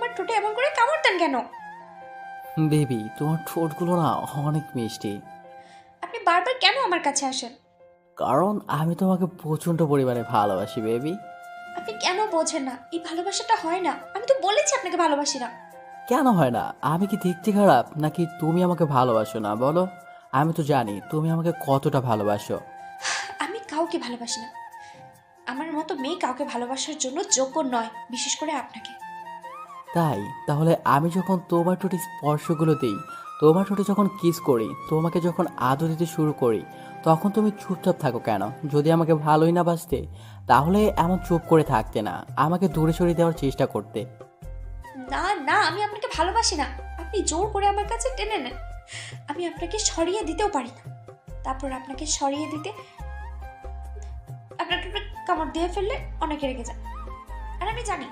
আমার ঠোঁটে এমন করে কামড় দেন কেন? বেবি, তোমার ঠোঁটগুলো না অনেক মিষ্টি। আপনি বারবার কেন আমার কাছে আসেন? কারণ আমি তোমাকে প্রচণ্ড পরিমাণে ভালোবাসি বেবি। আপনি কেন বোঝেন না? এই ভালোবাসাটা হয় না। আমি তো বলেছি আপনাকে ভালোবাসি না। কেন হয় না? আমি কি দেখতে খারাপ নাকি তুমি আমাকে ভালোবাসো না বলো? আমি তো জানি তুমি আমাকে কতটা ভালোবাসো। আমি কাউকে ভালোবাসি না। আমার মতো মেয়ে কাউকে ভালোবাসার জন্য যোগ্য নয়, বিশেষ করে আপনাকে। তাই তাহলে আমি যখন তোমার ঠোঁটে স্পর্শগুলো দিই, তোমার ঠোঁটে যখন কিস করি, তোমাকে যখন আদর দিতে শুরু করি, তখন তুমি চুপচাপ থাকো কেন? যদি আমাকে ভালোই না বাসতে তাহলে এমন চুপ করে থাকতে না, আমাকে দূরে সরিয়ে দেওয়ার চেষ্টা করতে। না না, আমি আপনাকে ভালোবাসি না। আপনি জোর করে আমার কাছে টেনে নেন। আমি আপনাকে সরিয়ে দিতেও পারি না। তারপর আপনাকে সরিয়ে দিতে আপনার ঠোঁটে কামড় দিয়ে ফেললে অনেকে রেগে যায়। আর আমি জানি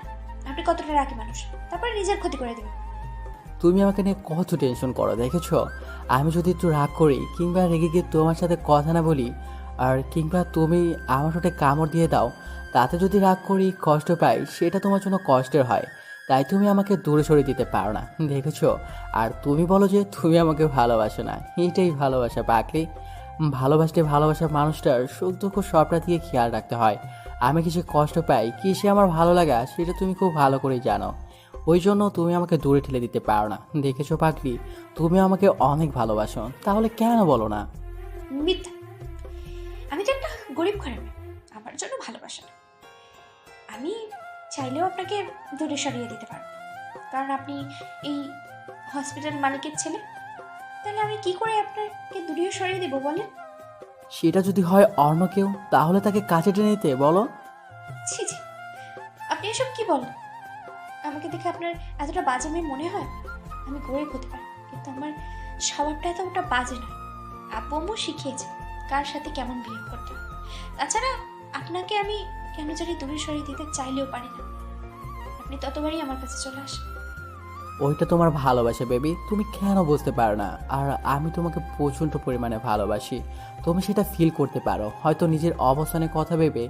আপনি কতটা রাগী মানুষ। তারপরে নিজের ক্ষতি করে দেবেন। তুমি আমাকে নিয়ে কত টেনশন করো দেখেছো? আমি যদি একটু রাগ করি কিংবা রেগে গিয়ে তোমার সাথে কথা না বলি, আর কিংবা তুমি আমার সাথে কামড় দিয়ে দাও, তাতে যদি রাগ করি কষ্ট পাই, সেটা তোমার জন্য কষ্টের হয়। তাই তুমি আমাকে দূরে সরিয়ে দিতে পারো না, দেখেছো? আর তুমি বলো যে তুমি আমাকে ভালোবাসো না, এটাই ভালোবাসা পাগলি। ভালোবাসতে ভালোবাসার মানুষটার সুখ দুঃখ সবটা দিয়ে খেয়াল রাখতে হয়। আমি কিছু কষ্ট পাই কি সে আমার ভালো লাগা, সেটা তুমি খুব ভালো করেই জানো। ওই জন্য তুমি আমাকে দূরে ঠেলে দিতে পারো না, দেখেছো পাগলি? তুমি আমাকে অনেক ভালোবাসো, তাহলে কেন বলো না? মিথ্যা। আমি তো একটা গরিব ঘরের মেয়ে। আমার জন্য ভালোবাসা না। আমি চাইলেও আপনাকে দূরে সরিয়ে দিতে পারবো না। কারণ আপনি এই হসপিটাল মালিকের ছেলে। তাহলে আমি কি করে আপনাকে দূরে সরিয়ে দেবো বলেন? সেটা যদি হয় অন্য কেউ, তাহলে তাকে কাছে টেনে নিতে বলো। ছি ছি, আপনি এসব কি বলেন? আমাকে দেখে আপনার এতটা বাজে মেয়ে মনে হয়? আমি গরিব হতে পারি, কিন্তু আমার স্বভাবটা এতটা বাজে নয়। আব্বু আম্মু শিখিয়েছে কার সাথে কেমন বিহেভ করতে হয়। তাছাড়া আপনাকে আমি কেন জানি দূরে সরিয়ে দিতে চাইলেও পারি না। আপনি ততবারই আমার কাছে চলে আসেন। ওইটা তোমার ভালোবাসা বেবি, তুমি কেন বুঝতে পারো না? আর আমি তোমাকে প্রচণ্ড পরিমাণে ভালোবাসি, তুমি সেটা ফিল করতে পারো। হয়তো নিজের অবস্থানের কথা ভেবে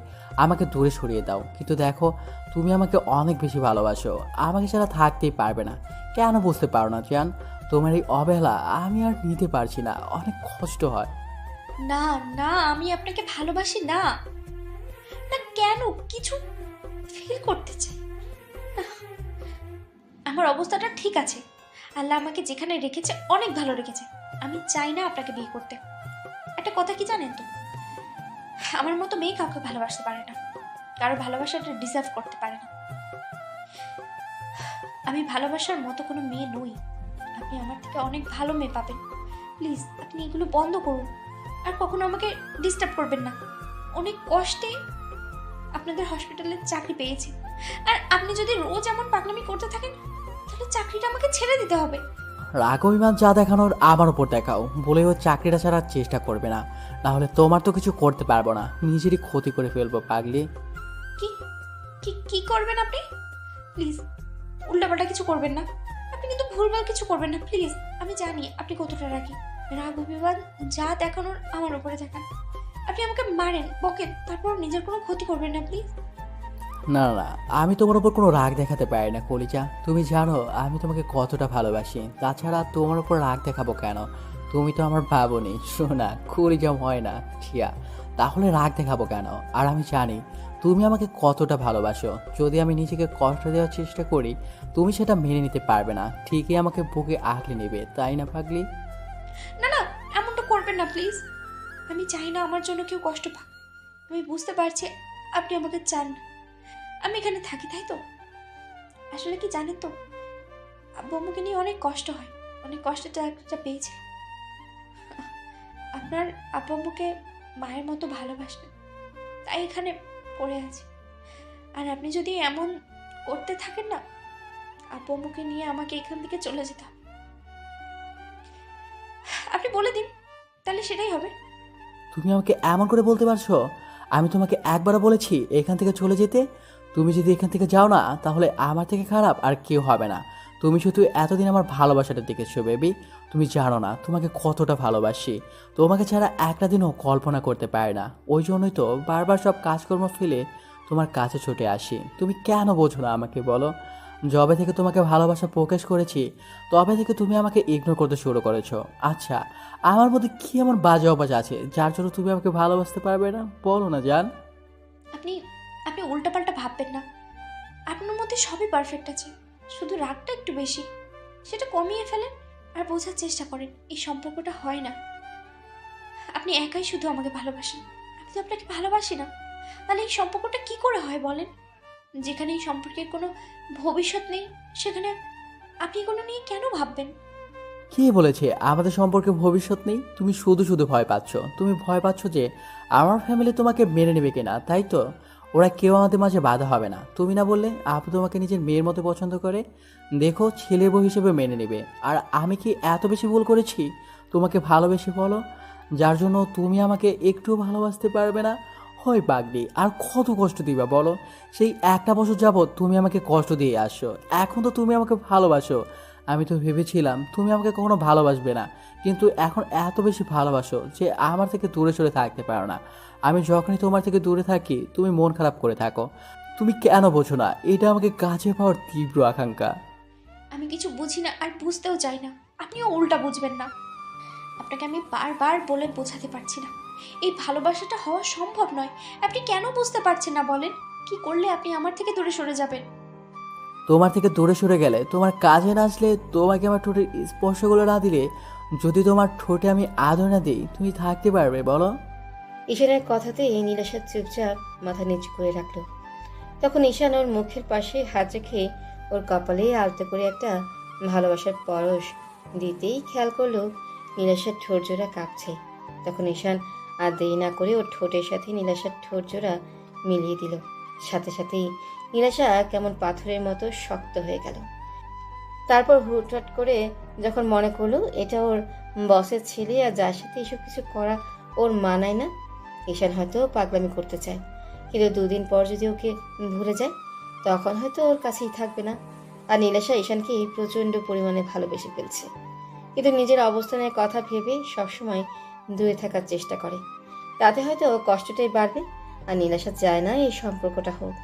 আমাকে দূরে সরিয়ে দাও, কিন্তু দেখো তুমি আমাকে অনেক বেশি ভালোবাসো, আমাকে ছাড়া থাকতেই পারবে না। কেন বুঝতে পারো না জান? তোমার এই অবহেলা আমি আর নিতে পারছি না, অনেক কষ্ট হয়। না না, আমি আপনাকে ভালোবাসি না। না কেন কিছু ফিল করতে চাই না। আমার অবস্থাটা ঠিক আছে। আল্লাহ আমাকে যেখানে রেখেছে অনেক ভালো রেখেছে। আমি চাই না আপনাকে বিয়ে করতে। একটা কথা কি জানেন তো, আমার মতো মেয়ে কাউকে ভালোবাসতে পারে না, কারো ভালোবাসাটা ডিজার্ভ করতে পারে না। আমি ভালোবাসার মতো কোনো মেয়ে নই। আপনি আমার থেকে অনেক ভালো মেয়ে পাবেন। প্লিজ আপনি এগুলো বন্ধ করুন। আর কখনো আমাকে ডিস্টার্ব করবেন না। অনেক কষ্টে আপনাদের হসপিটালে চাকরি পেয়েছি। আর আপনি যদি রোজ এমন পাগলামি করতে থাকেন, তাহলে চাকরিটা আমাকে ছেড়ে দিতে হবে। রাগ অভিমান যা দেখানোর আমার উপর দেখাও, বলে ও চাকরিটা ছাড়ার চেষ্টা করবে না। নাহলে তোমার তো কিছু করতে পারবো না, নিজেরই ক্ষতি করে ফেলবো পাগলি। কি কি কি করবেন আপনি? প্লিজ উল্টাপাল্টা কিছু করবেন না। আপনি কিন্তু ভুলভাল কিছু করবেন না প্লিজ। আমি জানি আপনি কতটা রাগী। রাগ অভিমান যা দেখানোর আমার উপরে দেখান। আপনি আমাকে মারেন, বকেন, তারপর নিজের কোনো ক্ষতি করবেন না প্লিজ। না না না, আমি তোমার উপর কোনো রাগ দেখাতে পারি না কলিজা। তুমি জানো আমি তোমাকে কতটা ভালোবাসি, তাছাড়া তোমার উপর রাগ দেখাবো কেন? তুমি তো আমার ভাবনি শোনা, কলিজা হয় না ঠিয়া, তাহলে রাগ দেখাবো কেন? আর আমি জানি তুমি আমাকে কতটা ভালোবাসো। যদি আমি নিজেকে কষ্ট দেওয়ার চেষ্টা করি, তুমি সেটা মেনে নিতে পারবে না, ঠিকই আমাকে বুকে আঁকড়ে নেবে, তাই না পাগলি? না না, এমনটা করবেন না প্লিজ। আমি চাই না আমার জন্য কেউ কষ্ট পাক। আমি বুঝতে পারছি আপনি আমাকে চান না। আমি এখানে থাকি, তাই তো? আসলে কি জানেন তো, আব্বু আম্মুকে নিয়ে অনেক কষ্ট হয়। অনেক কষ্টে চাকরিটা পেয়েছি। আপনার আব্বু আম্মুকে মায়ের মতো ভালোবাসতেন, তাই এখানে পড়ে আছি। আর আপনি যদি এমন করতে থাকেন না, আব্বু আম্মুকে নিয়ে আমাকে এখান থেকে চলে যেতে হবে। আপনি বলে দিন, তাহলে সেটাই হবে। তুমি আমাকে এমন করে বলতে পারছো? আমি তোমাকে একবারও বলেছি এখান থেকে চলে যেতে? তুমি যদি এখান থেকে যাও না, তাহলে আমার থেকে খারাপ আর কেউ হবে না। তুমি শুধু এতদিন আমার ভালোবাসাটা দেখেছো বেবি, তুমি জানো না তোমাকে কতটা ভালোবাসি। তোমাকে ছাড়া একটা দিনও কল্পনা করতে পারি না। ওই জন্যই তো বারবার সব কাজকর্ম ফেলে তোমার কাছে ছুটে আসি। তুমি কেন বোঝো না আমাকে বলো? যবে থেকে তোমাকে ভালোবাসা প্রকাশ করেছি তবে থেকে তুমি আমাকে ইগনোর করতে শুরু করেছো। আচ্ছা, আমার মধ্যে কি এমন বাজে অভ্যাস আছে যার জন্য তুমি আমাকে ভালোবাসতে পারবে না? বলো না জান। আপনি আপনি উল্টাপাল্টা ভাববেন না। আপনার মধ্যে সবই পারফেক্ট আছে, শুধু রাগটা একটু বেশি। সেটা কমিয়ে ফেলেন আর বোঝার চেষ্টা করেন এই সম্পর্কটা হয় না। আপনি একাই শুধু আমাকে ভালোবাসেন, আমি তো আপনাকে ভালোবাসি না। তাহলে এই সম্পর্কটা কি করে হয় বলেন? যেখানে এই সম্পর্কের কোনো ভবিষ্যৎ নেই সেখানে আপনি এগুলো নিয়ে কেন ভাববেন? কে বলেছে আমাদের সম্পর্কে ভবিষ্যৎ নেই? তুমি শুধু শুধু ভয় পাচ্ছ। তুমি ভয় পাচ্ছ যে আমার ফ্যামিলি তোমাকে মেনে নেবে কিনা, তাই তো? ওরা কেউ আমাদের মাঝে বাধা হবে না। তুমি না বললে আপু তোমাকে নিজের মেয়ের মতো পছন্দ করে? দেখো, ছেলে বউ হিসেবে মেনে নেবে। আর আমি কি এত বেশি ভুল করেছি তোমাকে ভালোবেসে বলো, যার জন্য তুমি আমাকে একটু ভালোবাসতে পারবে না? হয় পাগলি, আর কত কষ্ট দিবা বলো? সেই একটা বছর যাবৎ তুমি আমাকে কষ্ট দিয়ে আসছো, এখন তো তুমি আমাকে ভালোবাসো। আমি তো ভেবেছিলাম তুমি আমাকে কখনো ভালোবাসবে না, কিন্তু এখন এত বেশি ভালোবাসো যে আমার থেকে দূরে সরে থাকতে পারো না। আমি যখনই তোমার থেকে দূরে থাকি তুমি মন খারাপ করে থাকো। তুমি কেন বোঝো না এটা আমাকে কাছে পাওয়ার তীব্র আকাঙ্ক্ষা? আমি কিছু বুঝি না আর বুঝতেও চাই না, আপনিও উল্টা বুঝবেন না। আপনাকে আমি বারবার বলে বোঝাতে পারছি না এই ভালোবাসাটা হওয়া সম্ভব নয়। আপনি কেন বুঝতে পারছেন না বলেন? কি করলে আপনি আমার থেকে দূরে সরে যাবেন? তোমার থেকে দূরে সরে গেলে, তোমার কাজে না আসলে, তোমাকে আমার ঠোঁটের স্পর্শগুলো না দিলে, যদি তোমার ঠোঁটে আমি আদর না দিই, তুমি থাকতে পারবে বলো? ঈশানের কথাতেই নীলাশা চুপচাপ মাথা নিচু করে রাখলো। তখন ঈশান ওর মুখের পাশে হাত রেখে ওর কপালে আলতো করে একটা ভালোবাসার পরশ দিতেই খেয়াল করলো নীলাশার ঠোঁট জোড়া কাঁপছে। তখন ঈশান আর দেরি না করে ওর ঠোঁটের সাথে নীলাশার ঠোঁট জোড়া মিলিয়ে দিল। সাথে সাথেই নীলাশা কেমন পাথরের মতো শক্ত হয়ে গেল। তারপর হুটহাট করে যখন মনে করলো এটা ওর বসের ছেলে আর যার সাথে এসব কিছু করা ওর মানায় না, ঈশান হয়তো পাগলামি করতে চায়, কিন্তু দুদিন পর যদি ওকে ভুলে যায় তখন হয়তো ওর কাছেই থাকবে না। আর নীলাশা ঈশানকে প্রচণ্ড পরিমাণে ভালোবেসে ফেলছে, কিন্তু নিজের অবস্থানের কথা ভেবে সবসময় দূরে থাকার চেষ্টা করে। তাতে হয়তো কষ্টটাই বাড়বে, আর নীলাশা চায় না এই সম্পর্কটা হোক।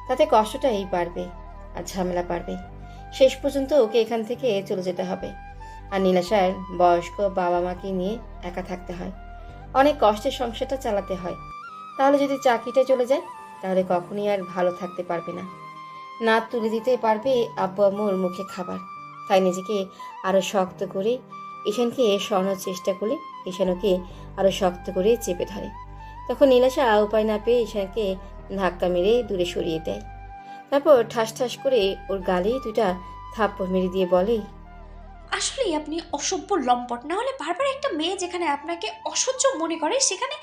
তাতে কষ্টটাই বাড়বে আর ঝামেলা বাড়বে। শেষ পর্যন্ত ওকে এখান থেকে চলে যেতে হবে, আর নীলাশার বয়স্ক বাবা মাকে নিয়ে একা থাকতে হয়, অনেক কষ্টের সংসারটা চালাতে হয়। তাহলে যদি চাকরিটা চলে যায় তাহলে কখনই আর ভালো থাকতে পারবে না, না তুলে দিতে পারবে আব্বু আম্মুর মুখে খাবার। তাই নিজেকে আরো শক্ত করে ঈশানকে সরানোর চেষ্টা করলে ঈশান ওকে আরো শক্ত করে চেপে ধরে। তখন নীলাশা উপায় না পেয়ে ঈশানকে ধাক্কা মেরে দূরে সরিয়ে দেয়। তারপর ঠাস ঠাস করে ওর গালে দুটা থাপ্পড় মেরে দিয়ে বলে, আসলেই আপনি অসভ্য লম্পট। না হলে বারবার একটা মেয়ে যেখানে আপনাকে অসহ্য মনে করে, সেখানে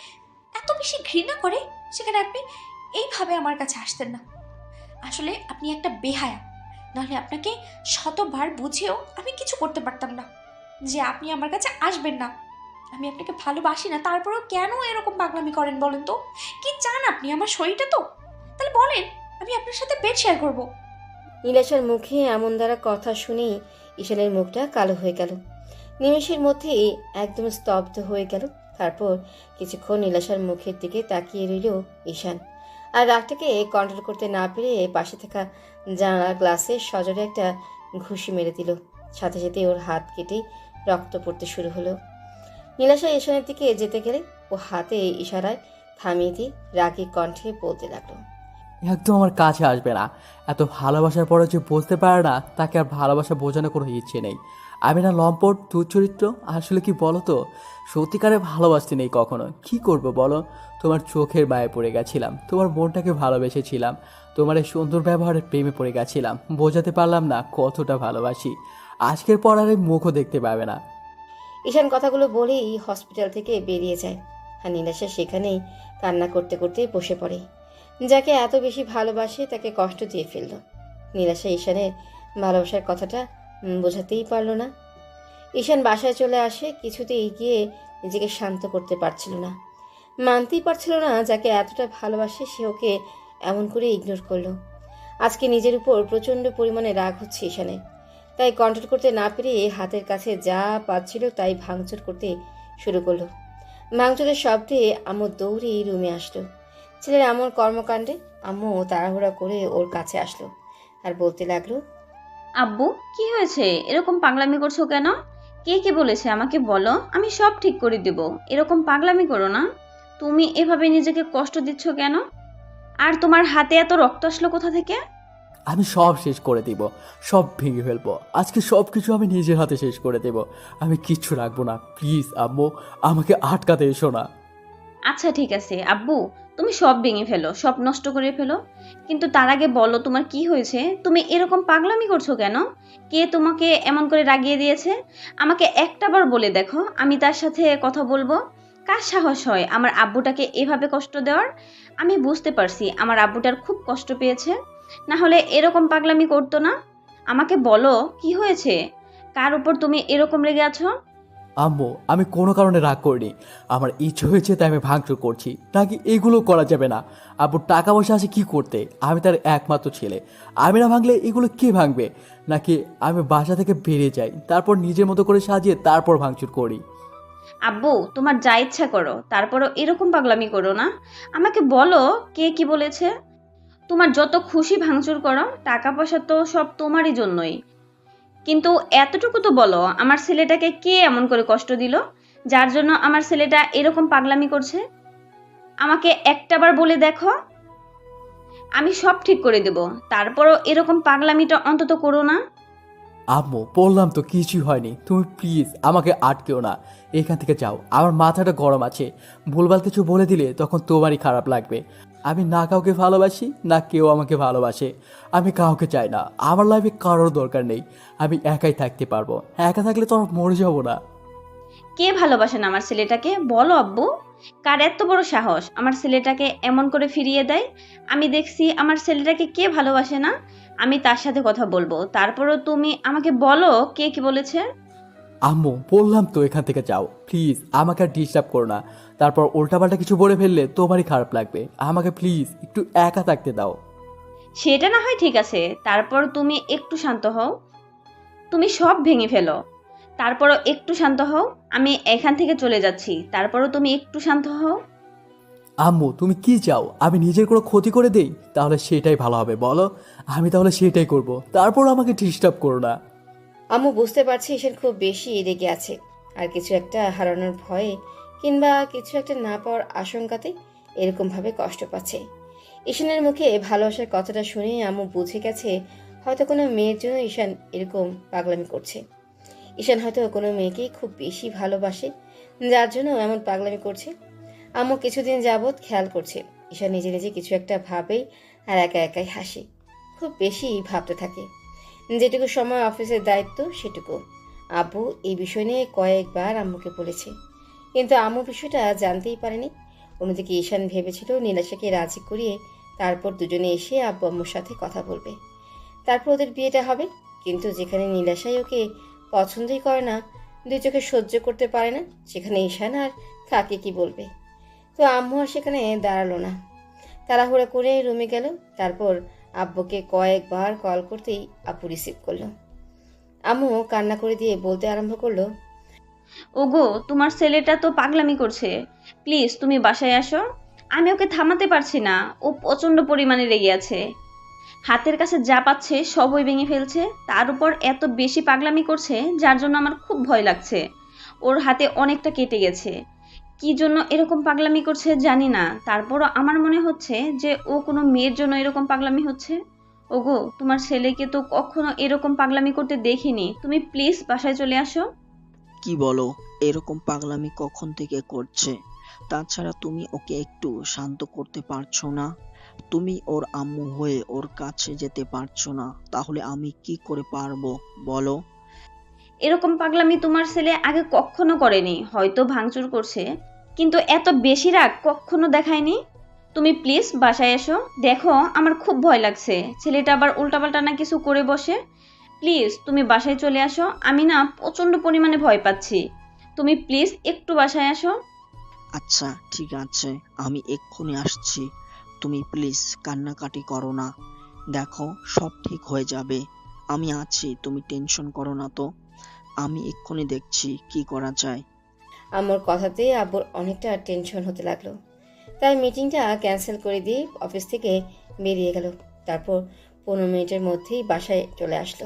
এত বেশি ঘৃণা করে, সেখানে আপনি এইভাবে আমার কাছে আসতেন না। আসলে আপনি একটা বেহায়া। নাহলে আপনাকে শতবার বুঝিয়েও আমি কিছু করতে পারতাম না যে আপনি আমার কাছে আসবেন না। আমি আপনাকে ভালোবাসি না, তারপরেও কেন এরকম পাগলামি করেন বলেন তো? কি চান আপনি? আমার শরীরটা তো? তাহলে বলেন, আমি আপনার সাথে বেড শেয়ার করবো। নীলাশার মুখে এমন দ্বারা কথা শুনেই ঈশানের মুখটা কালো হয়ে গেল। নিমেষের মধ্যেই একদম স্তব্ধ হয়ে গেল। তারপর কিছুক্ষণ নীলাশার মুখের দিকে তাকিয়ে রইল ঈশান, আর রাগটাকে কন্ট্রোল করতে না পেরে পাশে থাকা জানালার গ্লাসে সজোরে একটা ঘুষি মেরে দিল। সাথে সাথে ওর হাত কেটে রক্ত পড়তে শুরু হলো। নীলাশা ঈশানের দিকে যেতে গেলে ও হাতে ইশারায় থামিয়ে দিয়ে রাগী কণ্ঠে বলতে লাগলো, একদম আমার কাছে আসবে না। এত ভালোবাসার পরে যে বুঝতে পারে না, তাকে আর ভালোবাসা বোঝানোর কোনো ইচ্ছে নেই। আমি না লম্পট দুচরিত্র? আসলে কি বলো তো, সত্যিকারে ভালোবাসতে নেই কখনো। কি করব বলো? তোমার চোখের মায়ে পড়ে গেছিলাম, তোমার মনটাকে ভালোবেসেছিলাম, তোমার এই সুন্দর ব্যবহারের প্রেমে পড়ে গেছিলাম। বোঝাতে পারলাম না কতটা ভালোবাসি। আজকের পর আর এই মুখও দেখতে পাবে না। ঈশান কথাগুলো বলেই হসপিটাল থেকে বেরিয়ে যায়। আর নীলাশা সেখানেই কান্না করতে করতে বসে পড়ে। যাকে এত বেশি ভালোবাসে তাকে কষ্ট দিয়ে ফেলল। নীলাশা ঈশানের ভালোবাসার কথাটা বোঝাতেই পারল না। ঈশান বাসায় চলে আসে, কিছুতেই গিয়ে নিজেকে শান্ত করতে পারছিল না। মানতেই পারছিল না যাকে এতটা ভালোবাসে সে ওকে এমন করে ইগনোর করলো। আজকে নিজের উপর প্রচণ্ড পরিমাণে রাগ হচ্ছে ঈশানের। তাই কন্ট্রোল করতে না পেরে হাতের কাছে যা পাচ্ছিল তাই ভাঙচুর করতে শুরু করলো। ভাঙচুরের শব্দে আম্মু দৌড়ে রুমে আসলো। ছেলের এমন কর্মকাণ্ডে আম্মু তাড়াহুড়া করে ওর কাছে আসলো আর বলতে লাগলো, আব্বু, কি হয়েছে? এরকম পাগলামি করছো কেন? কে কি বলেছে আমাকে বলো, আমি সব ঠিক করে দেব। এরকম পাগলামি করো না। তুমি এভাবে নিজেকে কষ্ট দিচ্ছ কেন? আর তোমার হাতে এত রক্ত আসলো কোথা থেকে? আমি সব শেষ করে দিব, সব ভেঙে ফেলবো আজকে, সব কিছু আমি নিজের হাতে শেষ করে দেব। আমি কিচ্ছু রাখবো না, প্লিজ আম্মু, আমাকে আটকাতে এসো না। আচ্ছা ঠিক আছে আব্বু, তুমি সব ভেঙে ফেলো, সব নষ্ট করে ফেলো, কিন্তু তার আগে বলো তোমার কি হয়েছে? তুমি এরকম পাগলামি করছো কেন? কে তোমাকে এমন করে রাগিয়ে দিয়েছে? আমাকে একটাবার বলে দেখো, আমি তার সাথে কথা বলবো। কার সাহস হয় আমার আব্বুটাকে এভাবে কষ্ট দেওয়ার? আমি বুঝতে পারছি আমার আব্বুটার খুব কষ্ট পেয়েছে, না হলে এরকম পাগলামি করতো না। আমাকে বলো কি হয়েছে? কার উপর তুমি এরকম রেগে আছো? আম্মু, আমি কোনো কারণে রাগ করিনি, আমার ইচ্ছে হয়েছে তাই আমি ভাঙচুর করছি, নাকি এগুলো করা যাবে না? আব্বুর টাকা পয়সা আছে কি করতে? আমি তার একমাত্র ছেলে, আমি না ভাঙলে এগুলো কে ভাঙবে? নাকি আমি বাসা থেকে বেরিয়ে যাই, তারপর নিজের মতো করে সাজিয়ে তারপর ভাঙচুর করি? আব্বু, তোমার যা ইচ্ছা করো, তারপরও এরকম পাগলামি করো না। আমাকে বলো কে কি বলেছে। তোমার যত খুশি ভাঙচুর করো, টাকা পয়সা তো সব তোমারই জন্যই। কিন্তু এতটুকু তো বলো, আমার ছেলেটাকে কে এমন করে কষ্ট দিল, যার জন্য আমার ছেলেটা এরকম পাগলামি করছে? আমাকে একটাবার বলে দেখো, আমি সব ঠিক করে দেব। তারপরও এরকম পাগলামিটা অন্তত করো না। আম্মু, বললাম তো কিছুই হয়নি, তুমি প্লিজ আমাকে আটকেও না, এখান থেকে যাও, আমার মাথাটা গরম আছে, ভুলভাল কিছু বলে দিলে তখন তোমারই খারাপ লাগবে। আমি না কাউকে ভালোবাসি, না কেউ আমাকে ভালোবাসে, আমি কাউকে চাই না, আমার লাইফে কারোর দরকার নেই, আমি একাই থাকতে পারবো, একা থাকলে তো আর মরে যাবো না। কে ভালোবাসে না আমার ছেলেটাকে বলো আব্বু। কার এত বড় সাহস আমার ছেলেটাকে এমন করে ফিরিয়ে দেয়? আমি দেখছি আমার ছেলেটাকে কে ভালোবাসে না। আমি তার সাথে কথা বলবো, তারপরও তুমি আমাকে বলো কে কি বলেছে। আম্মু, বললাম তো এখান থেকে যাও, প্লিজ আমাকে আর ডিস্টার্ব করো না, তারপর উল্টাপাল্টা কিছু বলে ফেললে তোমারই খারাপ লাগবে, আমাকে প্লিজ একটু একা থাকতে দাও। সেটা না হয় ঠিক আছে, তারপর তুমি একটু শান্ত হও। তুমি সব ভেঙে ফেলো, তারপরও একটু শান্ত হও। আমি এখান থেকে চলে যাচ্ছি, তারপরও তুমি একটু শান্ত হও। আম্মু, তুমি কি চাও? আমি নিজের কোনো ক্ষতি করে দেই? তাহলে সেটাই ভালো হবে, বলো, আমি তাহলে সেটাই করব, তারপর আমাকে ডিস্টার্ব করো না। আম্মু বুঝতে পারছি ঈশান খুব বেশি রেগে আছে, আর কিছু একটা হারানোর ভয়ে কিংবা কিছু একটা না পাওয়ার আশঙ্কাতে এরকমভাবে কষ্ট পাচ্ছে। ঈশানের মুখে ভালোবাসার কথাটা শুনে আম্মু বুঝে গেছে হয়তো কোনো মেয়ের জন্য ঈশান এরকম পাগলামি করছে। ঈশান হয়তো কোনো মেয়েকেই খুব বেশি ভালোবাসে, যার জন্য এমন পাগলামি করছে। আম্মু কিছুদিন যাবৎ খেয়াল করছে ঈশান নিজে নিজে কিছু একটা ভাবেই আর একা একাই হাসে, খুব বেশি ভাবতে থাকে। যেটুকু সময় অফিসের দায়িত্ব সেটুকু। আব্বু এই বিষয় নিয়ে কয়েকবার আম্মুকে বলেছে, কিন্তু আম্মু বিষয়টা জানতেই পারেনি। অন্যদিকে ঈশান ভেবেছিল নীলাশাকে রাজি করিয়ে তারপর দুজনে এসে আব্বু আম্মুর সাথে কথা বলবে, তারপর ওদের বিয়েটা হবে। কিন্তু যেখানে নীলাশাই ওকে পছন্দই করে না, দুই চোখে সহ্য করতে পারে না, সেখানে ঈশান আর কাকে কি বলবে। তো আম্মু আর সেখানে দাঁড়ালো না, তাড়াহুড়া করে রুমে গেল। তারপর আব্বুকে কয়েকবার কল করতেই আব্বু রিসিভ করলো। আম্মু কান্না করে দিয়ে বলতে আরম্ভ করলো, ওগো, তোমার ছেলেটা তো পাগলামি করছে, প্লিজ তুমি বাসায় আসো। আমি ওকে থামাতে পারছি না, ও প্রচন্ড পরিমাণে রেগে আছে। হাতের কাছে যা পাচ্ছে সবই ভেঙে ফেলছে, তার উপর এত বেশি পাগলামি করছে যার জন্য আমার খুব ভয় লাগছে। ওর হাতে অনেকটা কেটে গেছে। কি জন্য এরকম পাগলামি করছে জানি না, তারপরও আমার মনে হচ্ছে যে ও কোনো মেয়ের জন্য এরকম পাগলামি হচ্ছে। ওগো, তোমার ছেলেকে তো কখনো এরকম পাগলামি করতে দেখিনি, তুমি প্লিজ বাসায় চলে আসো। কি বলো? এরকম পাগলামি কখন থেকে করছে? তাছাড়া তুমি ওকে একটু শান্ত করতে পারছো না? তুমি ওর আম্মু হয়ে ওর কাছে যেতে পারছো না, তাহলে আমি কি করে পারবো বলো? এরকম পাগলামি তোমার ছেলে আগে কখনো করেনি, হয়তো ভাঙচুর করছে, কিন্তু এত বেশি রাগ কখনো দেখায়নি। তুমি প্লিজ বাসায় এসো, দেখো আমার খুব ভয় লাগছে, ছেলেটা আবার উল্টাপাল্টা না কিছু করে বসে। প্লিজ তুমি বাসায় চলে আসো, আমি না প্রচন্ড পরিমাণে ভয় পাচ্ছি। তুমি প্লিজ একটু বাসায় আসো। আচ্ছা ঠিক আছে, আমি এক্ষুনি আসছি। তুমি প্লিজ কান্নাকাটি করো না, দেখো সব ঠিক হয়ে যাবে। আমি আছি, তুমি টেনশন করো না তো। আমি এক্ষুনি দেখছি কি করা যায়। আম্মুর কথাতে আব্বুর অনেকটা টেনশন হতে লাগলো, তাই মিটিংটা ক্যান্সেল করে দিয়ে অফিস থেকে বেরিয়ে গেল। তারপর 15 মিনিটের মধ্যেই বাসায় চলে আসলো।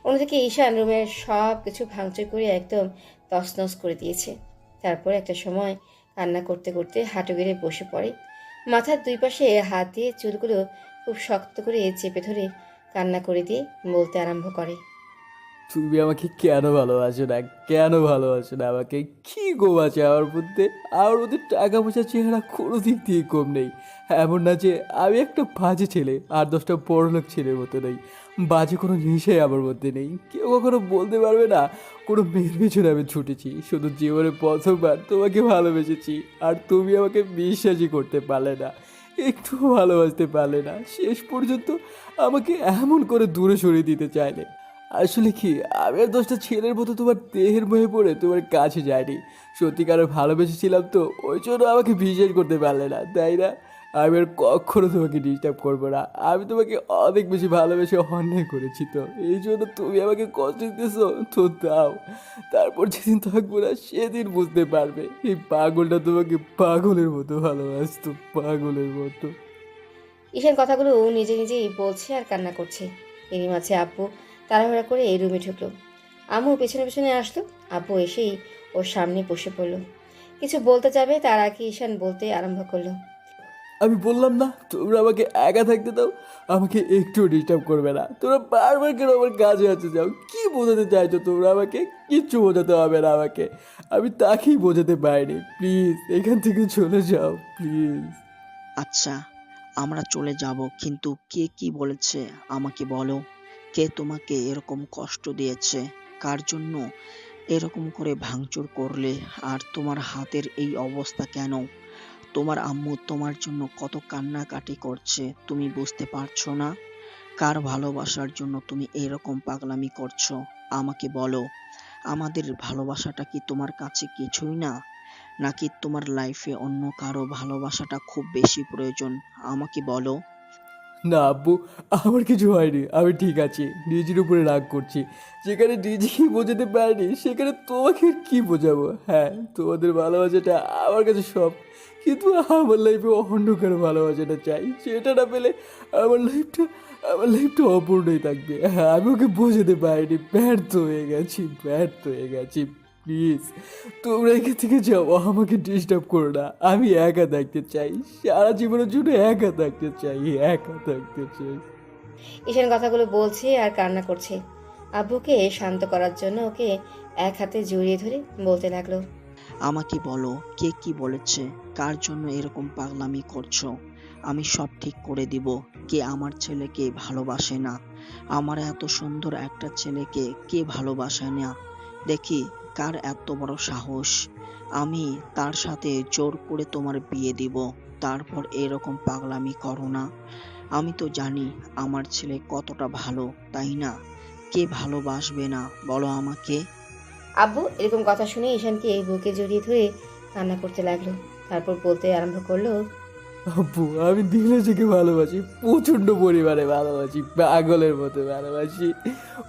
অন্যদিকে ঈশান রুমের সব কিছু ভাঙচুর করে একদম তছনছ করে দিয়েছে। তারপর একটা সময় কান্না করতে করতে হাঁটু গেড়ে বসে পড়ে। মাথার দুই পাশে হাত দিয়ে চুলগুলো খুব শক্ত করে চেপে ধরে কান্না করে দিয়ে বলতে আরম্ভ করে। তুমি আমাকে কেন ভালোবাসো না, কেন ভালোবাসো না আমাকে? কি গো আছে আমার মধ্যে টাকা পয়সার চেহারা কোনো দিক দিয়ে কম নেই। এমন না যে আমি একটা বাজে ছেলে, আর 10টা বড়লোক ছেলের মতো নেই। বাজে কোনো জিনিসই আমার মধ্যে নেই। কেউ কখনো বলতে পারবে না কোনো মেয়ের পিছনে আমি ছুটেছি। শুধু জীবনে প্রথমবার তোমাকে ভালোবেসেছি, আর তুমি আমাকে বিশ্বাসই করতে পারলে না, একটু ভালোবাসতে পারলে না। শেষ পর্যন্ত আমাকে এমন করে দূরে সরিয়ে দিতে চাইলে। আসলে কি, আমি আর 10টা ছেলের মতো তোমার দেহের বয়ে পড়ে তোমার কাছে যাইনি। সত্যিকারের ভালোবেসেছিলাম তো, ওই জন্য আমাকে বিশ্বাস করতে পারলে না, তাই না? আমি আর কখনো তোমাকে ডিস্টার্ব করবো না। আমি তোমাকে অনেক বেশি ভালোবেসে অন্যায় করেছি, তো এই জন্য তুমি আমাকে কষ্ট দিতেছো তো দাও। তারপর যেদিন থাকবো না সেদিন বুঝতে পারবে এই পাগলটা তোমাকে পাগলের মতো ভালোবাসতো, পাগলের মতো। ঈশান কথাগুলো নিজে নিজেই বলছে আর কান্না করছে। এরই মাঝে আব্বু তাড়াহুড়া করে এই রুমে ঢুকলো। আম্মু পেছনে পেছনে আসলো। আব্বু এসেই ওর সামনে বসে পড়লো। কিছু বলতে যাবে তার আগে ঈশান বলতে আরম্ভ করলো। আমি বললাম না তোমরা আমাকে একা থাকতে দাও, আমাকে একটু ডিস্টার্ব করবে না। তোমরা বারবার কেন আমার কাছে আছে যাও? কি বোঝাতে চাইছো তোমরা আমাকে? কিচ্ছু বোঝাতে হবে না আমাকে, আমি তাকেই বোঝাতে পারিনি। প্লিজ এখান থেকে চলে যাও, প্লিজ। আচ্ছা, আমরা চলে যাব, কিন্তু কে কি বলেছে আমাকে বলো। কে তোমাকে এরকম কষ্ট দিয়েছে? কার জন্য এরকম করে ভাঙচুর করলে? আর তোমার হাতের এই অবস্থা কেন? তোমার আম্মু তোমার জন্য কত কান্নাকাটি করছে, তুমি বুঝতে পারছো না? কার ভালোবাসার জন্য তুমি এরকম পাগলামি করছো? আমাকে বলো, আমাদের ভালোবাসাটা কি তোমার কাছে কিছুই না? নাকি তোমার লাইফে অন্য কারো ভালোবাসাটা খুব বেশি প্রয়োজন? আমাকে বলো। না আব্বু, আমার কিছু হয়নি, আমি ঠিক আছি। নিজের উপরে রাগ করছি, যেখানে নিজেকেই বোঝাতে পারিনি সেখানে তোমাকে আর কি বোঝাবো? হ্যাঁ, তোমাদের ভালোবাসাটা আমার কাছে সব, কিন্তু আমার লাইফে অন্য কারো ভালোবাসাটা চাই। সেটা না পেলে আমার লাইফটা অপূর্ণই থাকবে। হ্যাঁ, আমি ওকে বোঝাতে পারিনি, ব্যর্থ হয়ে গেছি। প্লিজ তোমরা এখান থেকে যাও, আমাকে ডিস্টার্ব করো না। আমি একা থাকতে চাই, সারা জীবনের জন্য একা থাকতে চাই, একা থাকতে চাই। ঈশান কথাগুলো বলছে আর কান্না করছে। আব্বুকে শান্ত করার জন্য ওকে এক হাতে জড়িয়ে ধরে বলতে লাগলো। আমাকে বলো, কে কি বলেছে? কার জন্য এরকম পাগলামি করছো? আমি সব ঠিক করে দিব। কে আমার ছেলেকে ভালোবাসে না? আমার এত সুন্দর একটা ছেলেকে কে ভালোবাসে না? দেখি কার এত বড় সাহস। আমি তার সাথে জোর করে তোমার বিয়ে দিব। তারপর এরকম পাগলামি করো না। আমি তো জানি আমার ছেলে কতটা ভালো, তাই না? কে ভালোবাসবে না বলো আমাকে? আব্বু এরকম কথা শুনে ঈশানকে বুকে জড়িয়ে ধরে কান্না করতে লাগলো। তারপর বলতে আরম্ভ করলো। আব্বু, আমি নীলাজকে ভালোবাসি, প্রচণ্ড পরিমাণে ভালোবাসি, পাগলের মতো ভালোবাসি।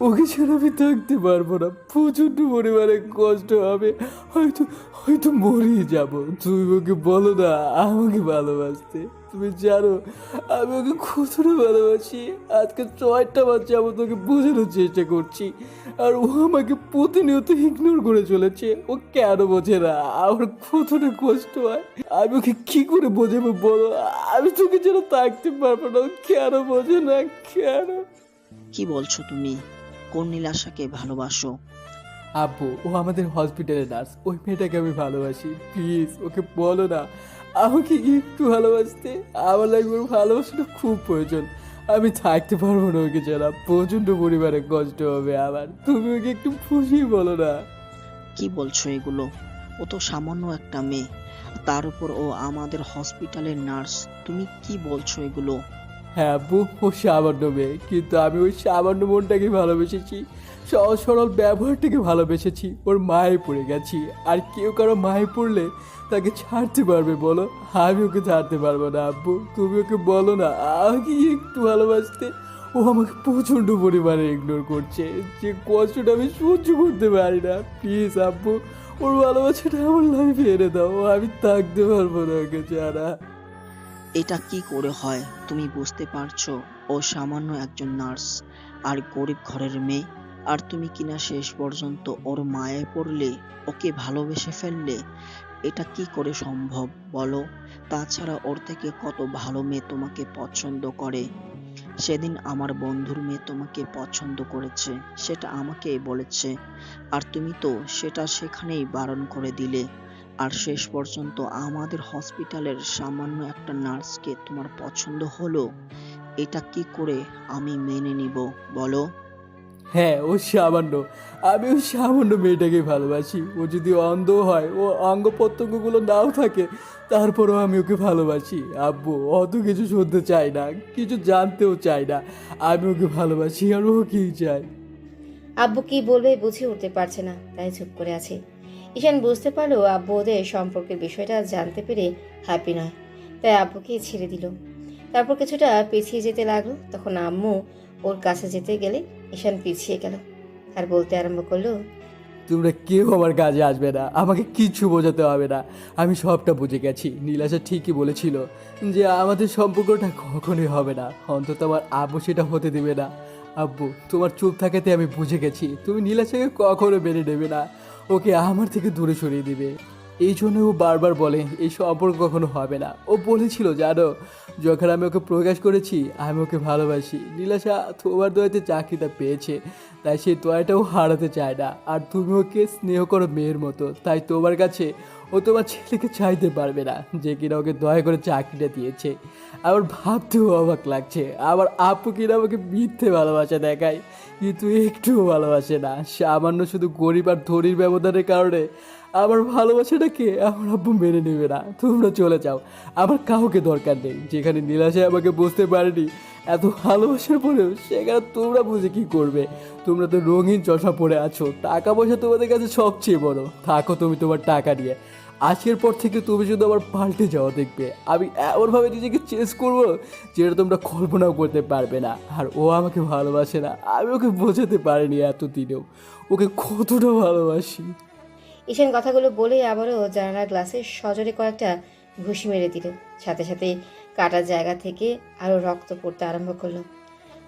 ওকে ছাড়া আমি থাকতে পারবো না, প্রচণ্ড পরিমাণে কষ্ট হবে, হয়তো হয়তো মরেই যাব। তুমি ওকে বলো না আমাকে ভালোবাসতে। তুমি জানো আমি ওকে কতটা ভালোবাসি। আজকে 6টা বার যাবো তোকে বোঝানোর চেষ্টা করছি, আর ও আমাকে প্রতিনিয়ত ইগনোর করে চলেছে। ও কেন বোঝে না আমার কতটা কষ্ট হয়? আমি ওকে কি করে বোঝাবো বলো? আমি তোকে যেন থাকতে পারবো না, ও কেন বোঝে না, কেন? কি বলছো তুমি? কোন নীলাশাকে ভালোবাসো? আব্বু, ও আমাদের হসপিটালের নার্স, ওই মেয়েটাকে আমি ভালোবাসি। প্লিজ ওকে বলো না আমাকে একটু ভালোবাসতে। আমার লাইফে ওর ভালোবাসাটা খুব প্রয়োজন, আমি থাকতে পারবো না ওকে ছাড়া, প্রচণ্ড পরিমাণে কষ্ট হবে আমার। তুমি ওকে একটু বুঝিয়ে বলো না। কি বলছো এগুলো? ও তো সামান্য একটা মেয়ে, তার উপর ও আমাদের হসপিটালের নার্স। তুমি কি বলছো এগুলো? হ্যাঁ আব্বু, ও সামান্য মেয়ে, কিন্তু আমি ওই সামান্য মনটাকে ভালোবেসেছি, সহজ সরল ব্যবহারটাকে ভালোবেসেছি। ওর মায়ে পড়ে গেছি, আর কেউ কারো মায়ে পড়লে তাকে ছাড়তে পারবে বলো? আমি ওকে ছাড়তে পারবো না আব্বু, তুমি ওকে বলো না আমাকে একটু ভালোবাসতে। ও আমাকে প্রচণ্ড পরিমাণে ইগনোর করছে, যে কষ্টটা আমি সহ্য করতে পারি না। প্লিজ আব্বু, ওর ভালোবাসাটা আমার লাইফে এনে দাও, আমি থাকতে পারবো না ওকে ছাড়া। এটা কি করে হয়? তুমি বুঝতে পারছো ও সামান্য একজন নার্স আর গরিব ঘরের মেয়ে? আর তুমি কিনা শেষ পর্যন্ত ওর মায়ায় পড়লে, ওকে ভালোবেসে ফেললে। এটা কি করে সম্ভব বলো? তাছাড়া ওর থেকে কত ভালো মেয়ে তোমাকে পছন্দ করে। সেদিন আমার বন্ধুর মেয়ে তোমাকে পছন্দ করেছে, সেটা আমাকেই বলেছে। আর তুমি তো সেটা সেখানেই বারণ করে দিলে। আর শেষ পর্যন্ত আমাদের হসপিটালের সামান্য একটা নার্সকে তোমার পছন্দ হলো। এটা কি করে আমি মেনে নিব বলো? হ্যাঁ, ও সামান্য। আমি ওই সামান্য মেয়েটাকে ভালোবাসি। ও যদি অন্ধ হয়, ও অঙ্গ প্রত্যঙ্গগুলো নাও থাকে, তারপরেও আমি ওকে ভালোবাসি। আব্বু অত কিছু শুনতে চাই না, কিছু জানতেও চাই না। আমি ওকে ভালোবাসি আর ও কি চায়। আব্বু কি বলবে বুঝে উঠতে পারছে না, তাই চুপ করে আছে। ঈশান বুঝতে পারলো আব্বু ওদের সম্পর্কের বিষয়টা জানতে পেরে হ্যাপি নয়, তাই আব্বুকে ছেড়ে দিল। তারপর কিছুটা পিছিয়ে যেতে লাগলো। তখন আম্মু ওর কাছে যেতে গেলে ঈশান পিছিয়ে গেল আর বলতে আরম্ভ করলো, তোমরা কেউ আমার কাজে আসবে না, আমাকে কিচ্ছু বোঝাতে হবে না। আমি সবটা বুঝে গেছি। নীলাশা ঠিকই বলেছিল যে আমাদের সম্পর্কটা কখনোই হবে না। অন্তত আমার আব্বু সেটা হতে দেবে না। আব্বু, তোমার চুপ থাকাতে আমি বুঝে গেছি তুমি নীলাশাকে কখনো মেনে নেবে না, ওকে আমার থেকে দূরে সরিয়ে দিবে। এই জন্য ও বারবার বলে এই সম্পর্ক কখনো হবে না। ও বলেছিল জানো, যখন আমি ওকে প্রকাশ করেছি আমি ওকে ভালোবাসি, নীলাশা তোমার দয়াতে চাকরিটা পেয়েছে, তাই সেই দয়াটাও হারাতে চায় না। আর তুমি ওকে স্নেহ করো মেয়ের মতো, তাই তোমার কাছে ও তোমার ছেলেকে চাইতে পারবে না যে কিনা ওকে দয়া করে চাকরিটা দিয়েছে। আমার ভাবতেও অবাক লাগছে আমার আপু কিনা আমাকে মিথ্যে ভালোবাসা দেখায়, কিন্তু একটুও ভালোবাসে না। সামান্য শুধু গরিব আর ধনীর ব্যবধানের কারণে আমার ভালোবাসাটাকে আমার আব্বু মেনে নেবে না। তোমরা চলে যাও, আমার কাউকে দরকার নেই। যেখানে নীলাশায় আমাকে বুঝতে পারেনি এত ভালোবাসার পরেও, সেখানে তোমরা বুঝে কি করবে? তোমরা তো রঙিন চশমা পরে আছো, টাকা পয়সা তোমাদের কাছে সবচেয়ে বড়। থাকো তুমি তোমার টাকা নিয়ে। আজকের পর থেকে তুমি শুধু আবার পাল্টে যাওয়া দেখবে। আমি এমনভাবে নিজেকে চেঞ্জ করবো যেটা তোমরা কল্পনাও করতে পারবে না। আর ও আমাকে ভালোবাসে না, আমি ওকে বোঝাতে পারিনি এতদিনেও ওকে কতটা ভালোবাসি। ঈশান কথাগুলো বলে আবারও জানালার গ্লাসে সজোরে কয়েকটা ঘুষি মেরে দিল। সাথে সাথে কাটার জায়গা থেকে আরো রক্ত পড়তে আরম্ভ করলো।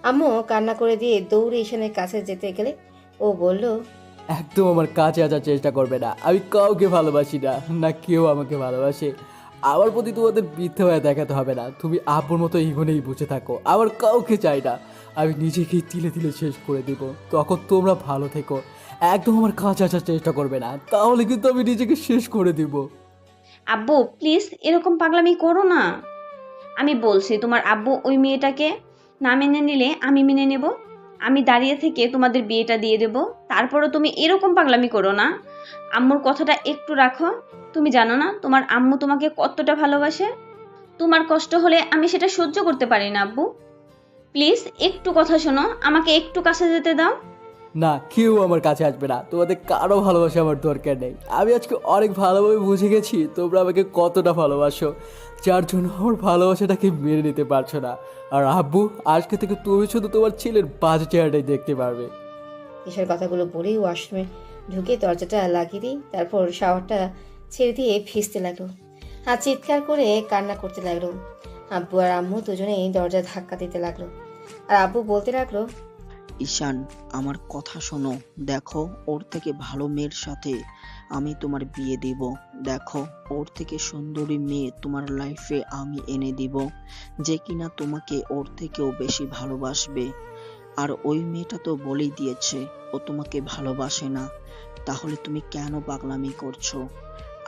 আম্মু কান্না করে দিয়ে দৌড়ে ঈশানের কাছে যেতে গেলে ও বলল, একদম আমার কাছে আসার চেষ্টা করবে না। আমি কাউকে ভালোবাসি না, না কেউ আমাকে ভালোবাসে। আমার প্রতি তোমাদের মিথ্যে হয়ে দেখাতে হবে না। তুমি আপুর মতো এগোনেই বুঝে থাকো। আমার কাউকে চাই না। আমি নিজেকেই তিলে তিলে শেষ করে দিব। তখন তোমরা ভালো থেকো। একদম আমার কাছে আসার চেষ্টা করবে না, তাহলে কিন্তু আমি নিজেকে শেষ করে দিব। আব্বু প্লিজ এরকম পাগলামি করো না। আমি বলছি তোমার আব্বু ওই মেয়েটাকে না মেনে নিলে আমি মেনে নেব। আমি দাঁড়িয়ে থেকে তোমাদের বিয়েটা দিয়ে দেব। তারপরও তুমি এরকম পাগলামি করো না। আম্মুর কথাটা একটু রাখো। তুমি জানো না তোমার আম্মু তোমাকে কতটা ভালোবাসে। তোমার কষ্ট হলে আমি সেটা সহ্য করতে পারি না আব্বু। প্লিজ একটু কথা শোনো, আমাকে একটু কাছে যেতে দাও। না, কেউ আমার কাছে আসবে না। তোমাদের কারো ভালোবাসা আমার দরকার নেই। আমি আজকে অনেক ভালোভাবে বুঝে গেছি তোমরা আমাকে কতটা ভালোবাসো, যার জন্য আমার ভালোবাসাটাকে মেনে নিতে পারছো না। আর আব্বু, আজকে থেকে তুমি শুধু তোমার ছেলের বাজে চেহারাটাই দেখতে পারবে। ঈশার কথাগুলো বলেই ওয়াশরুমে ঢুকে দরজাটা লাগিয়ে দিই। তারপর শাওয়ারটা ছেড়ে দিয়ে ভিজতে লাগলো আর চিৎকার করে কান্না করতে লাগলো। আব্বু আর আম্মু দুজনেই দরজা ধাক্কা দিতে লাগলো আর আব্বু বলতে লাগলো, ঈশান, আমার কথা শোনো। দেখো, ওর থেকে ভালো মেয়ের সাথে আমি তোমার বিয়ে দিব। দেখো, ওর থেকে সুন্দরী মেয়ে তোমার লাইফে আমি এনে দিব, যে কিনা তোমাকে ওর থেকেও বেশি ভালোবাসবে। আর ওই মেয়েটা তো বলেই দিয়েছে ও তোমাকে ভালোবাসে না। তাহলে তুমি কেন পাগলামি করছো?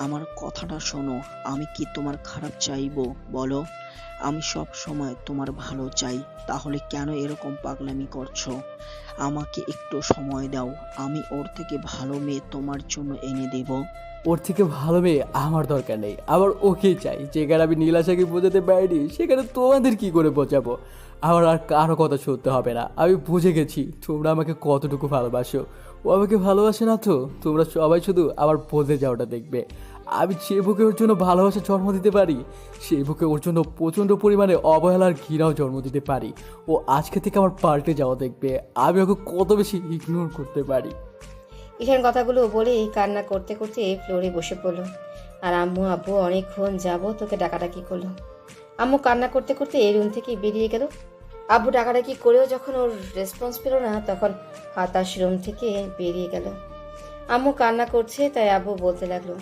আমার কথাটা শোনো। আমি কি তোমার খারাপ চাইবো বলো? আমি সব সময় তোমার ভালো চাই। তাহলে কেন এরকম পাগলামি করছো? আমাকে একটু সময় দাও, আমি ওর থেকে ভালো মেয়ে তোমার জন্য এনে দেব। ওর থেকে ভালো মেয়ে আমার দরকার নেই, আমার ওকেই চাই। যেখানে আমি নীলাশাকে বোঝাতে পারিনি, সেখানে তোমাদের কি করে বোঝাবো? আমার আর কারো কথা শুনতে হবে না। আমি বুঝে গেছি তোমরা আমাকে কতটুকু ভালোবাসো। ও আমাকে ভালোবাসে না তো তোমরা সবাই শুধু আমার বলতে যাওয়াটা দেখবে। আমি যে বুকে ওর জন্য ভালোবাসা জন্ম দিতে পারি, সেই বুকে ওর জন্য প্রচণ্ড পরিমাণে অবহেলার ঘৃণাও জন্ম দিতে পারি। ও আজকে থেকে আমার পাল্টে যাওয়া দেখবে। আমি ওকে কত বেশি ইগনোর করতে পারি। ঈশান কথাগুলো বলেই কান্না করতে করতে ফ্লোরে বসে পড়লো। আর আম্মু আব্বু অনেকক্ষণ যাবো তোকে ডাকাডাকি করলো। আম্মু কান্না করতে করতে রুম থেকে বেরিয়ে গেল। আব্বু ডাকাডাকি করেও যখন ওর রেসপন্স পেল না, তখন হতাশ রুম থেকে বেরিয়ে গেল। আম্মু কান্না করছে, তাই আব্বু বলতে লাগলো,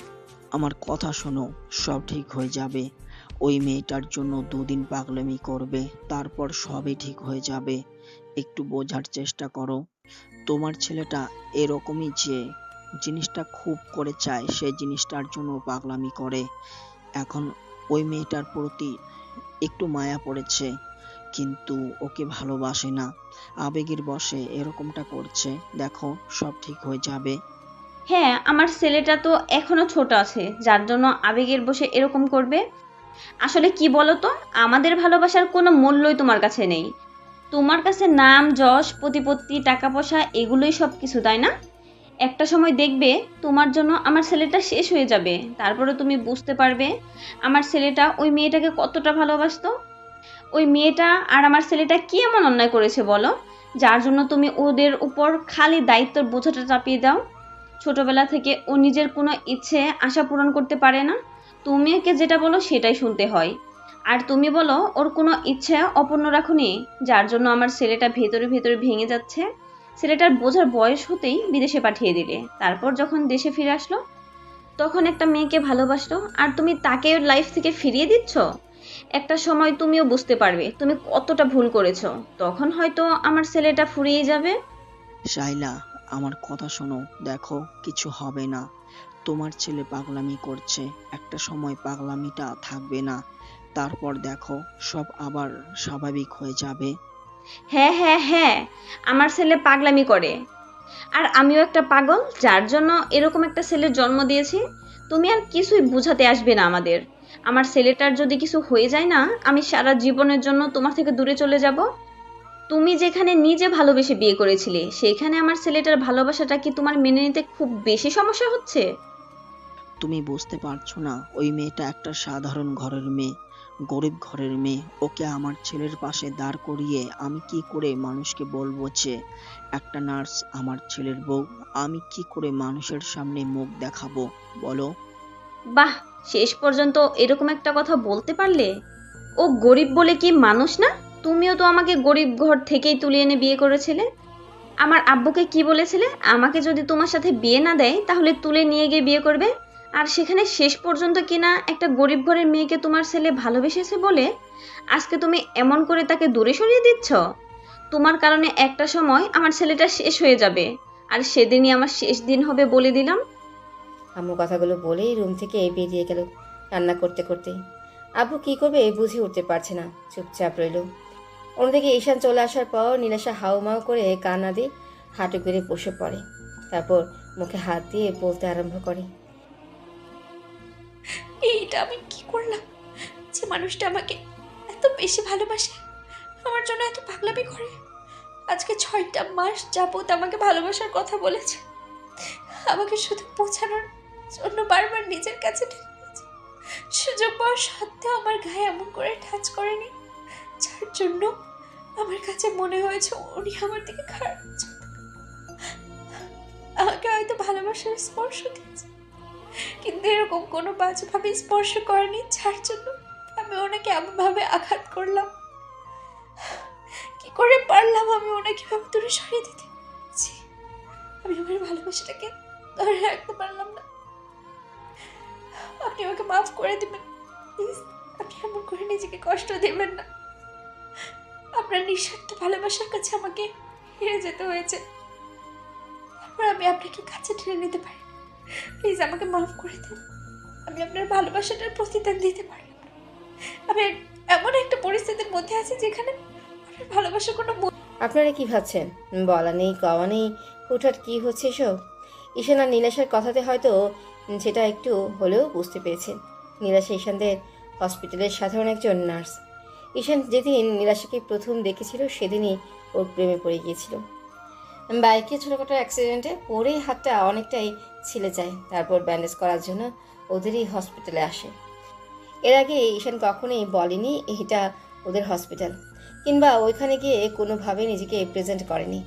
আমার কথা শোনো, সব ঠিক হয়ে যাবে। ওই মেয়েটার জন্য 2 দিন পাগলামি করবে, তারপর সবই ঠিক হয়ে যাবে। একটু বোঝার চেষ্টা করো। তোমার ছেলেটা এরকমই, যে জিনিসটা খুব করে চায় সেই জিনিসটার জন্য পাগলামি করে। এখন ওই মেয়েটার প্রতি একটু মায়া পড়েছে, কিন্তু ওকে ভালোবাসে না, আবেগের বশে এরকমটা করছে। দেখো, সব ঠিক হয়ে যাবে। হ্যাঁ, আমার ছেলেটা তো এখনো ছোট আছে, যার জন্য আবেগের বশে এরকম করবে। আসলে কি বলো তো, আমাদের ভালোবাসার কোনো মূল্যই তোমার কাছে নেই। তোমার কাছে নাম, যশ, প্রতিপত্তি, টাকা পয়সা এগুলোই সব কিছু, তাই না? একটা সময় দেখবে তোমার জন্য আমার ছেলেটা শেষ হয়ে যাবে, তারপরে তুমি বুঝতে পারবে আমার ছেলেটা ওই মেয়েটাকে কতটা ভালোবাসতো। ওই মেয়েটা আর আমার ছেলেটা কি এমন অন্যায় করেছে বলো, যার জন্য তুমি ওদের উপর খালি দায়িত্বের বোঝাটা চাপিয়ে দাও। ছোটবেলা থেকে ও নিজের কোনো ইচ্ছে আশা পূরণ করতে পারে না, তুমি ওকে যেটা বলো সেটাই শুনতে হয়। আর তুমি বলো ওর কোনো ইচ্ছে অপূর্ণ রাখুনি, যার জন্য আমার ছেলেটা ভেতরে ভেতরে ভেঙে যাচ্ছে। ছেলেটার বোঝার বয়স হতেই বিদেশে পাঠিয়ে দিলে, তারপর যখন দেশে ফিরে আসলো তখন একটা মেয়েকে ভালোবাসলো, আর তুমি তাকে লাইফ থেকে ফিরিয়ে দিচ্ছ। একটা সময় তুমিও বুঝতে পারবে তুমি কতটা ভুল করেছো, তখন হয়তো আমার ছেলেটা ফুরিয়ে যাবে। শাইলা, আমার কথা শোনো। দেখো, কিছু হবে না। তোমার ছেলে পাগলামি করছে, একটা সময় পাগলামিটা থাকবে না। তারপর দেখো, সব আবার স্বাভাবিক হয়ে যাবে। হ্যাঁ হ্যাঁ হ্যাঁ, আমার ছেলে পাগলামি করে, আর আমিও একটা পাগল, যার জন্য এরকম একটা ছেলের জন্ম দিয়েছি। তুমি আর কিছুই বুঝাতে আসবে না আমাদের। আমার ছেলেটার যদি কিছু হয়ে যায় না, আমি সারা জীবনের জন্য তোমার থেকে দূরে চলে যাব। তুমি যেখানে নিজে ভালোবেসে বিয়ে করেছিলে, সেখানে আমার ছেলেটার ভালোবাসাটা কি তোমার মেনে নিতে খুব বেশি সমস্যা হচ্ছে? তুমি বুঝতে পারছো না, ওই মেয়েটা একটা সাধারণ ঘরের মেয়ে, গরিব ঘরের মেয়ে। ওকে আমার ছেলের পাশে দাঁড় করিয়ে আমি কি করে মানুষকে বলবো যে একটা নার্স আমার ছেলের বউ? আমি কি করে মানুষের সামনে মুখ দেখাবো বলো? বাহ, শেষ পর্যন্ত এরকম একটা কথা বলতে পারলে। ও গরিব বলে কি মানুষ না? তুমিও তো আমাকে গরিব ঘর থেকেই তুলে এনে বিয়ে করেছিলে। আমার আব্বুকে কি বলেছিলে, আমাকে যদি তোমার সাথে বিয়ে না দেয় তাহলে তুলে নিয়ে গিয়ে বিয়ে করবে। আর সেখানে শেষ পর্যন্ত কিনা একটা গরিব ঘরের মেয়েকে তোমার ছেলে ভালোবেসেছে বলে আজকে তুমি এমন করে তাকে দূরে সরিয়ে দিচ্ছ। তোমার কারণে একটা সময় আমার ছেলেটা শেষ হয়ে যাবে, আর সেদিনই আমার শেষ দিন হবে বলে দিলাম। আম্মু কথাগুলো বলেই রুম থেকে বেরিয়ে গেল কান্না করতে করতে। আব্বু কি করবে বুঝে উঠতে পারছে না, চুপচাপ রইল। অন্যদিকে ঈশান চলে আসার পর নীলাশা হাউমাউ করে কান্না দিয়ে হাঁটু গেড়ে বসে পড়ে। তারপর মুখে হাত দিয়ে বলতে আরম্ভ করে, এইটা আমি কি করলাম? যে মানুষটা আমাকে এত বেশি ভালোবাসে, আমার জন্য এত পাগলামি করে, আজকে 6টা মাস যাবত আমাকে ভালোবাসার কথা বলেছে, আমাকে শুধু বোঝানোর জন্য বারবার নিজের কাছে টেনে নিয়েছে। সুযোগ পাওয়ার সত্ত্বেও আমার গায়ে এমন করে টাচ করেনি, যার জন্য আমার কাছে মনে হয়েছে উনি আমার দিকে খারাপ নজর দেবেন। আমাকে হয়তো ভালোবাসার স্পর্শ দিয়েছে, কিন্তু এরকম কোনো বাজেভাবে স্পর্শ করেনি, যার জন্য আমি ওনাকে এমনভাবে আঘাত করলাম। কি করে পারলাম আমি ওনাকে ভাবে দূরে সরিয়ে দিতে? ছি, আমি আমার ভালোবাসাটাকে ধরে রাখতে পারলাম না। আপনি আমাকে মাফ করে দিবেন প্লিজ। আপনি এমন করে নিজেকে কষ্ট দেবেন না। আপনার নিঃস্বার্থ ভালোবাসার কাছে আমাকে হেরে যেতে হয়েছে, তারপর আমি আপনাকে কাছে টেনে নিতে পারি। প্লিজ আমাকে মাফ করে দিন। আমি আপনার ভালোবাসাটার প্রতিদান দিতে পারলাম না। আমি এমন একটা পরিস্থিতির মধ্যে আছি যেখানে আপনার ভালোবাসার কোনো আপনারা কি ভাবছেন? বলা নেই কওয়া নেই, হুটহাট কি হচ্ছে এসব? ঈশান আর নীলাশার কথাতে হয়তো সেটা একটু হলেও বুঝতে পেরেছেন। নীলাশা ঈশানদের হসপিটালের সাধারণ একজন নার্স। ঈশান যেদিন নীলাশাকে প্রথম দেখেছিল সেদিনই ওর প্রেমে পড়ে গিয়েছিল। বাইকে ছোটোখাটো অ্যাক্সিডেন্টে পড়ে হাতটা অনেকটাই ছিলে যায়, তারপর ব্যান্ডেজ করার জন্য ওদেরই হসপিটালে আসে। এর আগে ঈশান কখনোই বলেনি এটা ওদের হসপিটাল, কিংবা ওইখানে গিয়ে কোনোভাবে নিজেকে প্রেজেন্ট করেনি।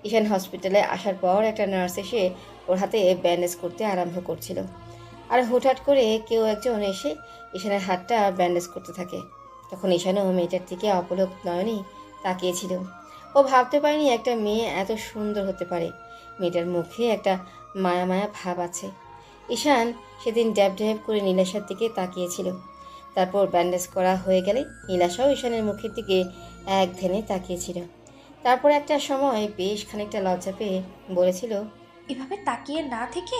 ঈশান হসপিটালে আসার পর একটা নার্স এসে ওর হাতে ব্যান্ডেজ করতে আরম্ভ করছিল, আর হুটহাট করে কেউ একজন এসে ঈশানের হাতটা ব্যান্ডেজ করতে থাকে। তখন ঈশানও মেয়েটার দিকে অপলক নয়নেই তাকিয়েছিল। ও ভাবতে পারেনি একটা মেয়ে এত সুন্দর হতে পারে। মেয়েটার মুখে একটা মায়া মায়া ভাব আছে। ঈশান সেদিন ড্যাব ড্যাব করে নীলাশার দিকে তাকিয়েছিল। তারপর ব্যান্ডেজ করা হয়ে গেলে নীলাশাও ঈশানের মুখের দিকে এক ধ্যানে তাকিয়েছিল। তারপর একটা সময় বেশ খানিকটা লজ্জা পেয়ে বলেছিল, এভাবে তাকিয়ে না থেকে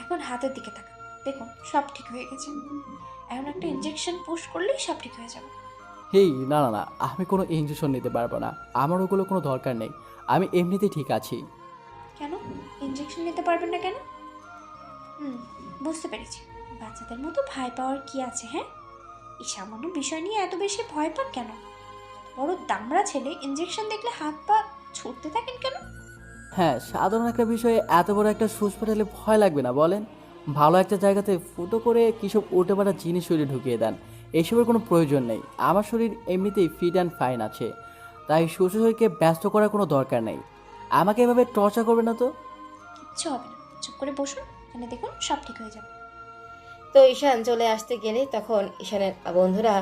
এখন হাতের দিকে তাকান, দেখুন সব ঠিক হয়ে গেছে। এখন একটা ইঞ্জেকশন পুশ করলেই সব ঠিক হয়ে যাবে। হেই, না না না, আমি কোনো ইঞ্জেকশন নিতে পারবো না। আমার ওগুলো কোনো দরকার নেই। আমি এমনিতেই ঠিক আছি। কেন ইঞ্জেকশন নিতে পারবেন না কেন? বুঝতে পেরেছি, বাচ্চাদের মতো ভয় পাওয়ার কি আছে? হ্যাঁ, এই সামান্য বিষয় নিয়ে এত বেশি ভয় পান কেন? বড় দামড়া ছেলে, ইঞ্জেকশন দেখলে হাত পা ছুটতে থাকেন কেন? হ্যাঁ, সাধারণ একটা বিষয়ে এত বড় একটা সুচ ফোটালে ভয় লাগবে না বলেন? ভালো একটা জায়গাতে ফুটো করে কিসব উল্টোপাল্টা জিনিস শরীরে ঢুকিয়ে দেন। এসবের কোনো প্রয়োজন নেই। আমার শরীর এমনিতেই ফিট অ্যান্ড ফাইন আছে, তাই শ্বশুরকে ব্যস্ত করার কোনো দরকার নেই। আমাকে এভাবে টর্চার করবে না তো। কিচ্ছু হবে না, চুপ করে বসুন, এখানে দেখুন সব ঠিক হয়ে যাবে। তো ঈশান চলে আসতে গেলে তখন ঈশানের বন্ধুরা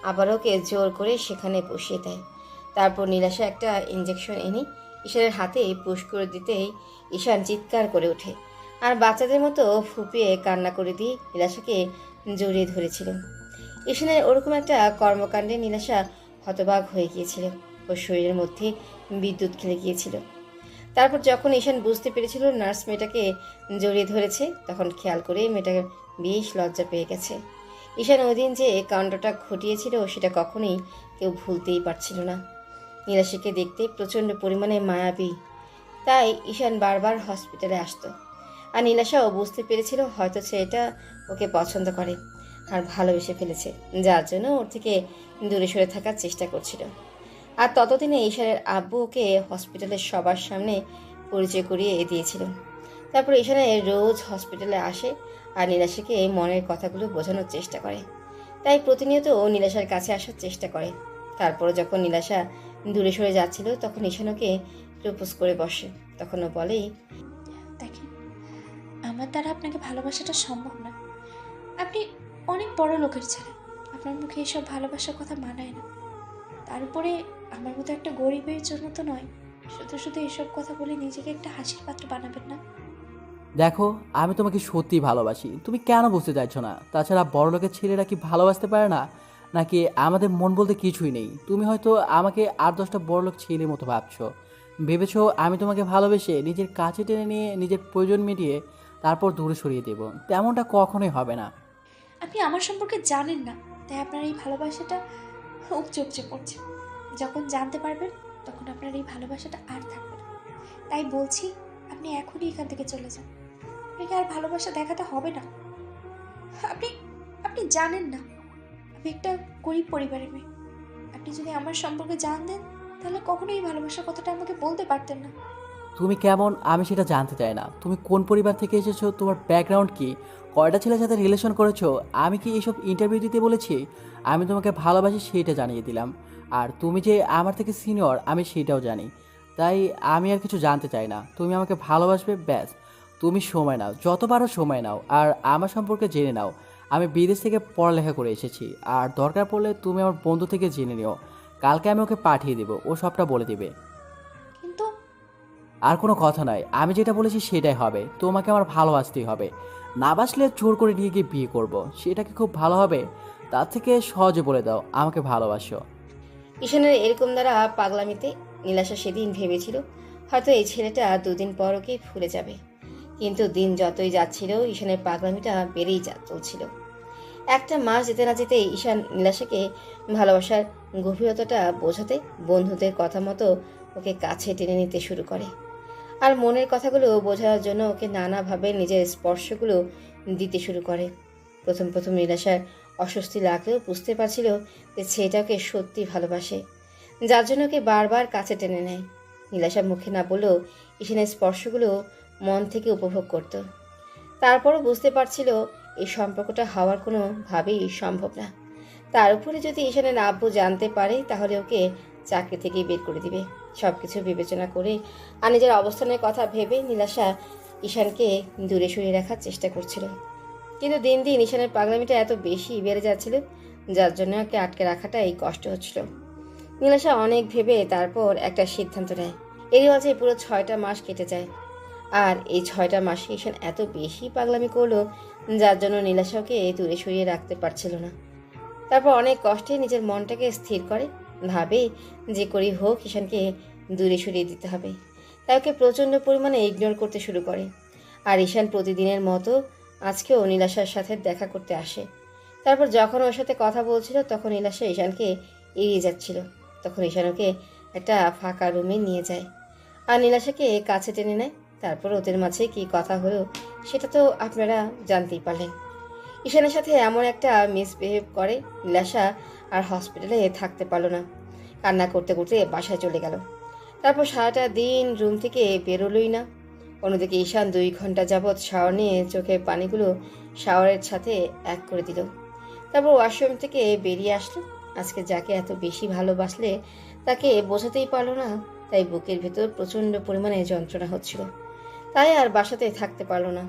আবারও ওকে জোর করে সেখানে বসিয়ে দেয়। তারপর নীলাশা একটা ইঞ্জেকশন এনে ঈশানের হাতে পুশ করে দিতেই ঈশান চিৎকার করে ওঠে আর বাচ্চাদের মতো ফুপিয়ে কান্না করে দিয়ে নীলাশাকে জড়িয়ে ধরেছিল। ঈশানের ওরকম একটা কর্মকাণ্ডে নীলাশা হতবাক হয়ে গিয়েছিল। ওর শরীরের মধ্যে বিদ্যুৎ খেলে গিয়েছিল। তারপর যখন ঈশান বুঝতে পেরেছিল নার্স মেয়েটাকে জড়িয়ে ধরেছে, তখন খেয়াল করে মেয়েটাকে বেশ লজ্জা পেয়ে গেছে। ঈশান ওই দিন যে কাণ্ডটা ঘটিয়েছিল সেটা কখনোই কেউ ভুলতেই পারছিল না। নীলাশাকে দেখতে প্রচণ্ড পরিমাণে মায়াবী, তাই ঈশান বারবার হসপিটালে আসতো। আর নীলাশাও বুঝতে পেরেছিল হয়তো ছেলেটা ওকে পছন্দ করে আর ভালোবেসে ফেলেছে, যার জন্য ওর থেকে দূরে সরে থাকার চেষ্টা করছিল। আর ততদিনে ঈশানের আব্বু ওকে হসপিটালের সবার সামনে পরিচয় করিয়ে দিয়েছিল। তারপর ঈশানের রোজ হসপিটালে আসে আর নীলাশাকে মনের কথাগুলো বোঝানোর চেষ্টা করে। তাই প্রতিনিয়ত ও নীলাশার কাছে আসার চেষ্টা করে। তারপর যখন নীলাশা দূরে সরে যাচ্ছিল তখন ঈশান ওকে প্রপোজ করে বসে। তখন ও বলেই, দেখেন, আমার দ্বারা আপনাকে ভালোবাসাটা সম্ভব না। আপনি অনেক বড় লোকের ছেলে, আপনার মুখে এসব ভালোবাসার কথা মানায় না। তার উপরে আমার মতো একটা গরিবের জন্য তো নয়, শুধু শুধু এসব কথা বলে নিজেকে একটা হাসির পাত্র বানাবেন না। দেখো, আমি তোমাকে সত্যিই ভালোবাসি, তুমি কেন বুঝতে চাইছো না? তাছাড়া বড়লোকের ছেলেরা কি ভালোবাসতে পারে না? নাকি আমাদের মন বলতে কিছুই নেই? তুমি হয়তো আমাকে 8-10টা বড়লোক ছেলের মতো ভাবছো। ভেবেছো আমি তোমাকে ভালোবেসে নিজের কাছে টেনে নিয়ে নিজের প্রয়োজন মিটিয়ে তারপর দূরে সরিয়ে দেব। তেমনটা কখনোই হবে না। আপনি আমার সম্পর্কে জানেন না, তাই আপনার এই ভালোবাসাটা উপচে উপচে পড়ছে। যখন জানতে পারবেন তখন আপনার এই ভালোবাসাটা আর থাকবে না। তাই বলছি, আপনি এখনই এখান থেকে চলে যান। আপনাকে আর ভালোবাসা দেখাতে হবে না। আপনি আপনি জানেন না, আমি একটা গরিব পরিবারের মেয়ে। আপনি যদি আমার সম্পর্কে জানতেন তাহলে কখনোই এই ভালোবাসার কথাটা আমাকে বলতে পারতেন না। তুমি কেমন আমি সেটা জানতে চাই না। তুমি কোন পরিবার থেকে এসেছো, তোমার ব্যাকগ্রাউন্ড কি, কয়টা ছেলের সাথে রিলেশন করেছো, আমি কি এইসব ইন্টারভিউ দিতে বলেছি? আমি তোমাকে ভালোবাসি সেইটা জানিয়ে দিলাম। আর তুমি যে আমার থেকে সিনিয়র আমি সেটাও জানি। তাই আমি আর কিছু জানতে চাই না। তুমি আমাকে ভালোবাসবে, ব্যাস। তুমি সময় নাও, যত পারো সময় নাও, আর আমার সম্পর্কে জেনে নাও। আমি বিদেশ থেকে পড়ালেখা করে এসেছি, আর দরকার পড়লে তুমি আমার বন্ধু থেকে জেনে নিও। কালকে আমি ওকে পাঠিয়ে দেবো, ও সবটা বলে দেবে। কিন্তু আর কোনো কথা নয়, আমি যেটা বলেছি সেটাই হবে। তোমাকে আমার ভালোবাসতেই হবে। না বাসলে জোর করে নিয়ে গিয়ে বিয়ে করব, সেটা কি খুব ভালো হবে? তার থেকে সহজে বলে দাও আমাকে ভালোবাসো। ঈশানের এরকম দ্বারা পাগলামিতে নীলাশা সেদিন ভেবেছিল হয়তো এই ছেলেটা দুদিন পর ওকে ভুলে যাবে। কিন্তু দিন যতই যাচ্ছিল ঈশানের পাগলামিটা বেড়েই চলছিল। একটা মাস যেতে না যেতেই ঈশান নীলাশাকে ভালোবাসার গভীরতাটা বোঝাতে বন্ধুদের কথা মতো ওকে কাছে টেনে নিতে শুরু করে। আর মনের কথাগুলো বোঝানোর জন্য ওকে নানাভাবে নিজের স্পর্শগুলো দিতে শুরু করে। প্রথম প্রথম নীলাশার অস্বস্তি লাগলেও বুঝতে পারছিল যে ছেলেটাকে সত্যি ভালোবাসে, যার জন্য ওকে বারবার কাছে টেনে নেয়। নীলাশা মুখে না বলেও ঈশানের স্পর্শগুলো মন থেকে উপভোগ করত। তারপরও বুঝতে পারছিল এই সম্পর্কটা হওয়ার কোনোভাবেই সম্ভব না। তার উপরে যদি ঈশানের আব্বু জানতে পারে তাহলে ওকে চাকরি থেকেই বের করে দিবে। সব কিছু বিবেচনা করে আর নিজের অবস্থানের কথা ভেবে নীলাশা ঈশানকে দূরে সরিয়ে রাখার চেষ্টা করছিল। কিন্তু দিন দিন ঈশানের পাগলামিটা এত বেশি বেড়ে যাচ্ছিল, যার জন্য ওকে আটকে রাখাটাই কষ্ট হচ্ছিল। নীলাশা অনেক ভেবে তারপর একটা সিদ্ধান্ত নেয়। এরই মাঝে পুরো 6টা মাস কেটে যায়। আর এই 6টা মাসে ঈশান এত বেশি পাগলামি করলো, যার জন্য নীলাশাকে দূরে সরিয়ে রাখতে পারছিল না। তারপর অনেক কষ্টে নিজের মনটাকে স্থির করে, ভাবে যে করেই হোক ঈশানকে দূরে সরিয়ে দিতে হবে। তাই ওকে প্রচণ্ড পরিমাণে ইগনোর করতে শুরু করে। আর ঈশান প্রতিদিনের মতো আজকেও নীলাশার সাথে দেখা করতে আসে। তারপর যখন ওর সাথে কথা বলছিল তখন নীলাশা ঈশানকে এড়িয়ে যাচ্ছিল। তখন ঈশান ওকে একটা ফাঁকা রুমে নিয়ে যায় আর নীলাশাকে কাছে টেনে নেয়। তারপর ওদের মাঝে কী কথা হলো সেটা তো আপনারা জানতেই পারলেন। ঈশানের সাথে এমন একটা মিসবিহেভ করে নীলাশা আর হসপিটালে থাকতে পারলো না। কান্না করতে করতে বাসায় চলে গেল। তারপর সারাটা দিন রুম থেকে বেরোলোই না। অন্যদিকে ঈশান 2 ঘন্টা যাবৎ শাওয়ার নিয়ে চোখের পানিগুলো শাওয়ারের সাথে এক করে দিল। তারপর ওয়াশরুম থেকে বেরিয়ে আসলো। আজকে যাকে এত বেশি ভালোবাসলে তাকে বোঝাতেই পারলো না, তাই বুকের ভেতর প্রচণ্ড পরিমাণে যন্ত্রণা হচ্ছিল। তাই আর বাসাতে থাকতে পারলো না।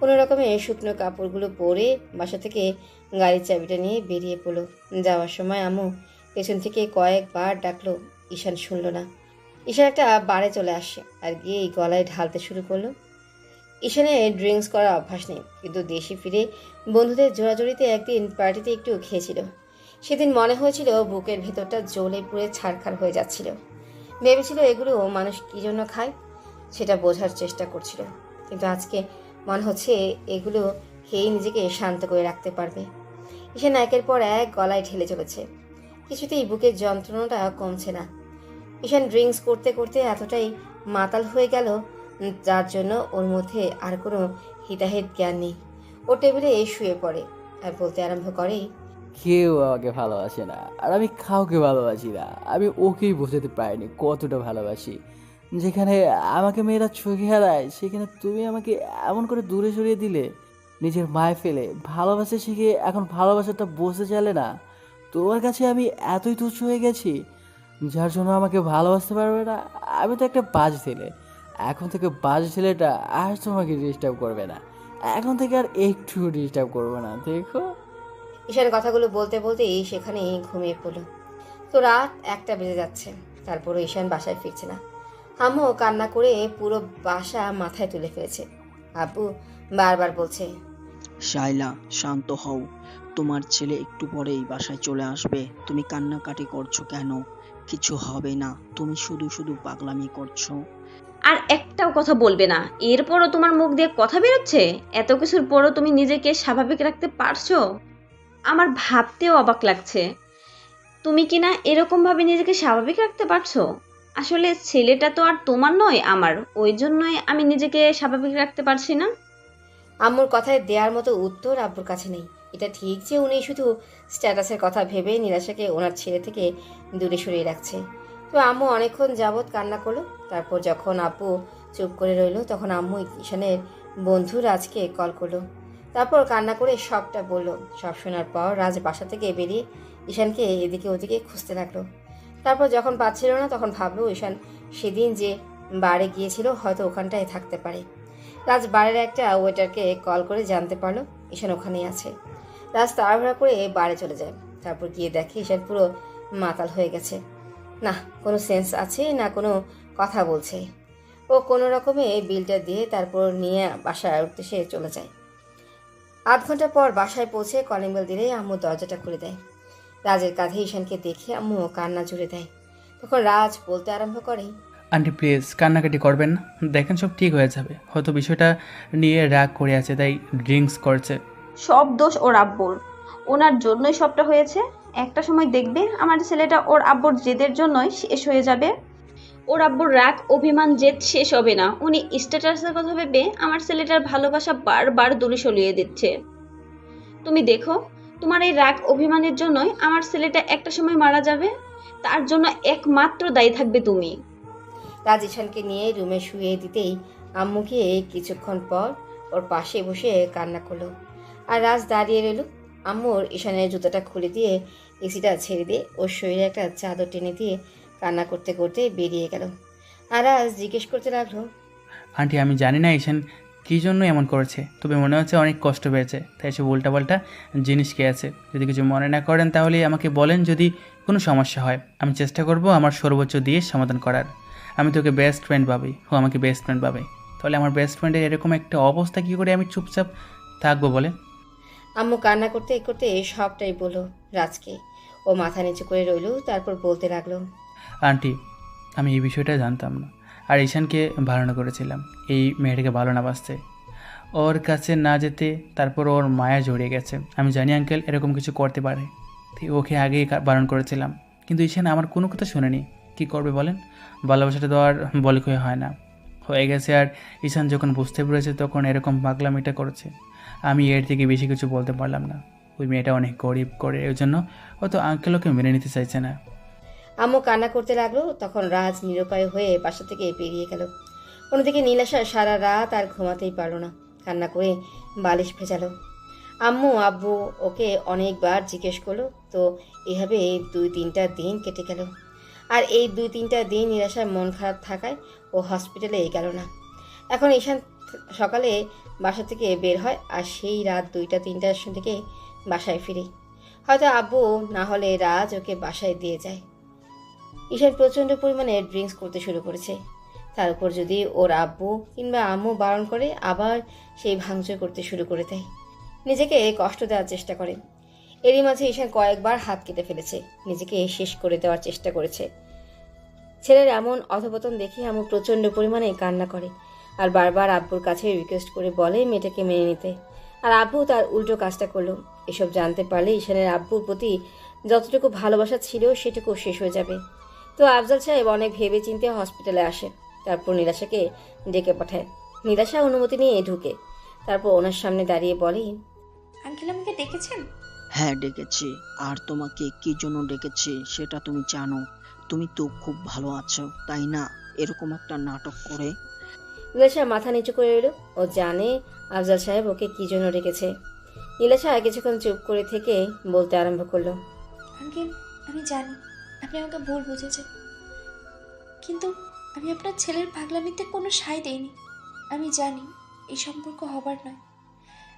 কোনো রকমে শুকনো কাপড়গুলো পরে বাসা থেকে গাড়ির চাবিটা নিয়ে বেরিয়ে পড়লো। যাওয়ার সময় আম্মু পেছন থেকে কয়েকবার ডাকলো, ঈশান শুনল না। ঈশান একটা বারে চলে আসে আর গিয়ে এই গলায় ঢালতে শুরু করলো। ঈশানের ড্রিঙ্কস করার অভ্যাস নেই, কিন্তু দেশে ফিরে বন্ধুদের জোড়াজড়িতে একদিন পার্টিতে একটু খেয়েছিল। সেদিন মনে হয়েছিল বুকের ভেতরটা জ্বলে পুড়ে ছারখার হয়ে যাচ্ছিল। ভেবেছিল এগুলো মানুষ কী জন্য খায় সেটা বোঝার চেষ্টা করছিল, কিন্তু আজকে মনে হচ্ছে এগুলো খেয়েই নিজেকে শান্ত করে রাখতে পারবে। ঈশান একের পর এক গলায় ঢেলে চলেছে, কিছুতেই বুকের যন্ত্রণাটা কমছে না। ঈশান ড্রিঙ্কস করতে করতে এতটাই মাতাল হয়ে গেল, যার জন্য ওর মধ্যে আর কোনো হিতাহিত জ্ঞান নেই। ও টেবিলে শুয়ে পড়ে আর বলতে আরম্ভ করে, কেউ আমাকে ভালোবাসে না, আর আমি কাউকে ভালোবাসি না। আমি ওকেই বোঝাতে পারিনি কতটা ভালোবাসি। যেখানে আমাকে মেয়েরা চোখে হারায় সেখানে তুমি আমাকে এমন করে দূরে সরিয়ে দিলে। নিজের মায় ফেলে ভালোবাসা শিখে এখন ভালোবাসাটা বসে চলে না। তোমার কাছে আমি এতই তুচ্ছ হয়ে গেছি যার জন্য আমাকে ভালোবাসতে পারবে না। আমি তো একটা বাজ ছেলে। এখন থেকে বাজ ছেলেটা আর তোমাকে ডিস্টার্ব করবে না। এখন থেকে আর একটু ডিস্টার্ব করবে না, দেখো। ঈশান কথাগুলো বলতে বলতেই সেখানেই ঘুমিয়ে পড়ল। তো রাত 1টা বেজে যাচ্ছে, তারপরও ঈশান বাসায় ফিরছে না। আম্মু কান্না করে পুরো বাসা মাথায় তুলে ফেলেছে। আব্বু বারবার বলছে, শাইলা, শান্ত হও। তোমার ছেলে একটু পরেই বাসায় চলে আসবে। তুমি কান্নাকাটি করছো কেন? কিছু হবে না। তুমি শুধু শুধু পাগলামি করছো। আর একটাও কথা বলবে না। এরপরও তোমার মুখ দিয়ে কথা বেরোচ্ছে? এত কিছুর পরও তুমি নিজেকে স্বাভাবিক রাখতে পারছো? আমার ভাবতেও অবাক লাগছে। তুমি কি না এরকম ভাবে নিজেকে স্বাভাবিক রাখতে পারছো? আসলে ছেলেটা তো আর তোমার নয়, আমার। ওই জন্যই আমি নিজেকে স্বাভাবিক রাখতে পারছি না। আম্মুর কথায় দেওয়ার মতো উত্তর আব্বুর কাছে নেই। এটা ঠিক যে উনি শুধু স্ট্যাটাসের কথা ভেবে নিরাশাকে ওনার ছেলে থেকে দূরে সরিয়ে রাখছে। তো আম্মু অনেকক্ষণ যাবৎ কান্না করলো। তারপর যখন আব্বু চুপ করে রইলো তখন আম্মু ঈশানের বন্ধু রাজকে কল করলো। তারপর কান্না করে সবটা বললো। সব শোনার পর রাজ বাসা থেকে বেরিয়ে ঈশানকে এদিকে ওদিকে খুঁজতে লাগলো। তারপর যখন পাচ্ছিল না তখন ভাবলো ঈশান সেদিন যে বারে গিয়েছিল হয়তো ওখানটায় থাকতে পারে। রাজ বারের একটা ওয়েটারকে কল করে জানতে পারলো ঈশান ওখানেই আছে। রাজ তাড়াহুড়া করে বারে চলে যায়। তারপর গিয়ে দেখে ঈশান পুরো মাতাল হয়ে গেছে। না কোনো সেন্স আছে না কোনো কথা বলছে। ও কোনো রকমে বিলটা দিয়ে তারপর নিয়ে বাসার উদ্দেশ্যে চলে যায়। আধ ঘন্টা পর বাসায় পৌঁছে কলিং বেল দিলেই আম্মু দরজাটা খুলে দেয়। রাজের কাঁধে ঈশানকে দেখে আম্মু কান্না জুড়ে দেয়। তখন রাজ বলতে আরম্ভ করে, আন্টি প্লিজ কান্নাকাটি করবেন না। দেখেন সব ঠিক হয়ে যাবে। হয়তো বিষয়টা নিয়ে রাগ করে আছে তাই ড্রিঙ্কস করছে। সব দোষ ওর আব্বুর। ওনার জন্যই সবটা হয়েছে। একটা সময় দেখবে আমার ছেলেটা ওর আব্বুর জেদের জন্যই শেষ হয়ে যাবে। ওর আব্বুর রাগ অভিমান জেদ শেষ হবে না। উনি স্ট্যাটাসের কথা ভেবে আমার ছেলেটার ভালোবাসা বারবার দূরে সরিয়ে দিচ্ছে। তুমি দেখো, তোমার এই রাগ অভিমানের জন্যই আমার ছেলেটা একটা সময় মারা যাবে। তার জন্য একমাত্র দায়ী থাকবে তুমি। রাজ ঈশানকে নিয়ে রুমে শুয়ে দিতেই আম্মু গিয়ে কিছুক্ষণ পর ওর পাশে বসে কান্না করলো। আর রাজ দাঁড়িয়ে রইল। আম্মুর ঈশানের জুতোটা খুলে দিয়ে এসিটা ছেড়ে দিয়ে ওর শরীরে একটা চাদর টেনে দিয়ে কান্না করতে করতে বেরিয়ে গেল। আর রাজ জিজ্ঞেস করতে লাগলো, আন্টি আমি জানি না ঈশান কী জন্য এমন করেছে, তবে মনে হচ্ছে অনেক কষ্ট পেয়েছে, তাই সে উল্টাপাল্টা জিনিস খেয়েছে। যদি কিছু মনে না করেন তাহলে আমাকে বলেন, যদি কোনো সমস্যা হয় আমি চেষ্টা করব আমার সর্বোচ্চ দিয়ে সমাধান করার। আমি তোকে বেস্ট ফ্রেন্ড ভাবি, ও আমাকে বেস্ট ফ্রেন্ড ভাবে, তাহলে আমার বেস্ট ফ্রেন্ডের এরকম একটা অবস্থা কী করে আমি চুপচাপ থাকবো বলে? আম্মু কান্না করতে করতে সবটাই বলল রাজকে। ও মাথা নিচু করে রইল, তারপর বলতে লাগলো, আন্টি, আমি এই বিষয়টা জানতাম না, আর ঈশানকে বারণ করেছিলাম এই মেয়েটাকে ভালো না বাসতে, ওর কাছে না যেতে। তারপর ওর মায়া জড়িয়ে গেছে। আমি জানি আঙ্কেল এরকম কিছু করতে পারে, তাই ওকে আগেই বারণ করেছিলাম, কিন্তু ঈশান আমার কোনো কথা শোনেনি। কি করবে বলেন? ভালোবাসাটা তো আর বলে কয়ে হয় না, হয়ে গেছে। আর ঈশান যখন বুঝতে পেরেছে তখন এরকম পাগলামিটা করেছে। আমি এর থেকে বেশি কিছু বলতে পারলাম না। ওই মেয়েটা অনেক গরিব করে, ওই জন্য ও তো আঙ্কেল ওকে মেনে নিতে চাইছে না। আম্মু কান্না করতে লাগলো। তখন রাজ নিরুপায় হয়ে বাসা থেকে বেরিয়ে গেল। অন্যদিকে নীলাশা সারা রাত আর ঘুমাতেই পারল না, কান্না করে বালিশ ভেজালো। আম্মু আব্বু ওকে অনেকবার জিজ্ঞেস করলো, তো এভাবে 2-3টা দিন কেটে গেল। আর এই 2-3টা দিন নীলাশার মন খারাপ থাকায় ও হসপিটালে গেল না। এখন ঈশান সকালে বাসা থেকে বের হয়, আর সেই রাত 2টা-3টার দিকে বাসায় ফিরে। হয়তো আব্বু না হলে রাজ ওকে বাসায় দিয়ে যায়। ঈশান প্রচণ্ড পরিমাণে ড্রিঙ্কস করতে শুরু করেছে। তার উপর যদি ওর আব্বু কিংবা আম্মু বারণ করে, আবার সেই ভাঙচুর করতে শুরু করে দেয়, নিজেকে কষ্ট দেওয়ার চেষ্টা করে। এরই মাঝে ঈশান কয়েকবার হাত কেটে ফেলেছে, নিজেকে শেষ করে দেওয়ার চেষ্টা করেছে। ছেলের এমন অধপতন দেখে আম্মু প্রচণ্ড পরিমাণে কান্না করে, আর বারবার আব্বুর কাছে রিকোয়েস্ট করে বলে মেয়েটাকে মেনে নিতে। আর আব্বু তার উল্টো কাজটা করলো। এসব জানতে পারলে ঈশানের আব্বুর প্রতি যতটুকু ভালোবাসা ছিল সেটুকু শেষ হয়ে যাবে। তো আফজাল সাহেব অনেক ভেবে চিন্তে হসপিটালে আসে। তারপর নীলাশাকে ডেকে পাঠায়। নীলাশা অনুমতি নিয়ে ঢুকে, তারপর ওনার সামনে দাঁড়িয়ে বলে, আঙ্কেল আমাকে ডেকেছেন? হ্যাঁ ডেকেছি, আর তোমাকে কি জন্য ডেকেছি সেটা তুমি জানো। তুমি তো খুব ভালো আছো, তাই না এরকম একটা নাটক করে? নীলাশা মাথা নিচু করে রইল। ও জানে আফজাল সাহেব ওকে কি জন্য ডেকেছে। নীলাশা কিছুক্ষণ চুপ করে থেকে বলতে আরম্ভ করলো, আঙ্কেল, আমি জানি আপনি আমাকে ভুল বুঝেছেন, কিন্তু আমি আপনার ছেলের পাগলামিতে কোনো সায় দেইনি। আমি জানি এই সম্পর্ক হবার নয়,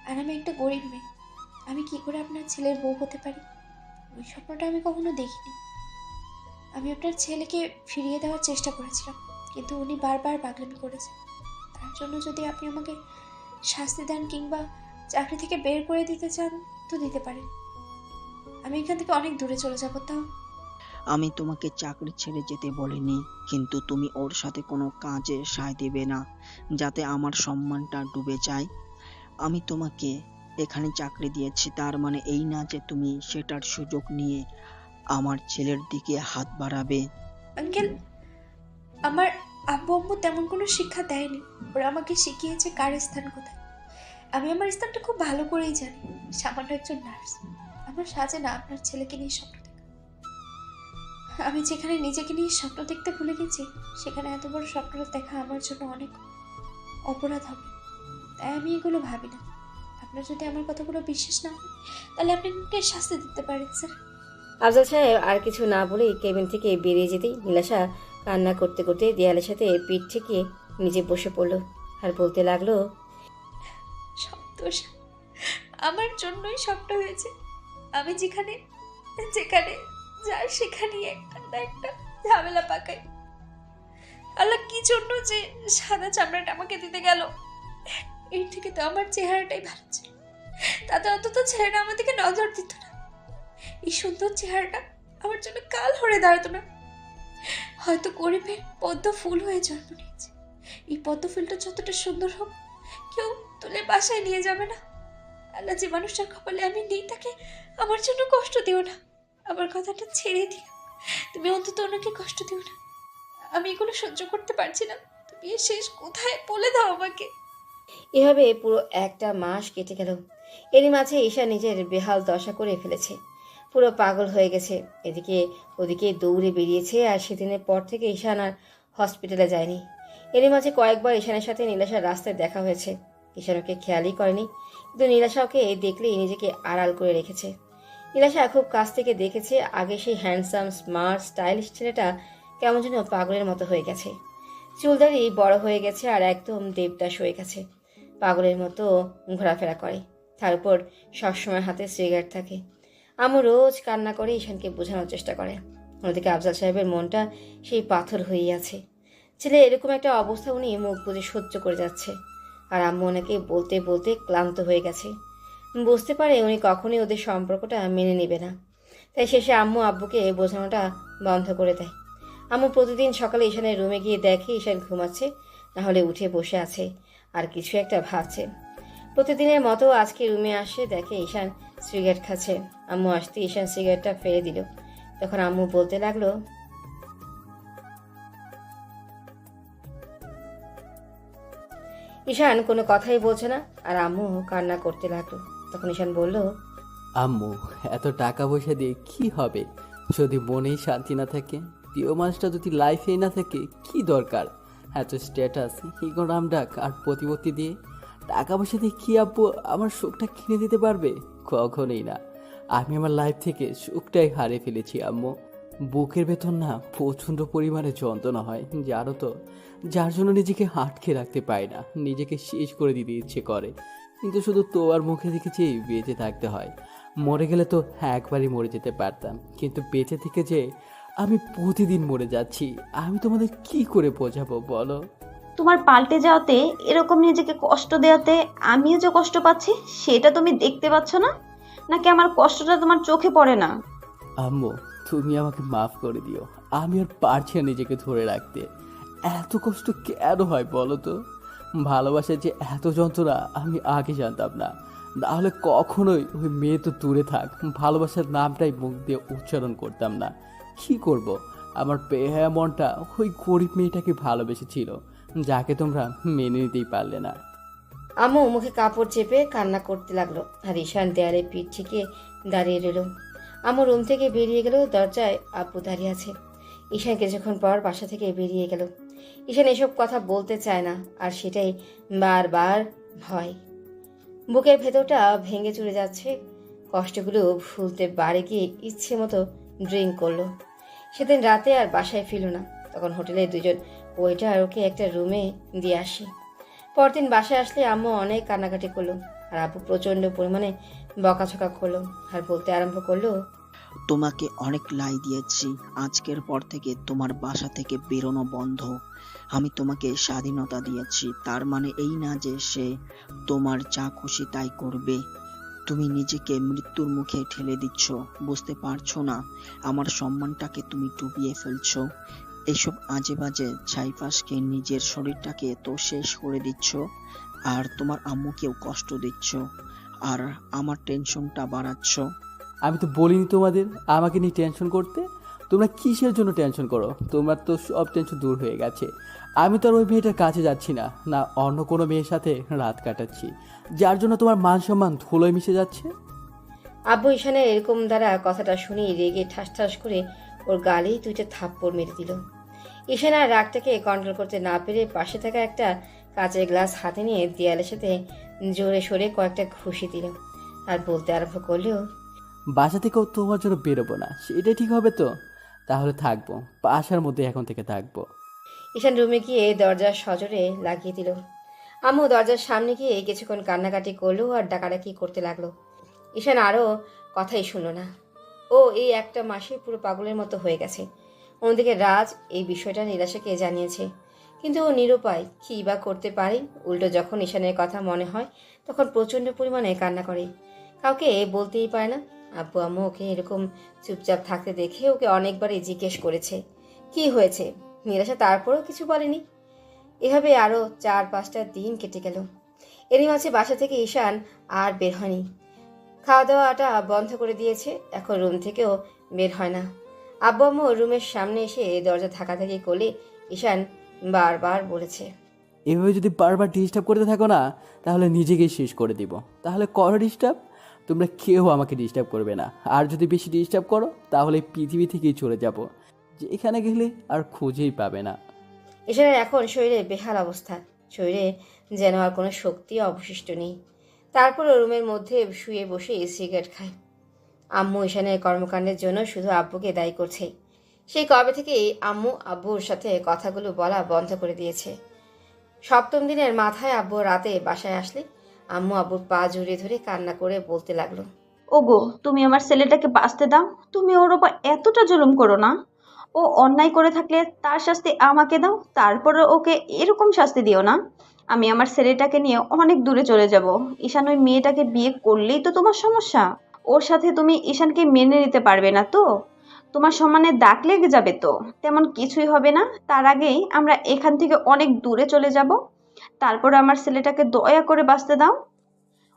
আর আমি একটা গরিব মেয়ে। আমি কি করে আপনার ছেলের বউ হতে পারি, ওই স্বপ্নটা আমি কখনো দেখিনি। আমি আপনার ছেলেকে ফিরিয়ে দেওয়ার চেষ্টা করেছিলাম, কিন্তু উনি বারবার পাগলামি করেছে। তার জন্য যদি আপনি আমাকে শাস্তি দেন কিংবা চাকরি থেকে বের করে দিতে চান তো দিতে পারেন। আমি এখান থেকে অনেক দূরে চলে যাব। তাও আমি তোমাকে চাকরি ছেড়ে যেতে বলিনি, কিন্তু তুমি ওর সাথে কোনো কাজে সায় দেবে না যাতে আমার সম্মানটা ডুবে যায়। আমি তোমাকে এখানে চাকরি দিয়েছি, তার মানে এই না যে তুমি সেটার সুযোগ নিয়ে আমার ছেলের দিকে হাত বাড়াবে। আঙ্কেল, আমার আব্বু আম্মু তেমন কোনো শিক্ষা দেয়নি। ওরা আমাকে শিখিয়েছে কার স্থান কোথায়। আমি আমার স্থানটা খুব ভালো করেই জানি। সামান্য একজন নার্স। আমার সাজে না আপনার ছেলেকে নিয়ে স্বপ্ন দেখা। আমি যেখানে নিজেকে নিয়ে স্বপ্ন দেখতে ভুলে গেছি, সেখানে এত বড় স্বপ্নটা দেখা আমার জন্য অনেক অপরাধ হবে। তাই আমি এগুলো ভাবি না। আপনার যদি আমার কথাগুলো বিশ্বাস না হয়, তাহলে আপনি আমাকে শাস্তি দিতে পারেন স্যার। আফজাল সাহেব আর কিছু না বলেই কেবিন থেকে বেরিয়ে যেতেই নীলাশা কান্না করতে করতে দেয়ালের সাথে পিঠ ঠেকিয়ে নিজে বসে পড়ল, আর বলতে লাগলো, সব দোষ আমার জন্যই সবটা হয়েছে। আমি যেখানে যেখানে যাই সেখানেই একটা না একটা ঝামেলা পাকাই। আল্লাহ কি জন্য যে সাদা চামড়াটা আমাকে দিতে গেল। এর থেকে তো আমার চেহারাটাই ভালো ছিল, তাতে অন্তত ছেলেরা আমার দিকে নজর দিত না। এই সুন্দর চেহারাটা আমার জন্য কাল হয়ে দাঁড়াতো না। হয়তো গরিবের পদ্ম ফুল হয়ে জন্ম নিয়েছে। এই পদ্ম ফুলটা যতটা সুন্দর হোক, কেউ তুলে বাসায় নিয়ে যাবে না। আল্লাহ যে মানুষটার কপালে আমি নেই, তাকে আমার জন্য কষ্ট দিও না। আমার কথাটা ছেড়ে দিও, তুমি অন্তত ওনাকে কষ্ট দিও না। আমি এগুলো সহ্য করতে পারছি না। তুমি এর শেষ কোথায় বলে দাও আমাকে। এভাবে পুরো একটা মাস কেটে গেল। এরই মাঝে ঈশা নিজের বেহাল দশা করে ফেলেছে, পুরো পাগল হয়ে গেছে। এদিকে ওদিকে দৌড়ে বেরিয়েছে, আর সেদিনের পর থেকে ঈশান আর হসপিটালে যায়নি। এরই মাঝে কয়েকবার ঈশানের সাথে নীলাশার রাস্তায় দেখা হয়েছে। ঈশান ওকে খেয়ালই করেনি, কিন্তু নীলাশা ওকে দেখলেই নিজেকে আড়াল করে রেখেছে। নীলাশা খুব কাছ থেকে দেখেছে আগে সেই হ্যান্ডসাম স্মার্ট স্টাইলিশ ছেলেটা কেমন যেন পাগলের মতো হয়ে গেছে। চুলদারি বড় হয়ে গেছে আর একদম দেবদাস হয়ে গেছে। পাগলের মতো ঘোরাফেরা করে, তার উপর সবসময় হাতে সিগারেট থাকে। আম্মু রোজ কান্না করে ঈশানকে বোঝানোর চেষ্টা করে। অন্যদিকে আফজাল সাহেবের মনটা সেই পাথর হয়েই আছে। ছেলে এরকম একটা অবস্থা উনি মুখ বুজে সহ্য করে যাচ্ছে, আর আম্মু ওনাকে বলতে বলতে ক্লান্ত হয়ে গেছে। বুঝতে পারে উনি কখনোই ওদের সম্পর্কটা মেনে নেবে না, তাই শেষে আম্মু আব্বুকে বোঝানোটা বন্ধ করে দেয়। আম্মু প্রতিদিন সকালে ঈশানের রুমে গিয়ে দেখে ঈশান ঘুমাচ্ছে, নাহলে উঠে বসে আছে আর কিছু একটা ভাবছে। প্রতিদিনের মতো আজকে রুমে আসে, দেখে ঈশান সিগারেট খাচ্ছে। আম্মু আসতে ঈশান সিগারেটটা ফেলে দিল। তখন আম্মু বলতে লাগলো, ঈশান কোনো কথাই বলছে না, আর আম্মু কান্না করতে লাগলো। তখন ঈশান বলল, আম্মু, এত টাকা পয়সা দিয়ে কি হবে যদি মনেই শান্তি না থাকে? প্রিয় মানুষটা যদি লাইফেই না থাকে, কি দরকার এত স্ট্যাটাস, ইগো নামডাক আর প্রতিপত্তি দিয়ে? টাকা পয়সা দিয়ে কি আব্বু আমার সুখটা কিনে দিতে পারবে? কখনোই না। আমি আমার লাইফ থেকে সুখটাই হারিয়ে ফেলেছি আম্মু। বুকের ভেতর না প্রচণ্ড পরিমাণে যন্ত্রণা হয়, জানো তো, যার জন্য নিজেকে আটকে রাখতে পারি না, নিজেকে শেষ করে দিতে ইচ্ছে করে। কিন্তু শুধু তোমার মুখে দেখেছি বেঁচে থাকতে হয়। মরে গেলে তো একবারই মরে যেতে পারতাম, কিন্তু বেঁচে থেকে যে আমি প্রতিদিন মরে যাচ্ছি, আমি তোমাদের কি করে বোঝাবো বলো? তোমার পাল্টে যাওয়াতে, এরকম নিজেকে কষ্ট দেওয়াতে আমিও যে কষ্ট পাচ্ছি সেটা তুমি দেখতে পাচ্ছ না? নাকি আমার কষ্টটা তোমার চোখে পড়ে না? আম্মু, তুমি আমাকে মাফ করে দিও। আমি আর পারছি না নিজেকে ধরে রাখতে। এত কষ্ট কেন হয় বলো তো? ভালোবাসার যে এত যন্ত্রণা আমি আগে জানতাম না। নাহলে কখনোই ওই মেয়ে তো দূরে থাক, ভালোবাসার নামটাই মুখ দিয়ে উচ্চারণ করতাম না। কি করব, আমার বেহায়া মনটা ওই গরিব মেয়েটাকে ভালোবেসেছিল, যাকে তোমরা মেনে নিতেই পারলে না। আম্মু মুখে কাপড় চেপে কান্না করতে লাগলো, আর ঈশান দেয়ালে পিঠ থেকে দাঁড়িয়ে রইল। আম্মু রুম থেকে বেরিয়ে গেল, দরজায় আব্বু দাঁড়িয়ে আছে। ঈশান কিছুক্ষণ পর বাসা থেকে বেরিয়ে গেল। ঈশান এসব কথা বলতে চায় না, আর সেটাই বারবার হয়। বুকের ভেতরটা ভেঙে চুরে যাচ্ছে। কষ্টগুলো ভুলতে বাড়ি গিয়ে ইচ্ছে মতো ড্রিঙ্ক করলো। সেদিন রাতে আর বাসায় ফিরল না। তখন হোটেলে দুজন ওয়েটার ওকে একটা রুমে দিয়ে আসে। পরদিন বাসায় আসলে আম্মু অনেক কান্নাকাটি করলো, আর আব্বু প্রচণ্ড পরিমাণে বকাঝকা করলো, আর বলতে আরম্ভ করলো, তোমাকে অনেক লাই দিয়েছি, আজকের পর থেকে তোমার বাসা থেকে বেরোনো বন্ধ। আমি তোমাকে স্বাধীনতা দিয়েছি, তার মানে এই না যে সে তোমার যা খুশি তাই করবে। তুমি নিজেকে মৃত্যুর মুখে ঠেলে দিচ্ছ, বুঝতে পারছো না? আমার সম্মানটাকে তুমি ডুবিয়ে ফেলছো। এসব আজে বাজে ছাইপাশকে নিজের শরীরটাকে তো শেষ করে দিচ্ছ, আর তোমার আম্মুকেও কষ্ট দিচ্ছ, আর আমার টেনশনটা বাড়াচ্ছ। আমি তো বলিনি তোমাদের আমাকে নিয়ে টেনশন করতে। তোমরা কিসের জন্য টেনশন করো? তোমার তো সব টেনশন দূর হয়ে গেছে। আমি তো আর ওই মেয়েটার কাছে যাচ্ছি না, না অন্য কোনো মেয়ের সাথে রাত কাটাচ্ছি, যার জন্য তোমার মান সম্মান ধুলোয় মিশে যাচ্ছে। আব্বু ঈশানের এরকম দ্বারা কথাটা শুনে রেগে ঠাস ঠাস করে ওর গালেই দুইটা থাপ্পড় মেরে দিল। ঈশান আর রাগটাকে কন্ট্রোল করতে না পেরে পাশে থাকা একটা কাঁচের গ্লাস হাতে নিয়ে দেয়ালের সাথে জোরে সরে কয়েকটা ঘুষি দিল, আর বলতে আরম্ভ করলো, বাসা থেকেও তোমার জন্য বেরোবো না, সেটাই ঠিক হবে তো? তাহলে থাকবো, বাসার মধ্যে এখন থেকে থাকবো। ঈশান রুমে গিয়ে দরজা সজোরে লাগিয়ে দিল। আম্মু দরজার সামনে গিয়ে কিছুক্ষণ কান্নাকাটি করলো আর ডাকাডাকি করতে লাগলো। ঈশান আরও কথাই শুনলো না। ও এই একটা মাসে পুরো পাগলের মতো হয়ে গেছে। অন্যদিকে রাজ এই বিষয়টা নীলাশাকে জানিয়েছে, কিন্তু ও নিরুপায়, কী বা করতে পারে। উল্টো যখন ঈশানের কথা মনে হয় তখন প্রচণ্ড পরিমাণে কান্না করে, কাউকে বলতেই পারে না। আব্বু আম্মু ওকে এরকম চুপচাপ থাকতে দেখে ওকে অনেকবারই জিজ্ঞেস করেছে কি হয়েছে। নীলাশা তারপরেও কিছু বলেনি। এভাবে আরও 4-5টা দিন কেটে গেল। এরই মাঝে বাসা থেকে ঈশান আর বের হয়নি। খাওয়া দাওয়াটা বন্ধ করে দিয়েছে, এখন রুম থেকেও বের হয় না। আব্বু আম্মু রুমের সামনে এসে দরজা ধাক্কাধাক্কি করলে ঈশান বারবার বলেছে, এভাবে যদি বারবার ডিস্টার্ব করতে থাকো না, তাহলে নিজেকেই শেষ করে দিব। তাহলে করো ডিস্টার্ব, তোমরা কেউ আমাকে ডিস্টার্ব করবে না। আর যদি বেশি ডিস্টার্ব করো তাহলে পৃথিবী থেকেই চলে যাব, যেখানে গেলে আর খুঁজেই পাবে না। ঈশানের এখন শরীরে বেহাল অবস্থা, শরীরে যেন আর কোনো শক্তি অবশিষ্ট নেই। তারপরও রুমের মধ্যে শুয়ে বসে সিগারেট খায়। আম্মু ঈশানের কর্মকাণ্ডের জন্য শুধু আব্বুকে দায়ী করছে। সেই কবে থেকেই আম্মু আব্বুর সাথে কথাগুলো বলা বন্ধ করে দিয়েছে। 7ম দিনের মাথায় আব্বু রাতে বাসায় আসলে আম্মু আব্বুর পা জড়িয়ে ধরে কান্না করে বলতে লাগলো, ওগো, তুমি আমার ছেলেটাকে বাঁচতে দাও। তুমি ওর ওপর এতটা জুলুম করো না। ও অন্যায় করে থাকলে তার শাস্তি আমাকে দাও, তারপরে ওকে এরকম শাস্তি দিও না। আমি আমার ছেলেটাকে নিয়ে অনেক দূরে চলে যাব। ঈশান ওই মেয়েটাকে বিয়ে করলেই তো তোমার সমস্যা। ওর সাথে তুমি ঈশানকে মেনে নিতে পারবে না তো? তোমার সম্মানে দাগ লেগে যাবে তো? তেমন কিছুই হবে না। তার আগেই আমরা এখান থেকে অনেক দূরে চলে যাব। তারপরে আমার ছেলেটাকে দয়া করে বাঁচতে দাও।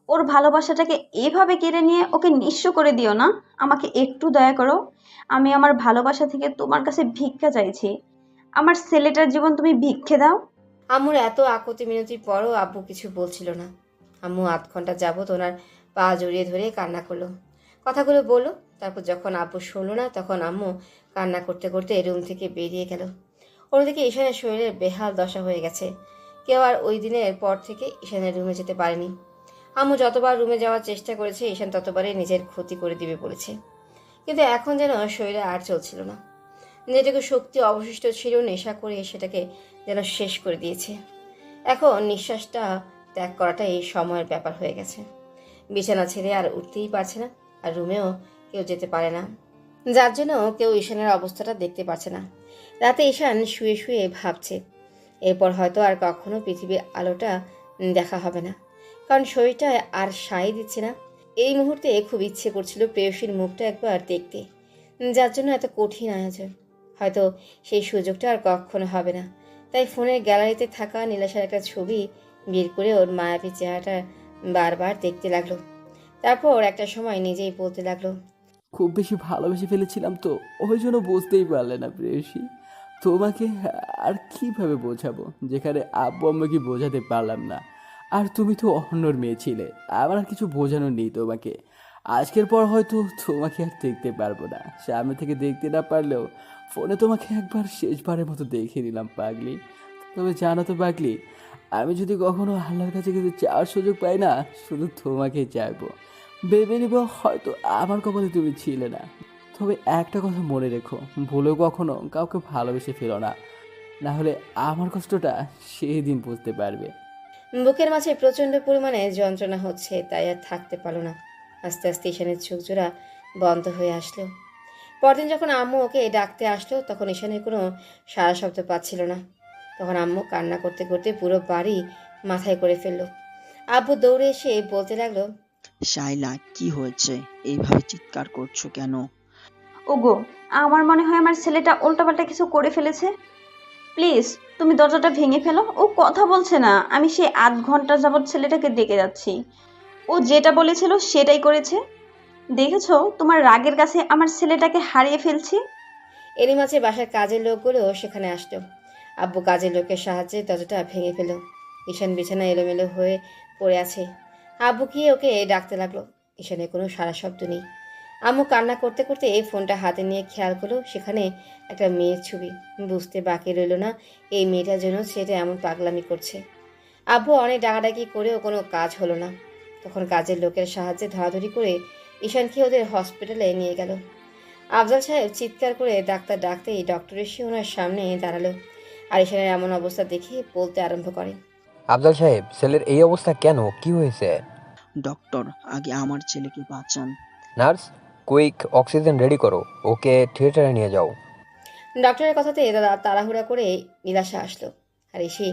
ওর ভালোবাসাটাকে এভাবে কেড়ে নিয়ে ওকে নিঃস্ব করে দিও না। আমাকে একটু দয়া করো। আমি আমার ভালোবাসা থেকে তোমার কাছে ভিক্ষা চাইছি। আমার ছেলেটার জীবন তুমি ভিক্ষে দাও। আম্মুর এত আকুতি মিনতির পরও আব্বু কিছু বলছিল না। আম্মু আধ ঘন্টা যাবত ওনার পা জড়িয়ে ধরে কান্না করলো, কথাগুলো বললো। তারপর যখন আব্বু শুনলো না, তখন আম্মু কান্না করতে করতে রুম থেকে বেরিয়ে গেল। অন্যদিকে ঈশানের শরীরের বেহাল দশা হয়ে গেছে। কেউ আর ওই দিনের পর থেকে ঈশানের রুমে যেতে পারেনি। আম্মু যতবার রুমে যাওয়ার চেষ্টা করেছে, ঈশান ততবারই নিজের ক্ষতি করে দিবে বলেছে। কিন্তু এখন যেন শরীরে আর চলছিল না। যেটুকু শক্তি অবশিষ্ট ছিল, নেশা করে সেটাকে যেন শেষ করে দিয়েছে। এখন নিঃশ্বাসটা ত্যাগ করাটা এই সময়ের ব্যাপার হয়ে গেছে। বিছানা ছেড়ে আর উঠতেই পারছে না, আর রুমেও কেউ যেতে পারে না, যার জন্য কেউ ঈশানের অবস্থাটা দেখতে পাচ্ছে না। রাতে ঈশান শুয়ে শুয়ে ভাবছে, এরপর হয়তো আর কখনো পৃথিবীর আলোটা দেখা হবে না, কারণ শরীরটা আর সায় দিচ্ছে না। এই মুহূর্তে খুব ইচ্ছে করছিল প্রেয়সীর মুখটা একবার দেখতে, যার জন্য এত কঠিন আয়োজন। হয়তো সেই সুযোগটা আর কখনো হবে না। তাই ফোনের গ্যালারিতে থাকা নীলাশার একটা ছবি বের করে ওর মায়াবী চেহারাটা বারবার দেখতে লাগলো। তারপর একটা সময় নিজেই বলতে লাগলো, খুব বেশি ভালোবেসে ফেলেছিলাম তো, ওই জন্য বুঝতেই পারলে না প্রেয়সী। তোমাকে আর কিভাবে বোঝাবো, যেখানে আব্বু আম্মাকে বোঝাতে পারলাম না। আর তুমি তো অন্যর মেয়ে ছিলে, আমার আর কিছু বোঝানোর নেই তোমাকে। আজকের পর হয়তো তোমাকে আর দেখতে পারবো না, সামনে থেকে দেখতে না পারলেও ফোনে তোমাকে একবার শেষবারের মতো দেখে নিলাম পাগলি। তবে জানো তো পাগলি, আমি যদি কখনো আল্লাহর কাছে কিছু চাওয়ার সুযোগ পাই না, শুধু তোমাকেই চাইবো। ভেবে নিব হয়তো আমার কপালে তুমি ছিলে না। তবে একটা কথা মনে রেখো, ভুলেও কখনো কাউকে ভালোবেসে ফেলো না, না হলে আমার কষ্টটা সেই দিন বুঝতে পারবে। বুকের মাঝে প্রচণ্ড পরিমাণে যন্ত্রণা হচ্ছে, তাই আর থাকতে পারলো না। আস্তে আস্তে ঈশানের চোখ জোড়া বন্ধ হয়ে আসলো। পরদিন যখন আম্মু ওকে ডাকতে আসলো, তখন ঈশানের কোনো সাড়া শব্দ পাচ্ছিল না। তখন আম্মু কান্না করতে করতে পুরো বাড়ি মাথায় করে ফেললো। আব্বু দৌড়ে এসে বলতে লাগলো, শাইলা, কি হয়েছে? এইভাবে চিৎকার করছো কেন? ওগো, আমার মনে হয় আমার ছেলেটা উল্টাপাল্টা কিছু করে ফেলেছে। প্লিজ তুমি দরজাটা ভেঙে ফেলো। ও কথা বলছে না। আমি সেই আধ ঘন্টা যাবৎ ছেলেটাকে ডেকে যাচ্ছি। ও যেটা বলেছিল সেটাই করেছে। দেখেছো, তোমার রাগের কাছে আমার ছেলেটাকে হারিয়ে ফেলছি। এরই মাঝে বাসার কাজের লোকগুলো সেখানে আসলো। আব্বু কাজের লোকের সাহায্যে দরজাটা ভেঙে ফেল। ঈশান বিছানা এলোমেলো হয়ে পড়ে আছে। আব্বু গিয়ে ওকে ডাকতে লাগলো। ঈশানের কোনো সাড়া শব্দ নেই। আম্মু কান্না করতে করতে এই ফোনটা হাতে নিয়ে খেয়াল করলো সেখানে একটা মেয়ের ছবি। বুঝতে বাকি রইল না এই মেয়েটার জন্য সেটা এমন পাগলামি করছে। আব্বু অনেক ডাকাডাকি করেও কোনো কাজ হলো না। তখন কাজের লোকের সাহায্যে ধরাধরি করে ঈশানকে ওদের হসপিটালে নিয়ে গেল। আফজাল সাহেব চিৎকার করে ডাক্তার ডাকতেই ডক্টর এসে ওনার সামনে দাঁড়ালো। আর ঈশানের এমন অবস্থা দেখে বলতে আরম্ভ করে, আফজাল সাহেব, ছেলের এই অবস্থা কেন? কি হয়েছে? ডক্টর, আগে আমার ছেলেকে বাঁচান। নার্স, কুইক অক্সিজেন রেডি করো, ওকে থিয়েটারে নিয়ে যাও। ডক্টরের কথাতে দাদা তাড়াহুড়া করে নীলাশা আসলো। আর এসে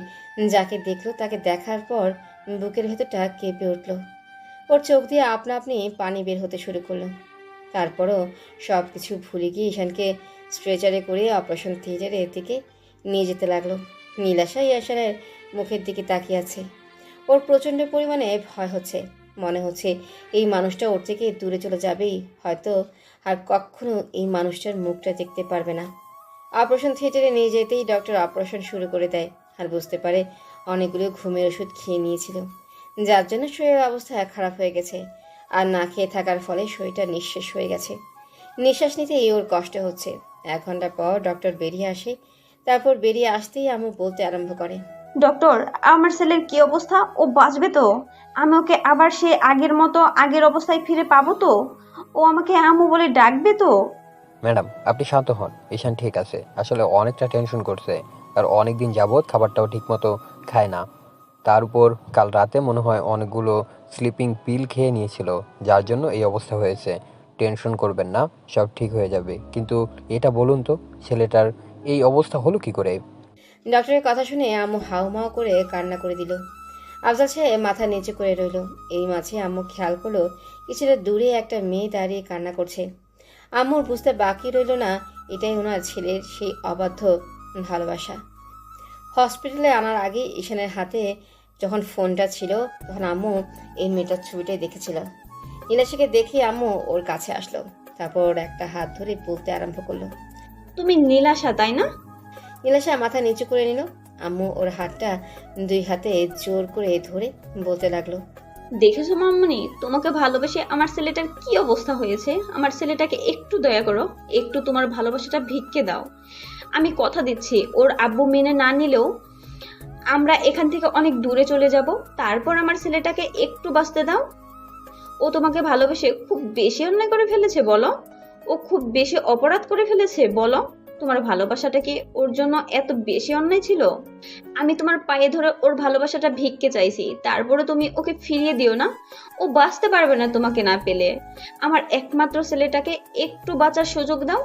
যাকে দেখলো তাকে দেখার পর বুকের ভেতরটা কেঁপে উঠল। ওর চোখ দিয়ে আপনা আপনি পানি বের হতে শুরু করলো। তারপরও সব কিছু ভুলে গিয়ে ঈশানকে স্ট্রেচারে করে অপারেশন থিয়েটারের দিকে নিয়ে যেতে লাগলো। নীলাশা ঈশানের মুখের দিকে তাকিয়ে আছে। ওর প্রচণ্ড পরিমাণে ভয় হচ্ছে। মনে হচ্ছে এই মানুষটা ওর থেকে দূরে চলে যাবেই, হয়তো আর কখনো এই মানুষটার মুখটা দেখতে পারবে না। অপারেশন থিয়েটারে নিয়ে যেতেই ডক্টর অপারেশন শুরু করে দেয়। আর বুঝতে পারে অনেকগুলো ঘুমের ওষুধ খেয়ে নিয়েছিল, যার জন্য শরীরের অবস্থা খারাপ হয়ে গেছে। আর না খেয়ে থাকার ফলে শরীরটা নিঃশেষ হয়ে গেছে। নিঃশ্বাস নিতেই ওর কষ্ট হচ্ছে। 1 ঘন্টা পর ডক্টর বেরিয়ে আসে। তারপর বেরিয়ে আসতেই আম্মু বলতে আরম্ভ করে, ডক্টর, আমার ছেলের কি অবস্থা? ও বাঁচবে তো? আমি ওকে আবার সে আগের মতো আগের অবস্থায় ফিরে পাবো তো? ও আমাকে আম্মু বলে ডাকবে তো? ম্যাডাম, আপনি শান্ত হন। ঈশান ঠিক আছে, আসলে অনেকটা টেনশন করছে, আর অনেক দিন যাবৎ খাবারটাও ঠিকমতো খায় না। তার উপর কাল রাতে মনে হয় অনেকগুলো স্লিপিং পিল খেয়ে নিয়েছিল, যার জন্য এই অবস্থা হয়েছে। টেনশন করবেন না, সব ঠিক হয়ে যাবে। কিন্তু এটা বলুন তো, ছেলেটার এই অবস্থা হলো কি করে? ডক্টরের কথা শুনে আম্মু হাউমাউ করে কান্না করে দিল। আফজাল সাহেব মাথা নিচু করে রইল। এই মাঝে আম্মু খেয়াল করলো কিছুটা দূরে একটা মেয়ে দাঁড়িয়ে কান্না করছে। আম্মুর বুঝতে বাকি রইল না এটাই ওনার ছেলের সেই অবাধ্য ভালোবাসা। হসপিটালে আনার আগে ঈশানের হাতে যখন ফোনটা ছিল তখন আম্মু এই মেয়েটার ছবিটাই দেখেছিল। নীলাশাকে দেখে আম্মু ওর কাছে আসলো, তারপর একটা হাত ধরে বলতে আরম্ভ করলো। তুমি নীলাশা তাই না? নীলাশা মাথা নিচু করে নিল। আম্মু ওর হাতটা দুই হাতে জোর করে ধরে বলতে লাগলো। দেখেছো মামনি, তোমাকে ভালোবেসে আমার ছেলেটার কি অবস্থা হয়েছে। আমার ছেলেটাকে একটু দয়া করো, একটু তোমার ভালোবাসাটা ভিক্ষে দাও। আমি কথা দিচ্ছি, ওর আব্বু মেনে না নিলেও আমরা এখান থেকে অনেক দূরে চলে যাব। তারপর আমার ছেলেটাকে একটু বাঁচতে দাও। ও তোমাকে ভালোবেসে খুব বেশি অন্যায় করে ফেলেছে বলো? ও খুব বেশি অপরাধ করে ফেলেছে বলো? তোমার ভালোবাসাটা কি ওর জন্য এত বেশি অন্যায় ছিল? আমি তোমার পায়ে ধরে ওর ভালোবাসাটা ভিক্ষে চাইছি, তারপরে তুমি ওকে ফিরিয়ে দিও না। ও বাঁচতে পারবে না তোমাকে না পেলে। আমার একমাত্র ছেলেটাকে একটু বাঁচার সুযোগ দাও।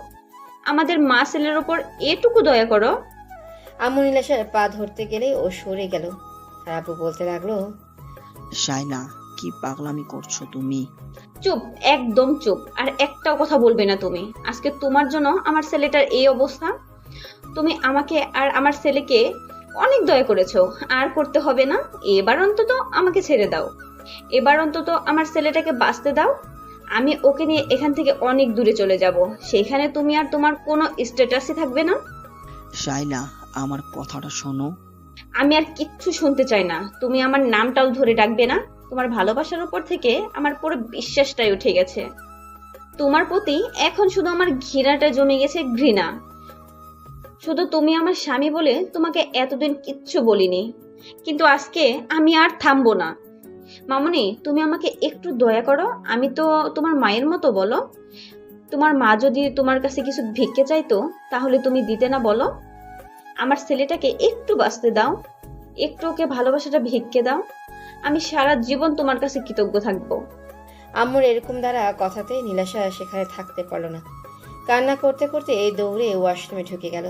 আমাদের মা ছেলের ওপর এটুকু দয়া করো। আম্মু নীলাশার পা ধরতে গেলে ও সরে গেল। আর আব্বু বলতে লাগলো। শাইলা, কি পাগলামি করছো তুমি? চুপ, একদম চুপ। আর একটাও কথা বলবে না তুমি। আজকে তোমার জন্য আমার ছেলেটার এই অবস্থা। তুমি আমাকে আর আমার ছেলেকে অনেক দয়া করেছো, আর করতে হবে না। এবার অন্তত আমাকে ছেড়ে দাও। এবার অন্তত আমার ছেলেটাকে বাঁচতে দাও। আমি ওকে নিয়ে এখান থেকে অনেক দূরে চলে যাব। সেখানে তুমি আর তোমার কোনো স্ট্যাটাসই থাকবে না। শাইলা, আমার কথাটা শোনো। আমি আর কিচ্ছু শুনতে চাই না। তুমি আমার নামটাও ধরে ডাকবে না। তোমার ভালোবাসার উপর থেকে আমার পুরো বিশ্বাসটাই উঠে গেছে। তোমার প্রতি এখন শুধু আমার ঘৃণাটা জমে গেছে, ঘৃণা। শুধু তুমি আমার স্বামী বলে তোমাকে এতদিন কিচ্ছু বলিনি, কিন্তু আজকে আমি আর থামবো না। মামনি, তুমি আমাকে একটু দয়া করো। আমি তো তোমার মায়ের মতো, বলো। তোমার মা যদি তোমার কাছে কিছু ভিক্ষে চাইতো তাহলে তুমি দিতে না বলো? আমার ছেলেটাকে একটু বাঁচতে দাও, একটু ওকে ভালোবাসাটা ভিক্ষে দাও। আমি সারা জীবন তোমার কাছে কৃতজ্ঞ থাকবো। আম্মুর এরকম দ্বারা কথাতে নীলাশা সেখানে থাকতে পারলো না। কান্না করতে করতে এই দৌড়ে ওয়াশরুমে ঢুকে গেল।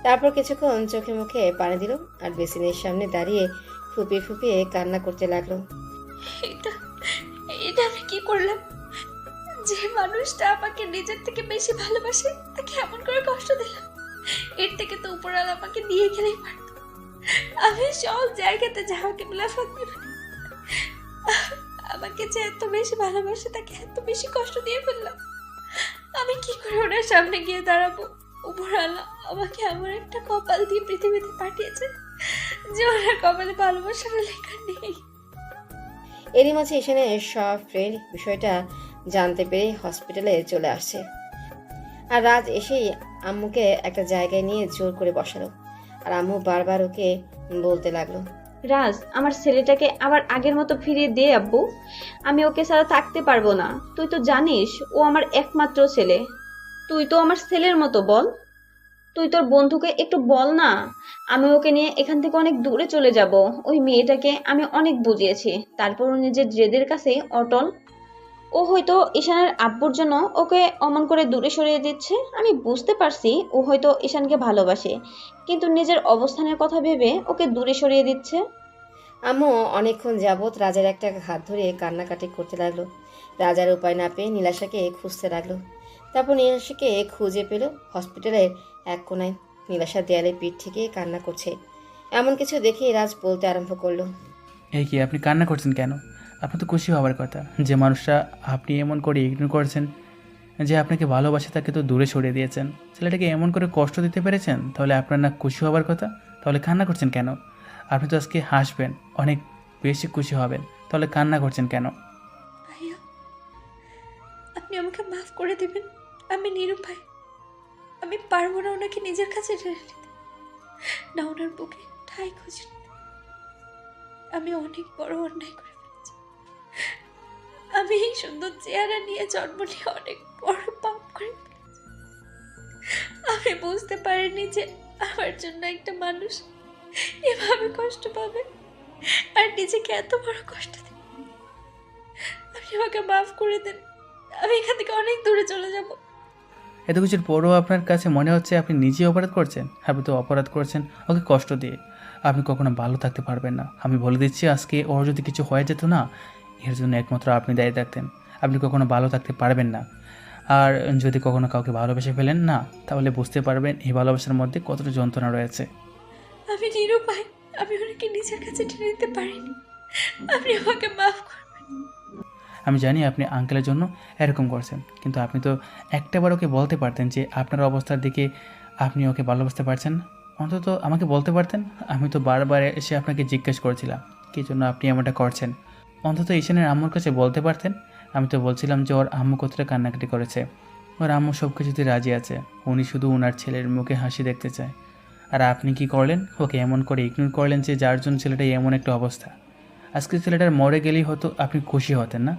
তারপর কিছুক্ষণ চোখে মুখে পানি দিল আর বেসিনের সামনে দাঁড়িয়ে ফুপিয়ে ফুপিয়ে কান্না করতে লাগলো। এটা এটা আমি কি করলাম? যে মানুষটা আমাকে নিজের থেকে বেশি ভালোবাসে তাকে এমন করে কষ্ট দিলাম। এর থেকে তো উপরওয়ালা আমাকে দিয়ে গেলেই পারত। আমি সব জায়গাতে যাওয়াকে বিলাফাত করে আমাকে যে এত বেশি ভালোবাসে তাকে এত বেশি কষ্ট দিয়ে ফেললাম। আমি কি করে ওনার সামনে গিয়ে দাঁড়াবো? উপরওয়ালা আমাকে এমন একটা কপাল দিয়ে পৃথিবীতে পাঠিয়েছে যে ওনার কপালে ভালোবাসার লেখা নেই। এরই মাঝে এখানে সব ফ্রেন্ড বিষয়টা জানতে পেরে হসপিটালে চলে আসছে। আর রাজ এসেই আম্মুকে একটা জায়গায় নিয়ে জোর করে বসালো। আর আম্মু বারবার ওকে বলতে লাগলো। রাজ, আমার ছেলেটাকে আবার আগের মতো ফিরিয়ে দে আব্বু। আমি ওকে ছাড়া থাকতে পারবো না। তুই তো জানিস ও আমার একমাত্র ছেলে। তুই তো আমার ছেলের মতো, বল। তুই তোর বন্ধুকে একটু বল না। আমি ওকে নিয়ে এখান থেকে অনেক দূরে চলে যাব। ওই মেয়েটাকে আমি অনেক বুঝিয়েছি, তারপর ও নিজের জেদের কাছে অটল। ও হয়তো ঈশানের আব্বুর জন্য ওকে অমন করে দূরে সরিয়ে দিচ্ছে। আমি বুঝতে পারছি ও হয়তো ঈশানকে ভালোবাসে, কিন্তু নিজের অবস্থানের কথা ভেবে ওকে দূরে সরিয়ে দিচ্ছে। আম্মু অনেকক্ষণ যাবৎ রাজার একটা হাত ধরে কান্নাকাটি করতে লাগলো। রাজার উপায় না পেয়ে নীলাশাকে খুঁজতে লাগলো। তারপর নীলাশাকে খুঁজে পেল হসপিটালের এক কোনায়। নীলাশা দেয়ালে পিঠ থেকে কান্না করছে। এমন কিছু দেখে রাজ বলতে আরম্ভ করলো। এই কি, আপনি কান্না করছেন কেন? আপনার তো খুশি হওয়ার কথা। যে মানুষটা আপনি এমন করে ইগনোর করেছেন, যে আপনাকে ভালোবাসে, তাকে তো দূরে সরিয়ে দিয়েছেন। ছেলেটাকে এমন করে কষ্ট দিতে পেরেছেন, তাহলে আপনার না খুশি হওয়ার কথা? তাহলে কান্না করছেন কেন? আপনি তো আজকে হাসবেন, অনেক বেশি খুশি হবেন, তাহলে কান্না করছেন কেন? ভাইয়া, আপনি আমাকে মাফ করে দিবেন। আমি নিরুপায়। আমি পারবো না ওনাকে নিজের কাছে টেনে নিতে, না ওনার বুকে ঠাই খুঁজে নিতে। আমি অনেক বড় অন্যায় করে ফেলেছি। আমি এই সুন্দর চেহারা নিয়ে জন্ম নিয়ে অনেক বড় পাপ করে ফেলেছি। আমি বুঝতে পারিনি যে আমার জন্য একটা মানুষ এভাবে কষ্ট পাবে আর নিজেকে এত বড় কষ্ট দেবে। আমাকে মাফ করে দেন। আমি এখান থেকে অনেক দূরে চলে যাব। এত কিছুর পরও আপনার কাছে মনে হচ্ছে আপনি নিজে অপরাধ করছেন? আপনি তো অপরাধ করছেন ওকে কষ্ট দিয়ে। আপনি কখনো ভালো থাকতে পারবেন না। আমি বলে দিচ্ছি, আজকে ওর যদি কিছু হয়ে যেত না, এর জন্য একমাত্র আপনি দায়ী থাকতেন। আপনি কখনো ভালো থাকতে পারবেন না। আর যদি কখনো কাউকে ভালোবেসে ফেলেন না, তাহলে বুঝতে পারবেন এই ভালোবাসার মধ্যে কতটা যন্ত্রণা রয়েছে। আমি নিরুপায়, আমি ওনাকে নিজের কাছে টেনে নিতে পারিনি। আপনি আমাকে মাফ করবেন। আমি জানি আপনি আঙ্কেলের জন্য এরকম করছেন, কিন্তু আপনি তো একটাবার ওকে বলতে পারতেন যে আপনার অবস্থার দিকে আপনি ওকে ভালোবাসতে পারছেন না। অন্তত আমাকে বলতে পারতেন। আমি তো বারবার এসে আপনাকে জিজ্ঞেস করেছিলাম কী জন্য আপনি এমনটা করছেন। অন্তত ঈশানের আম্মুর কাছে বলতে পারতেন। আমি তো বলছিলাম যে ওর আম্মু কতটা কান্নাকাটি করেছে, ওর আম্মু সব কিছুতে রাজি আছে, উনি শুধু ওনার ছেলের মুখে হাসি দেখতে চায়। আর আপনি কি করলেন? ওকে এমন করে ইগনোর করলেন যে যার জন্য ছেলেটা এমন একটা অবস্থা। আজকে ছেলেটার মরে গেলেই হতো আপনি খুশি হতেন না?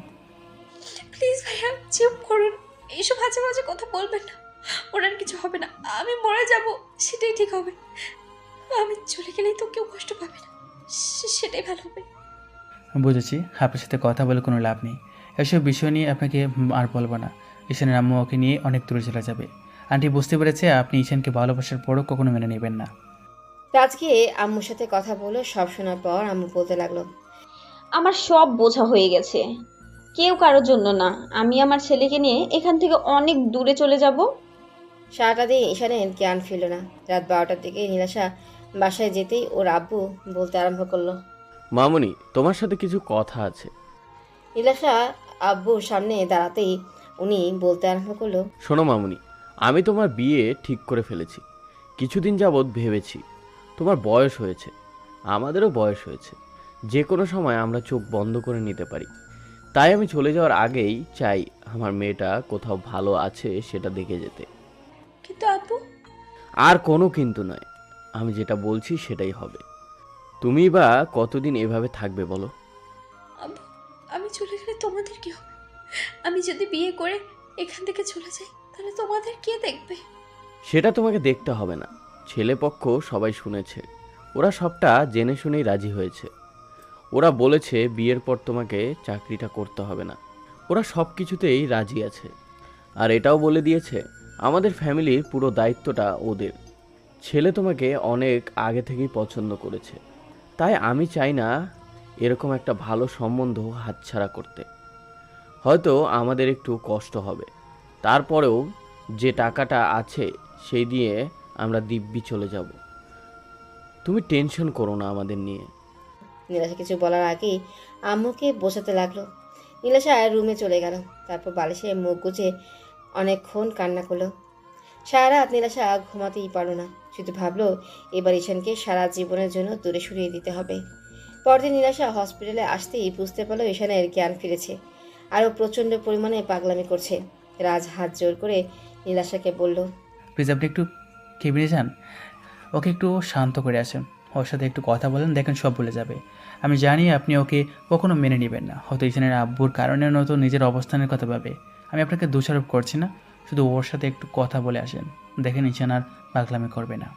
প্লিজ ভাইয়া, চুপ করুন। এইসব মাঝে মাঝে কথা বলবেন না। ওনার কিছু হবে না, আমি মরে যাব, সেটাই ঠিক হবে। আমি চলে গেলেই তো কেউ কষ্ট পাবে না, সেটাই ভালো হবে। বুঝেছি, আপনার সাথে কথা বলে কোনো লাভ নেই। এসব বিষয় নিয়ে আপনাকে আর বলবো না। ঈশানের আম্মু ওকে নিয়ে অনেক দূরে চলে যাবে। আন্টি বুঝতে পেরেছে আপনি ঈশানকে ভালোবাসার পরও কখনো মেনে নেবেন না। রাজ গিয়ে আম্মুর সাথে কথা বলে সব শোনার পর আম্মু বলতে লাগলো, আমার সব বোঝা হয়ে গেছে। কেউ কারোর জন্য না, আমি আমার ছেলেকে নিয়ে এখান থেকে অনেক দূরে চলে যাব। সারাটা দিন ঈশানের জ্ঞান ফিরল না। রাত 12টার দিকে নীলাশা বাসায় যেতেই ওর আব্বু বলতে আরম্ভ করলো। মামুনি, তোমার সাথে কিছু কথা আছে। নীলাশা আব্বুর সামনে দাঁড়াতেই উনি বলতে আরম্ভ করলো, শোনো মামুনি, আমি তোমার বিয়ে ঠিক করে ফেলেছি। কিছুদিন যাবৎ ভেবেছি, তোমার বয়স হয়েছে, আমাদেরও বয়স হয়েছে, যে কোনো সময় আমরা চোখ বন্ধ করে নিতে পারি। তাই আমি চলে যাওয়ার আগেই চাই আমার মেয়েটা কোথাও ভালো আছে সেটা দেখে যেতে। কিন্তু আব্বু, আর কোনো কিন্তু নয়, আমি যেটা বলছি সেটাই হবে। তুমি বা কতদিন এভাবে থাকবে বলো? আব্বু, আমি চলে গেলে তোমাদের কি হবে? আমি যদি বিয়ে করে এখান থেকে চলে যাই, তাহলে তোমাদের কে দেখবে? সেটা তোমাকে দেখতে হবে না। ছেলেপক্ষ সবাই শুনেছে, ওরা সবটা জেনে শুনেই রাজি হয়েছে। ওরা বলেছে বিয়ের পর তোমাকে চাকরিটা করতে হবে না। ওরা সব কিছুতেই রাজি আছে। আর এটাও বলে দিয়েছে আমাদের ফ্যামিলির পুরো দায়িত্বটা ওদের। ছেলে তোমাকে অনেক আগে থেকেই পছন্দ করেছে। তাই আমি চাই না এরকম একটা ভালো সম্বন্ধ হাতছাড়া করতে। হয়তো আমাদের একটু কষ্ট হবে, তারপরেও যে টাকাটা আছে সেই দিয়ে আমরা দিব্যি চলে যাব। তুমি টেনশন করো না আমাদের নিয়ে। নীলাশা কিছু বলার আগেই আম্মুকে বোঝাতে লাগলো। নীলাশা রুমে চলে গেল। তারপর বালিশে মুখ গুজে অনেকক্ষণ কান্না করলো। সারা রাত নীলাশা ঘুমাতেই পারলো না। শুধু ভাবলো এবার ঈশানকে সারা জীবনের জন্য দূরে সরিয়ে দিতে হবে। পরদিন নীলাশা হসপিটালে আসতেই বুঝতে পারলো ঈশানের জ্ঞান ফিরেছে। আরও প্রচণ্ড পরিমাণে পাগলামি করছে। রাজ হাত জোর করে নীলাশাকে বলল, প্লিজ আপনি একটু কেবিনে যান, ওকে একটু শান্ত করে আসেন, ওর সাথে একটু কথা বলেন, দেখেন সব ভুলে যাবে। আমি জানি আপনি ওকে কখনো মেনে নেবেন না, হয়তো ঈশানের আব্বুর কারণে নয়তো নিজের অবস্থানের কথা ভাবে। আমি আপনাকে দোষারোপ করছি না, শুধু ওর সাথে একটু কথা বলে আসেন, দেখেন ঈশান আর পাগলামি করবে না।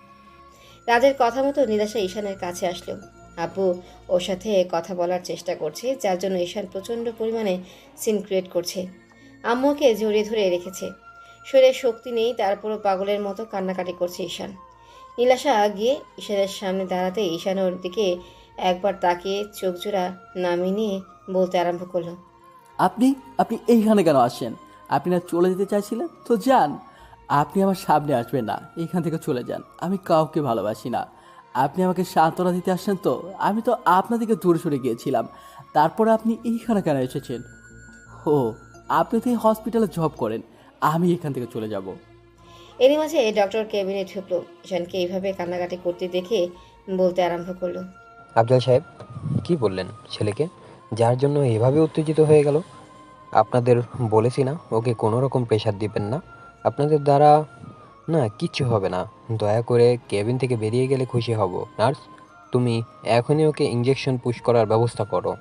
রাজের কথা মতো নীলাশা ঈশানের কাছে আসলো। আব্বু ওর সাথে কথা বলার চেষ্টা করছে, যার জন্য ঈশান প্রচণ্ড পরিমাণে সিন ক্রিয়েট করছে। আম্মুকে জড়িয়ে ধরে রেখেছে। শরীরে শক্তি নেই, তারপরও পাগলের মতো কান্নাকাটি করছে ঈশান। নীলাশা গিয়ে ঈশানের সামনে দাঁড়াতে ঈশান ওর দিকে একবার তাকিয়ে চোখ জোড়া নামিয়ে নিয়ে বলতে আরম্ভ করলো, আপনি আপনি এইখানে কেন আসেন? আপনি না চলে যেতে চাইছিলেন তো যান। আপনি আমার সামনে আসবেন না, এইখান থেকে চলে যান। আমি কাউকে ভালোবাসি না। আপনি আমাকে সান্ত্বনা দিতে আসছেন তো? আমি তো আপনার দিকে দূরে সরে গিয়েছিলাম, তারপরে আপনি এইখানে কেন এসেছেন? ও, আপনি তো এই হসপিটালে জব করেন। আমি এখান থেকে চলে যাব। এরই মাঝে ডক্টর কেবিনে ঢুকলো। ঈশানকে এইভাবে কান্নাকাটি করতে দেখে বলতে আরম্ভ করলো, আফজাল সাহেব, কি বললেন ছেলেকে, যার জন্য এভাবে উত্তেজিত হয়ে গেল? আপনাদের বলেছি না ওকে কোনো রকম প্রেশার দিবেন না। আপনাদের দ্বারা না কিচ্ছু হবে না। দয়া করে কেবিন থেকে বেরিয়ে গেলে খুশি হব। নার্স, তুমি এখনই ওকে ইঞ্জেকশন পুশ করার ব্যবস্থা করো।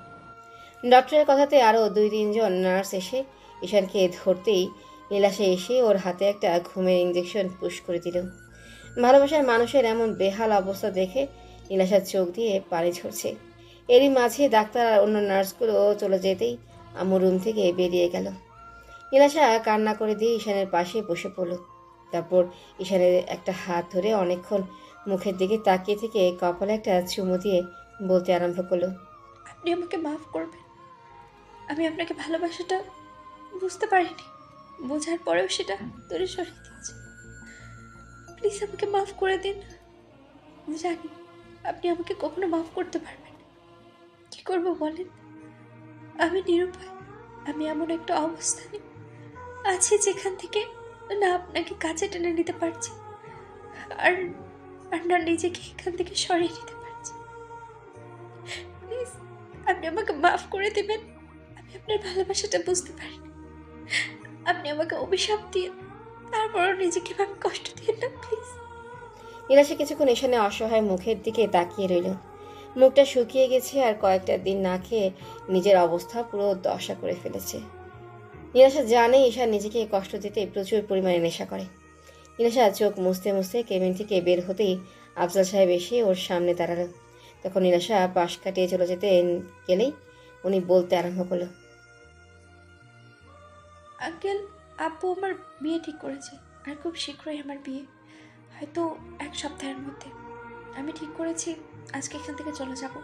ডক্টরের কথাতে আরও 2-3 জন নার্স এসে ঈশানকে ধরতেই নীলাশা এসে ওর হাতে একটা ঘুমের ইঞ্জেকশন পুশ করে দিল। ভালোবাসার মানুষের এমন বেহাল অবস্থা দেখে নীলাশার চোখ দিয়ে পানি ঝরছে। এরই মাঝে ডাক্তার আর অন্য নার্সগুলো চলে যেতেই আম্মু রুম থেকে বেরিয়ে গেল। নীলাশা কান্না করে দিয়ে ঈশানের পাশে বসে পড়ল। তারপর ঈশানের একটা হাত ধরে অনেকক্ষণ মুখের দিকে তাকিয়ে থেকে কপালে একটা চুমু দিয়ে বলতে আরম্ভ করলো, আপনি আমাকে মাফ করবেন। আমি আপনাকে ভালোবাসাটা বুঝতে পারিনি, বোঝার পরেও সেটা দূরে সরিয়ে দিয়েছি। প্লিজ আমাকে মাফ করে দিন। আমি জানি আপনি আমাকে কখনো মাফ করতে পারবেন না। কি করবো বলেন? আমি নিরুপায়। আমি এমন একটা অবস্থানে আছি যেখান থেকে না আপনাকে কাছে টেনে নিতে পারছি, আর আর না নিজেকে এখান থেকে সরিয়ে নিতে পারছি। প্লিজ আপনি আমাকে মাফ করে দেবেন। আমি আপনার ভালোবাসাটা বুঝতে পারিনি। আপনি আমাকে অভিশাপ দিয়ে তারপরও নিজেকে ভাবে কষ্ট দিয়ে না, প্লিজ। নীলাশা কিছুক্ষণ ঈশানের অসহায় মুখের দিকে তাকিয়ে রইল। মুখটা শুকিয়ে গেছে আর কয়েকটা দিন না খেয়ে নিজের অবস্থা পুরো দশা করে ফেলেছে। নীলাশা জানে ঈশান নিজেকে কষ্ট দিতে প্রচুর পরিমাণে নেশা করে। নীলাশা চোখ মুছতে মুছতে কেবিন থেকে বের হতেই আফজাল সাহেব এসে ওর সামনে দাঁড়ালো। তখন নীলাশা পাশ কাটিয়ে চলে যেতে গেলেই উনি বলতে আরম্ভ করলো, আঙ্কেল, আব্বু আমার বিয়ে ঠিক করেছে, আর খুব শীঘ্রই আমার বিয়ে, হয়তো 1 সপ্তাহের মধ্যে। আমি ঠিক করেছি আজকে এখান থেকে চলে যাব।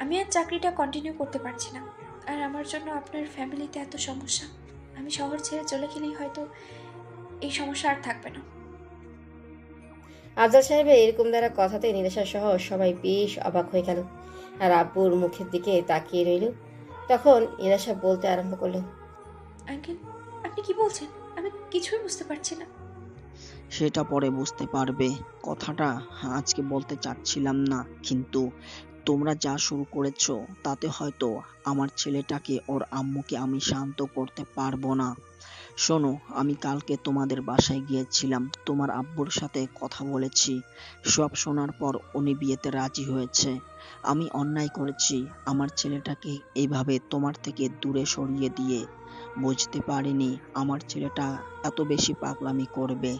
আমি আর চাকরিটা কন্টিনিউ করতে পারছি না, আর আমার জন্য আপনার ফ্যামিলিতে এত সমস্যা। আমি শহর ছেড়ে চলে গেলেই হয়তো এই সমস্যা আর থাকবে না। আফজাল সাহেবের এরকম দ্বারা কথাতে নীলাশা সহ সবাই বেশ অবাক হয়ে গেল আর আব্বুর মুখের দিকে তাকিয়ে রইল। তখন নীলাশা বলতে আরম্ভ করলো, আঙ্কেল, আপনি কি বলছেন? আমি কিছুই বুঝতে পারছি না। সেটা পরে বুঝতে পারবে। কথাটা আজকে বলতে চাচ্ছিলাম না, কিন্তু তোমরা যা শুরু করেছো তাতে হয়তো আমার ছেলেটাকে ওর আম্মুকে আমি শান্ত করতে পারবো না। শোনো, আমি কালকে তোমাদের বাসায় গিয়েছিলাম, তোমার আব্বুর সাথে কথা বলেছি। সব শোনার পর উনি বিয়েতে রাজি হয়েছে। আমি অন্যায় করেছি আমার ছেলেটাকে এইভাবে তোমার থেকে দূরে সরিয়ে দিয়ে। বুঝতে পারিনি আমার ছেলেটা এত বেশি পাগলামি করবে।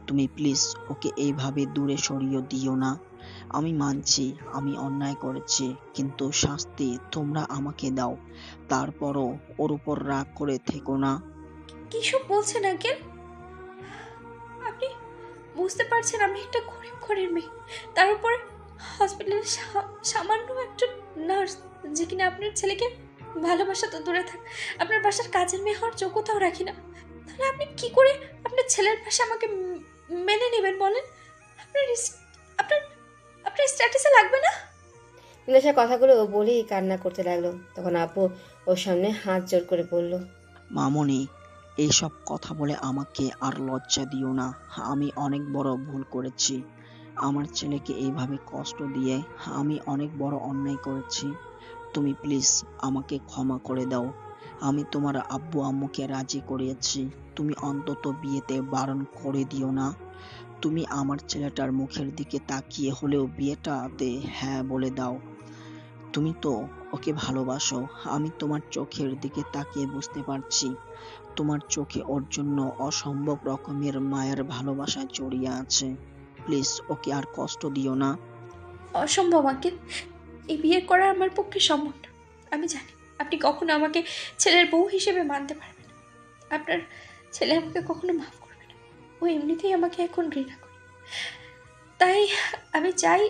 তুমি প্লিজ ওকে এইভাবে দূরে সরিয়ে দিও না। আমি মানছি আমি অন্যায় করেছি, কিন্তু শাস্তি তোমরা আমাকে দাও। তারপরও ওর উপর রাগ করে থেকো না। কিসব বলছেন আঙ্কেল? আপনি বুঝতে পারছেন আমি একটা গরিব ঘরের মেয়ে, তার উপরে হসপিটালের সামান্য একজন নার্স, যে কিনা আপনার ছেলেকে ভালোবাসা তো দূরে থাক, আপনার বাসার কাজের মেয়ে হওয়ার যোগ্যতাও রাখি না। তাহলে আপনি কি করে আপনার ছেলের পাশে আমাকে মেনে নেবেন বলেন? আপনার আপনার আপনার স্ট্যাটাসে লাগবে না? নীলাশা কথাগুলো বলেই কান্না করতে লাগলো। তখন আব্বু ওর সামনে হাত জোর করে বলল, মামনি, এইসব কথা বলে আমাকে আর লজ্জা দিও না। আমি অনেক বড় ভুল করেছি। আমার ছেলেকে এইভাবে কষ্ট দিয়ে আমি অনেক বড় অন্যায় করেছি। তুমি প্লিজ আমাকে ক্ষমা করে দাও। আমি তোমার আব্বু আম্মুকে রাজি করিয়েছি। তুমি অন্তত বিয়েতে বারণ করে দিও না। তুমি আমার ছেলেটার মুখের দিকে তাকিয়ে হলেও বিয়েটাতে হ্যাঁ বলে দাও। তুমি তো ওকে ভালোবাসো। আমি তোমার চোখের দিকে তাকিয়ে বুঝতে পারছি তোমার চোখে ওর জন্য অসম্ভব রকমের মায়ের ভালোবাসা জড়িয়ে আছে। প্লিজ ওকে আর কষ্ট দিও না। অসম্ভব আঙ্কেল, এই বিয়ে করা আমার পক্ষে সম্ভব না। আমি জানি আপনি কখনো আমাকে ছেলের বউ হিসেবে মানতে পারবেন না। আপনার ছেলে আমাকে কখনো মাফ করবে না। ও এমনিতেই আমাকে এখন ঘৃণা করে। তাই আমি চাই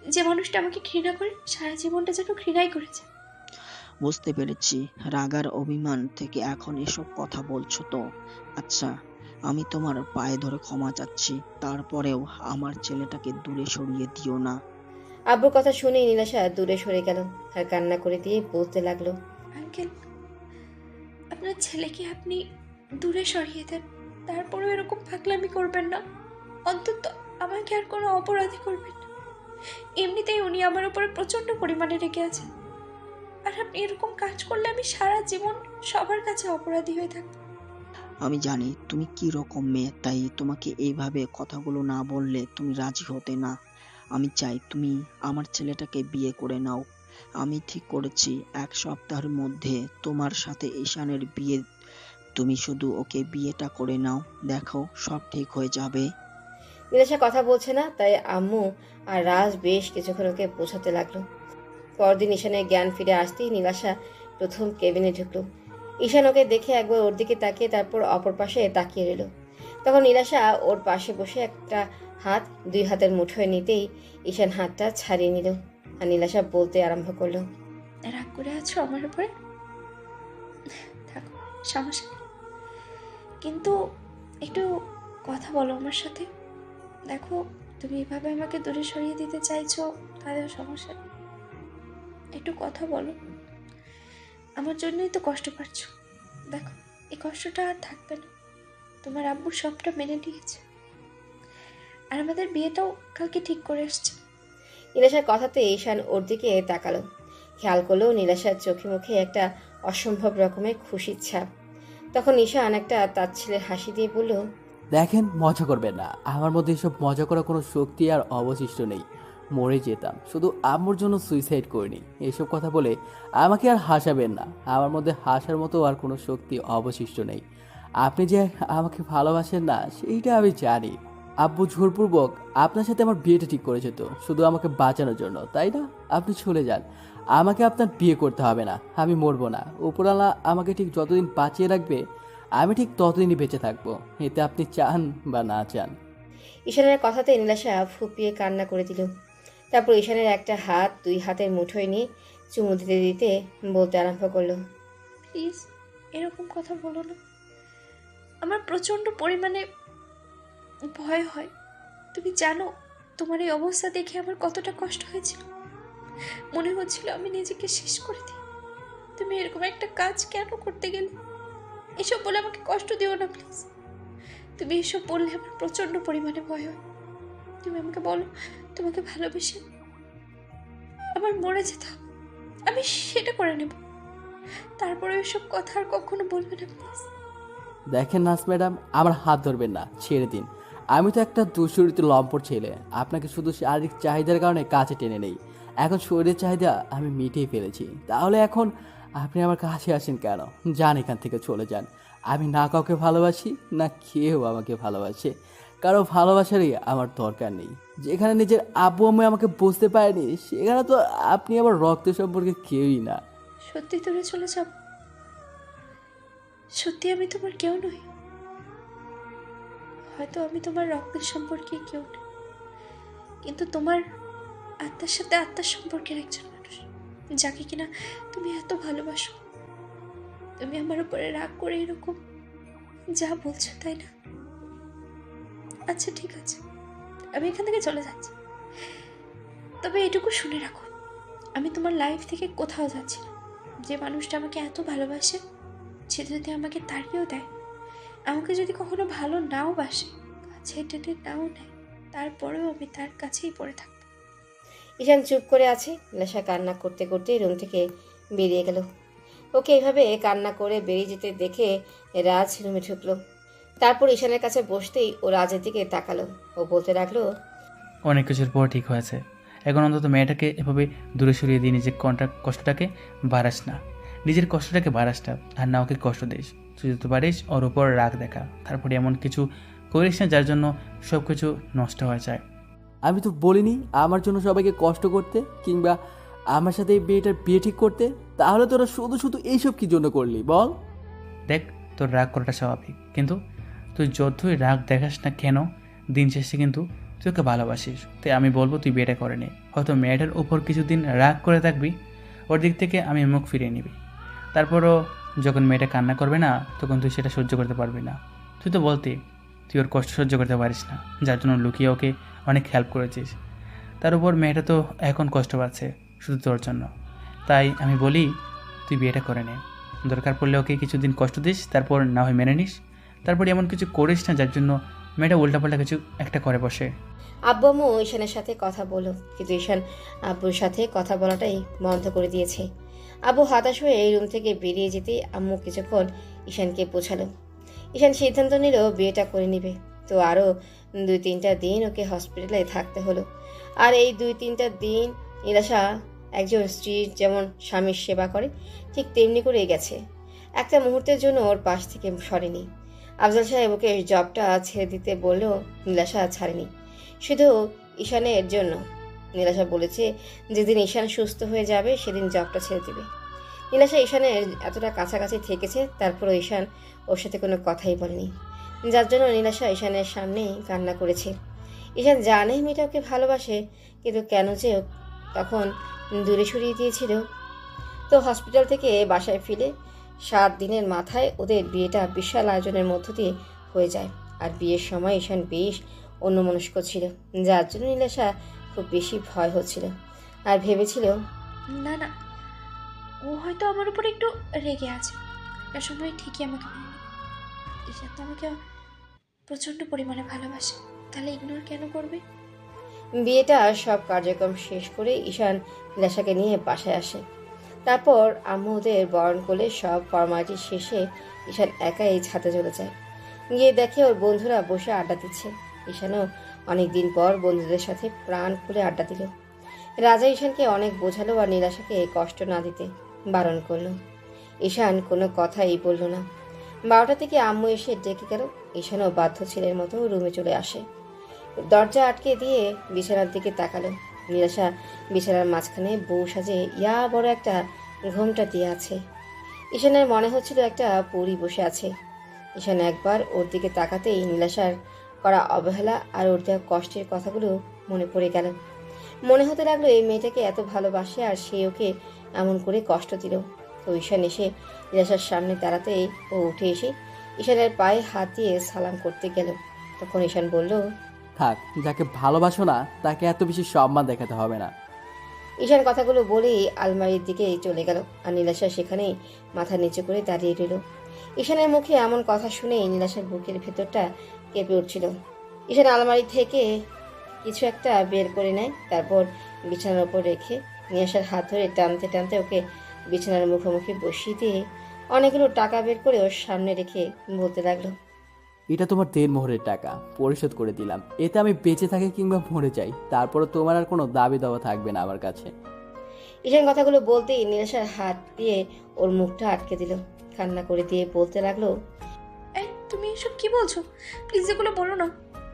যে মানুষটা আমাকে ঘৃণা করে সারা জীবনটা যেন ঘৃণাই করেছে। বুঝতে পেরেছি, রাগার অভিমান থেকে এখন এসব কথা বলছো তো। আচ্ছা, আমি তোমার পায়ে ধরে ক্ষমা চাচ্ছি। তারপরেও আমার ছেলেটাকে দূরে সরিয়ে দিও না। আব্বুর কথা শুনেই নীলাশা দূরে সরে গেল আর কান্না করে দিয়ে বলতে লাগলো, আঙ্কেল, আপনার ছেলেকে আপনি দূরে সরিয়ে দেন, তারপরেও এরকম পাগলামি করবেন না। অন্তত আমাকে আর কোনো অপরাধী করবেন না। এমনিতেই উনি আমার উপরে প্রচণ্ড পরিমাণে রেগে আছেন, আর আপনি এরকম কাজ করলে আমি সারা জীবন সবার কাছে অপরাধী হয়ে থাকবো। আমি জানি তুমি কি রকম মেয়ে, তাই তোমাকে এইভাবে কথাগুলো না বললে তুমি রাজি হতে না। আমি চাই তুমি আমার ছেলেটাকে বিয়ে করে নাও। আমি ঠিক করেছি 1 সপ্তাহের মধ্যে তোমার সাথে ঈশানের বিয়ে। তুমি শুধু ওকে বিয়েটা করে নাও, দেখো সব ঠিক হয়ে যাবে। নীলাশা কথা বলছে না, তাই আম্মু আর রাজ বেশ কিছুক্ষণ ওকে বোঝাতে লাগলো। পরদিন ঈশানের জ্ঞান ফিরে আসতেই নীলাশা প্রথম কেবিনে ঢুকলো। ঈশান ওকে দেখে একবার ওর দিকে তাকিয়ে তারপর অপর পাশে তাকিয়ে রইল। তখন নীলাশা ওর পাশে বসে একটা হাত দুই হাতের মুঠোয় নিতেই ঈশান হাতটা ছাড়িয়ে নিল আর নীলাশা বলতে আরম্ভ করলো। রাগ করে আছো আমার উপরে? থাকো, সমস্যা নেই, কিন্তু একটু কথা বলো আমার সাথে। দেখো, তুমি এভাবে আমাকে দূরে সরিয়ে দিতে চাইছো, তাহলেও সমস্যা নেই, একটু কথা বলো। আমার জন্যই তো কষ্ট পাচ্ছ। দেখো, এই কষ্টটা আর থাকবে না। তোমার আব্বু সবটা মেনে নিয়েছে, আর আমাদের বিয়েটাও কালকে ঠিক করে এসছে। নীলাশার কথাতে ঈশান ওর দিকে তাকালো। খেয়াল করলো নীলাশার চোখে মুখে একটা অসম্ভব রকমের খুশির ছাপ। তখন ঈশান একটা তাচ্ছিলের হাসি দিয়ে বলল, দেখেন, মজা করবেন না। আমার মধ্যে এসব মজা করার কোনো শক্তি আর অবশিষ্ট নেই। মরে যেতাম, শুধু আম্মুর জন্য সুইসাইড করিনি। এসব কথা বলে আমাকে আর হাসাবেন না। আমার মধ্যে হাসার মতো আর কোনো শক্তি অবশিষ্ট নেই। আপনি যে আমাকে ভালোবাসেন না সেইটা আমি জানি। আব্বু জোরপূর্বক আপনার সাথে আমার বিয়েটা ঠিক করেছে তো শুধু আমাকে বাঁচানোর জন্য, তাই না? আপনি চলে যান, আমাকে আপনার বিয়ে করতে হবে না। আমি মরবো না। উপরওয়ালা আমাকে ঠিক যতদিন বাঁচিয়ে রাখবে আমি ঠিক ততদিনই বেঁচে থাকবো, এতে আপনি চান বা না চান। ঈশানের কথাতে নীলাশা ফুপিয়ে কান্না করে দিল। তারপর ঈশানের একটা হাত দুই হাতের মুঠোয় নিয়ে চুমু দিতে দিতে বলতে আরম্ভ করলো, প্লিজ এরকম কথা বলো না। আমার প্রচণ্ড পরিমাণে ভয় হয়। তুমি জানো তোমার এই অবস্থা দেখে আমার কতটা কষ্ট হয়েছিল। মনে হচ্ছিল আমি নিজেকে শেষ করে দিই। তুমি এরকম একটা কাজ কেন করতে গেলে? এসব বলে আমাকে কষ্ট দিও না প্লিজ। তুমি এসব বললে আমার প্রচণ্ড পরিমাণে ভয় হয়। তুমি আমাকে বলো তোমাকে ভালোবেসে আমার মরে যেতাম, আমি সেটা করে নেব। তারপরে এসব কথা আর কখনো বলবে না প্লিজ। দেখেন নাস ম্যাডাম, আমার হাত ধরবেন না, ছেড়ে দিন। আমি তো একটা দুশরিত লম্পট ছেলে। আপনাকে শুধু শারীরিক চাহিদার কারণে কাছে টেনে নেই। এখন শরীরের চাহিদা আমি মিটিয়ে ফেলেছি, তাহলে এখন আপনি আমার কাছে আসেন কেন? যান, এখান থেকে চলে যান। আমি না কাউকে ভালোবাসি, না কেউ আমাকে ভালোবাসে। কারো ভালোবাসারই আমার দরকার নেই। যেখানে নিজের আব্বু আম্মু আমাকে বুঝতে পারেনি, সেখানে তো আপনি আমার রক্ত সম্পর্কে কেউই না। সত্যি তুমি চলে যাব? সত্যি আমি তোমার কেউ নই? হয়তো আমি তোমার রক্তের সম্পর্কে কেউ নই, কিন্তু তোমার আত্মার সাথে আত্মার সম্পর্কের একজন মানুষ, যাকে কিনা তুমি এত ভালোবাসো। তুমি আমার উপরে রাগ করে এরকম যা বলছো, তাই না? আচ্ছা ঠিক আছে, আমি এখান থেকে চলে যাচ্ছি। তবে এটুকু শুনে রাখো, আমি তোমার লাইফ থেকে কোথাও যাচ্ছি না। যে মানুষটা আমাকে এত ভালোবাসে, সে যদি আমাকে তাড়িয়েও দেয়, আমাকে যদি কখনো ভালো নাও বাসে, কাছে টেনে নাও নেয়, তারপরেও আমি তার কাছেই পড়ে থাকবো। ঈশান চুপ করে আছে। নীলাশা কান্না করতে করতে রুম থেকে বেরিয়ে গেল। ওকে এভাবে কান্না করে বেরিয়ে যেতে দেখে রাজ রুমে ঢুকলো। তারপর ঈশানের কাছে বসতেই ও রাজের দিকে তাকালো। ও বলতে লাগলো, অনেক কিছুর পর ঠিক হয়েছে। এখন অন্তত মেয়েটাকে এভাবে দূরে সরিয়ে দিয়ে নিজের কষ্টটাকে বাড়াস না, নিজের কষ্টটাকে বাড়াস না, আর না ওকে কষ্ট দিস। তুই যত পারিস ওর উপর রাগ দেখা, তারপরে এমন কিছু করিস না যার জন্য সব কিছু নষ্ট হয়ে যায়। আমি তো বলিনি আমার জন্য সবাইকে কষ্ট করতে কিংবা আমার সাথে এই বিয়েটার বিয়ে ঠিক করতে। তাহলে তোরা শুধু শুধু এইসব কি জন্য করলি বল? দেখ, তোর রাগ করাটা স্বাভাবিক, কিন্তু তুই যতই রাগ দেখাস না কেন, দিন শেষে কিন্তু তুই ওকে ভালোবাসিস। তাই আমি বলবো তুই বিয়েটা করে নে। হয়তো মেয়েটার উপর কিছুদিন রাগ করে থাকবি, ওর দিক থেকে আমি মুখ ফিরিয়ে নিবি। তারপরও যখন মেয়েটা কান্না করবে না, তখন তুই সেটা সহ্য করতে পারবি না। তুই তো বলতি তুই ওর কষ্ট সহ্য করতে পারিস না, যার জন্য লুকিয়ে ওকে অনেক হেল্প করেছিস। তার উপর মেয়েটা তো এখন কষ্ট পাচ্ছে শুধু তোর জন্য। তাই আমি বলি তুই বিয়েটা করে নে। দরকার পড়লে ওকে কিছুদিন কষ্ট দিস, তারপর না হয় মেনে নিস। তারপর এমন কিছু করিস না যার জন্য মেয়েটা উল্টাপাল্টা কিছু একটা করে বসে। আব্বু আম্মু ঈশানের সাথে কথা বলো, কিন্তু ঈশান আব্বুর সাথে কথা বলাটাই বন্ধ করে দিয়েছে। আব্বু হতাশ হয়ে এই রুম থেকে বেরিয়ে যেতে আম্মু কিছুক্ষণ ঈশানকে বোঝালো। ঈশান সিদ্ধান্ত নিল বিয়েটা করে নেবে। তো আরও 2-3টা দিন ওকে হসপিটালে থাকতে হলো। আর এই 2-3টা দিন নীলাশা একজন স্ত্রীর যেমন স্বামীর সেবা করে, ঠিক তেমনি করেই গেছে। একটা মুহূর্তের জন্য ওর পাশ থেকে সরেনি। আফজাল সাহেব ওকে জবটা ছেড়ে দিতে বললেও নীলাশা ছাড়েনি, শুধু ঈশানের জন্য। নীলাশা বলেছে যেদিন ঈশান সুস্থ হয়ে যাবে সেদিন জবটা ছেড়ে দেবে। নীলাশা ঈশানের এতটা কাছাকাছি থেকেছে, তারপরও ঈশান ওর সাথে কোনো কথাই বলেনি, যার জন্য নীলাশা ঈশানের সামনেই কান্না করেছে। ঈশান জানে মেয়েটা ওকে ভালোবাসে, কিন্তু কেন যে তখন দূরে সরিয়ে দিয়েছিল। তো হসপিটাল থেকে বাসায় ফিরে 7 দিনের মাথায় ওদের বিয়েটা বিশাল আয়োজনের মধ্য দিয়ে হয়ে যায়। আর বিয়ের সময় ঈশান বেশ অন্যমনস্ক ছিল, যার জন্য নীলাশা খুব বেশি ভয় হচ্ছিল আর ভেবেছিল না না, ও হয়তো আমার উপর একটু রেগে আছে, একটা সময় ঠিকই আমাকে মেনে নেবে। ঈশান তো আমাকে প্রচণ্ড পরিমাণে ভালোবাসে, তাহলে ইগনোর কেন করবে? বিয়েটা সব কার্যক্রম শেষ করে ঈশান নীলাশাকে নিয়ে বাসায় আসে। তারপর আম্মু ওদের বরণ করলে সব ফর্মালিটি শেষে ঈশান একাই ছাদে চলে যায়। গিয়ে দেখে ওর বন্ধুরা বসে আড্ডা দিচ্ছে। ঈশানও অনেকদিন পর বন্ধুদের সাথে প্রাণ খুলে আড্ডা দিল। রাজা ঈশানকে অনেক বোঝালো আর নীলাশাকে কষ্ট না দিতে বারণ করলো। ঈশান কোনো কথাই বলল না। 12টা থেকে আম্মু এসে ডেকে গেল। ঈশানও বাধ্য ছেলের মতো রুমে চলে আসে। দরজা আটকে দিয়ে বিছানার দিকে তাকালো। নীলাশা বিছানার মাঝখানে বউ সাজে ইয়া বড় একটা ঘোমটা দিয়ে আছে। ঈশানের মনে হচ্ছিল একটা পরী বসে আছে। ঈশান একবার ওর দিকে তাকাতেই নীলাশার করা অবহেলা আর ওর দেওয়া কষ্টের কথাগুলো মনে পড়ে গেল। মনে হতে লাগলো এই মেয়েটাকে এত ভালোবাসে আর সে ওকে এমন করে কষ্ট দিল। তো ঈশান এসে নীলাশার সামনে দাঁড়াতেই ও উঠে এসে ঈশানের পায়ে হাত দিয়ে সালাম করতে গেল। তখন ঈশান বলল, থাক, যাকে ভালোবাসো না তাকে এত বেশি সম্মান দেখাতে হবে না। ঈশান কথাগুলো বলেই আলমারির দিকে চলে গেল আর নীলাশা সেখানেই মাথা নিচু করে দাঁড়িয়ে রইল। ঈশানের মুখে এমন কথা শুনেই নীলাশার বুকের ভেতরটা কেঁপে উঠছিল। ঈশান আলমারি থেকে কিছু একটা বের করে নেয়, তারপর বিছানার ওপর রেখে নীলাশার হাত ধরে টানতে টানতে ওকে বিছানার মুখোমুখি বসিয়ে দিয়ে অনেকগুলো টাকা বের করে ওর সামনে রেখে বলতে লাগলো, এটা তোমার দেড়মোহরের টাকা, পরিশোধ করে দিলাম। এতে আমি বেঁচে থাকি কিংবা মরে যাই, তারপরে তোমার আর কোনো দাবি দাওয়া থাকবে না আমার কাছে। ঈশান কথাগুলো বলতেই নীলাশার হাত দিয়ে ওর মুখটা আটকে দিল। কান্না করে দিয়ে বলতে লাগলো, এই তুমি এসব কি বলছো? প্লিজ এগুলো বলো না।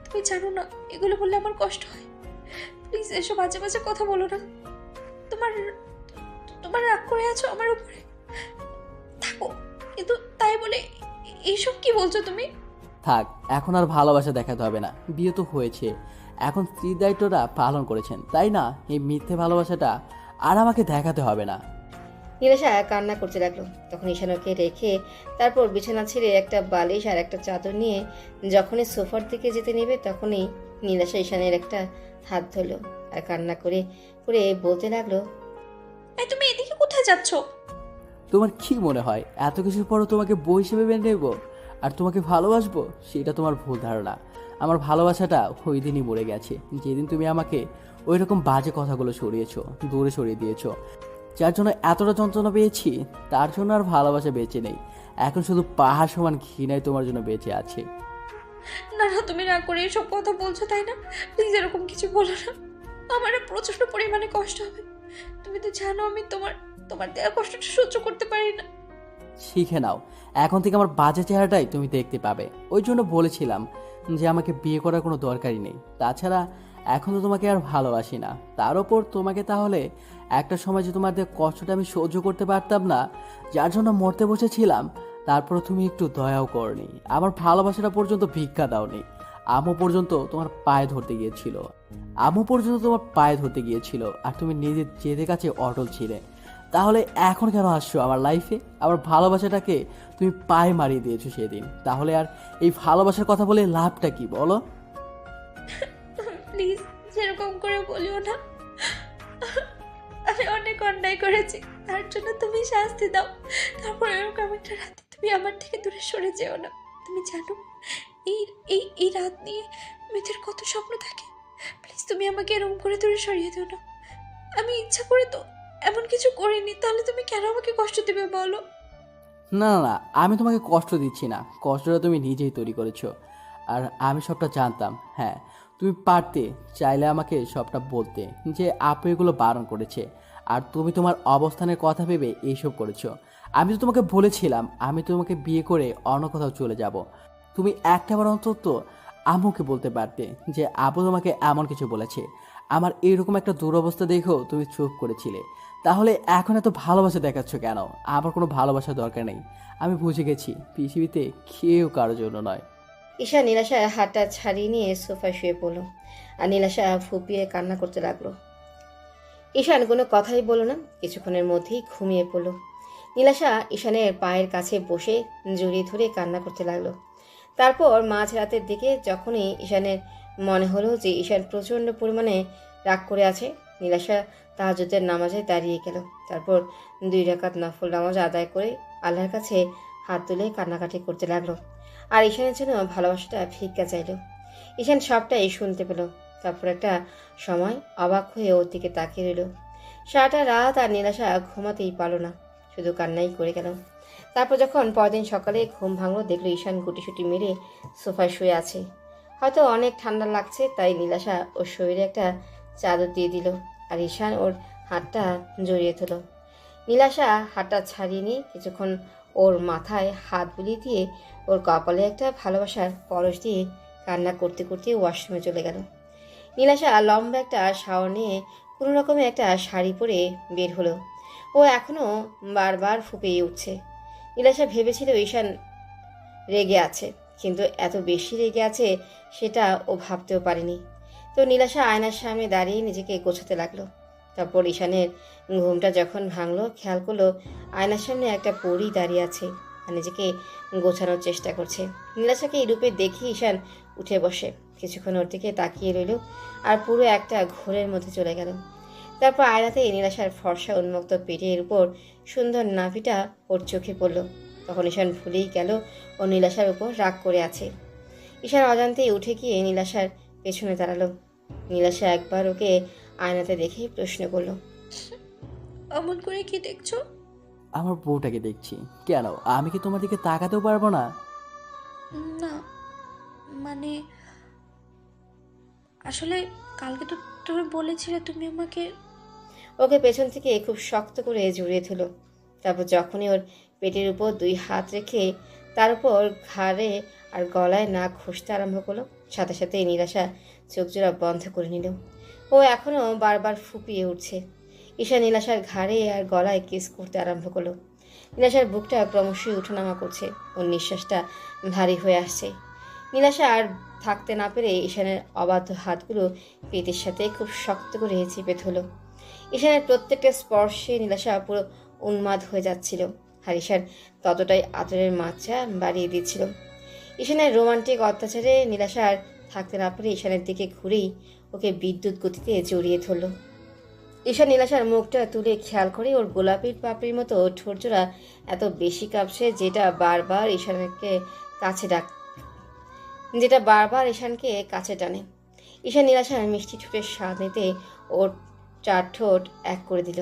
তুমি জানো না এগুলো বললে আমার কষ্ট হয়। প্লিজ এসব বাজে বাজে কথা বলো না। তোমার তোমার রাগ করে আছো আমার উপরে, থাকো, কিন্তু তাই বলে এইসব কি বলছো তুমি? থাক, এখন আর ভালোবাসা দেখাতে হবে না। বিয়ে তো হয়েছে, এখন স্ত্রীর দায়িত্বটা পালন করেছেন, তাই না? এই মিথ্যে ভালোবাসাটা আর আমাকে দেখাতে হবে না। নীলাশা কান্না করতে লাগলো। তখন ঈশান ওকে রেখে তারপর বিছানা ছেড়ে একটা বালিশ আর একটা চাদর নিয়ে যখনই সোফার দিকে যেতে নেবে তখনই নীলাশা ঈশানের একটা হাত ধরলো আর কান্না করে করে বলতে লাগলো, এই তুমি এদিকে কোথায় যাচ্ছো? তোমার কি মনে হয় এত কিছুর পরও তোমাকে বউ হিসেবে মেনে নেব আর তোমাকে ভালোবাসবো? সেটা তোমার ভুল ধারণা। আমার ভালোবাসাটা ওই দিনই মরে গেছে, যেদিন তুমি আমাকে ওই রকম বাজে কথাগুলো সরিয়েছো, দূরে সরিয়ে দিয়েছো, যার জন্য এতটা যন্ত্রণা পেয়েছি। তার জন্য আর ভালোবাসা বেঁচে নেই, এখন শুধু পাহাড় সমান ঘৃণায় তোমার জন্য বেঁচে আছে। না না, তুমি রাগ করে এসব কথা বলছো তাই না? প্লিজ এরকম কিছু বলো না, আমার না প্রচন্ড পরিমাণে কষ্ট হবে। তুমি তো জানো আমি তোমার তোমার দেওয়া কষ্টটা সহ্য করতে পারি না। শিখে নাও, এখন থেকে আমার বাজে চেহারাটাই তুমি দেখতে পাবে। ওই জন্য বলেছিলাম যে আমাকে বিয়ে করার কোনো দরকারই নেই। তাছাড়া এখন তো তোমাকে আর ভালোবাসি না, তার ওপর তোমাকে তাহলে একটা সময় যে তোমাদের কষ্টটা আমি সহ্য করতে পারতাম না, যার জন্য মরতে বসেছিলাম, তারপর তুমি একটু দয়াও করনি, আমার ভালোবাসাটা পর্যন্ত ভিক্ষা দাওনি। আম্মু পর্যন্ত তোমার পায়ে ধরতে গিয়েছিল, আর তুমি নিজের জেদের কাছে অটল ছিলে। তাহলে এখন কেন আসছো আমার লাইফে? আমার ভালোবাসাটাকে তুমি পায়ে মারিয়ে দিয়েছো সেদিন, তাহলে আর এই ভালোবাসার কথা বলে লাভটা কি বলো? প্লিজ সেরকম করে বলিও না। আমি অনেক অন্যায় করেছি, তার জন্য তুমি শাস্তি দাও। তারপর এরকম একটা রাতে তুমি আমার থেকে দূরে সরে যেও না। তুমি জানো এই এই এই রাত নিয়ে মেয়েদের কত স্বপ্ন থাকে। প্লিজ তুমি আমাকে এরকম করে দূরে সরিয়ে দিও না। আমি ইচ্ছা করে তো এমন কিছু করিনি, তাহলে তুমি কেন আমাকে কষ্ট দেবে বলো? না না না, আমি তোমাকে কষ্ট দিচ্ছি না, কষ্টটা তুমি নিজেই তৈরি করেছো। আর আমি সবটা জানতাম। হ্যাঁ, তুমি পারতে চাইলে আমাকে সবটা বলতে যে আপু এগুলো বারণ করেছে, আর তুমি তোমার অবস্থানের কথা ভেবে এইসব করেছো। আমি তো তোমাকে বলেছিলাম আমি তোমাকে বিয়ে করে অন্য কোথাও চলে যাব। তুমি একটাবার অন্তত আম্মুকে বলতে পারতে যে আপু তোমাকে এমন কিছু বলেছে, আমার এইরকম একটা দুরবস্থা দেখেও তুমি চুপ করেছিলে, তাহলে এখন এত ভালোবাসা দেখাচ্ছ কেন? আমার কোনো ভালোবাসা দরকার নেই। আমি বুঝে গেছি পৃথিবীতে কেউ কারোর জন্য নয়। ঈশা নীলাশার হাতটা ছাড়িয়ে নিয়ে সোফায় শুয়ে পড়লো আর নীলাশা ফুপিয়ে কান্না করতে লাগলো। ঈশান কোনো কথাই বলল না, কিছুক্ষণের মধ্যেই ঘুমিয়ে পড়ল। নীলাশা ঈশানের পায়ের কাছে বসে জড়িয়ে ধরে কান্না করতে লাগলো। তারপর মাঝরাতের দিকে যখনই ঈশানের মনে হলো যে ঈশান প্রচণ্ড পরিমাণে রাগ করে আছে, নীলাশা তাহাজ্জুদের নামাজে দাঁড়িয়ে গেল। তারপর 2 রাকাত নফল নামাজ আদায় করে আল্লাহর কাছে হাত তুলে কান্নাকাটি করতে লাগলো আর ঈশানের জন্য ভালোবাসাটা ভিক্ষা চাইল। ঈশান সবটাই শুনতে পেল। তারপর একটা সময় অবাক হয়ে ওর দিকে তাকিয়ে রইল। সারাটা রাত আর নীলাশা ঘুমাতেই পারল না, শুধু কান্নাই করে গেল। তারপর যখন পরদিন সকালে ঘুম ভাঙলো, দেখলো ঈশান গুটিসুটি মেরে সোফায় শুয়ে আছে। হয়তো অনেক ঠান্ডা লাগছে, তাই নীলাশা ওর শরীরে একটা চাদর দিয়ে দিল আর ঈশান ওর হাতটা জড়িয়ে ধরল। নীলাশা হাতটা ছাড়িয়ে নিয়ে কিছুক্ষণ ওর মাথায় হাত বুলিয়ে দিয়ে ওর কপালে একটা ভালোবাসার পরশ দিয়ে কান্না করতে করতে ওয়াশরুমে চলে গেল। নীলাশা লম্বা একটা শাওয়ার নিয়ে কোনো রকমে একটা শাড়ি পরে বের হলো। ও এখনও বারবার ফুপিয়ে উঠছে। নীলাশা ভেবেছিল ঈশান রেগে আছে, কিন্তু এত বেশি রেগে আছে সেটা ও ভাবতেও পারেনি। তো নীলাশা আয়নার সামনে দাঁড়িয়ে নিজেকে গোছাতে লাগলো। তারপর ঈশানের ঘুমটা যখন ভাঙলো, খেয়াল করলো আয়নার সামনে একটা পরী দাঁড়িয়ে আছে আর নিজেকে গোছানোর চেষ্টা করছে। নীলাশাকে এই রূপে দেখে ঈশান উঠে বসে কিছুক্ষণ ওর দিকে তাকিয়ে রইল আর পুরো একটা ঘোরের মধ্যে চলে গেল। তারপর আয়নাতে নীলাশার ফর্সা উন্মুক্ত পেটের উপর সুন্দর নাভিটা ওর চোখে পড়ল। তখন ঈশান ভুলেই গেল ও নীলাশার উপর রাগ করে আছে। ঈশান অজান্তেই উঠে গিয়ে নীলাশার পেছনে দাঁড়ালো। নীলাশা একবার ওকে আয়নাতে দেখে প্রশ্ন করলো, অমন করে কি দেখছো? আমার বউটাকে দেখছি। কেন, আমি কি তোমার দিকে তাকাতেও পারবো না? না, মানে আসলে কালকে তো তুমি বলেছিলে তুমি আমাকে। ওকে পেছন থেকে খুব শক্ত করে জড়িয়ে ধরল। তারপর যখনই ওর পেটের উপর 2 হাত রেখে তার উপর ঘাড়ে আর গলায় নাক ঘষতে আরম্ভ করলো, সাথে সাথে নীলাশা চোখ জোড়া বন্ধ করে নিল। ও এখনও বারবার ফুপিয়ে উঠছে। ঈশা নীলাশার ঘাড়ে আর গলায় কিস করতে আরম্ভ করলো। নীলাশার বুকটা ক্রমশই উঠানামা করছে, ওর নিঃশ্বাসটা ভারী হয়ে আসছে। নীলাশা আর থাকতে না পেরে ঈশানের অবাধ্য হাতগুলো পেটের সাথে খুব শক্ত করে চেপে ধরল। ঈশানের প্রত্যেকটা স্পর্শে নীলাশা পুরো উন্মাদ হয়ে যাচ্ছিল আর ঈশান ততটাই আদরের মাত্রা বাড়িয়ে দিচ্ছিল। ঈশানের রোমান্টিক অত্যাচারে নীলাশা আর থাকতে না পেরে ঈশানের দিকে ঘুরেই ওকে বিদ্যুৎ গতিতে জড়িয়ে ধরল। ঈশান নীলাশার মুখটা তুলে খেয়াল করে ওর গোলাপির পাপড়ির মতো ঠোঁটজোড়া এত বেশি কাঁপছে বারবার ঈশানকে কাছে টানে। ঈশান নীলাশার মিষ্টি ঠোঁটের স্বাদ নিতে ওর 4 ঠোঁট এক করে দিল।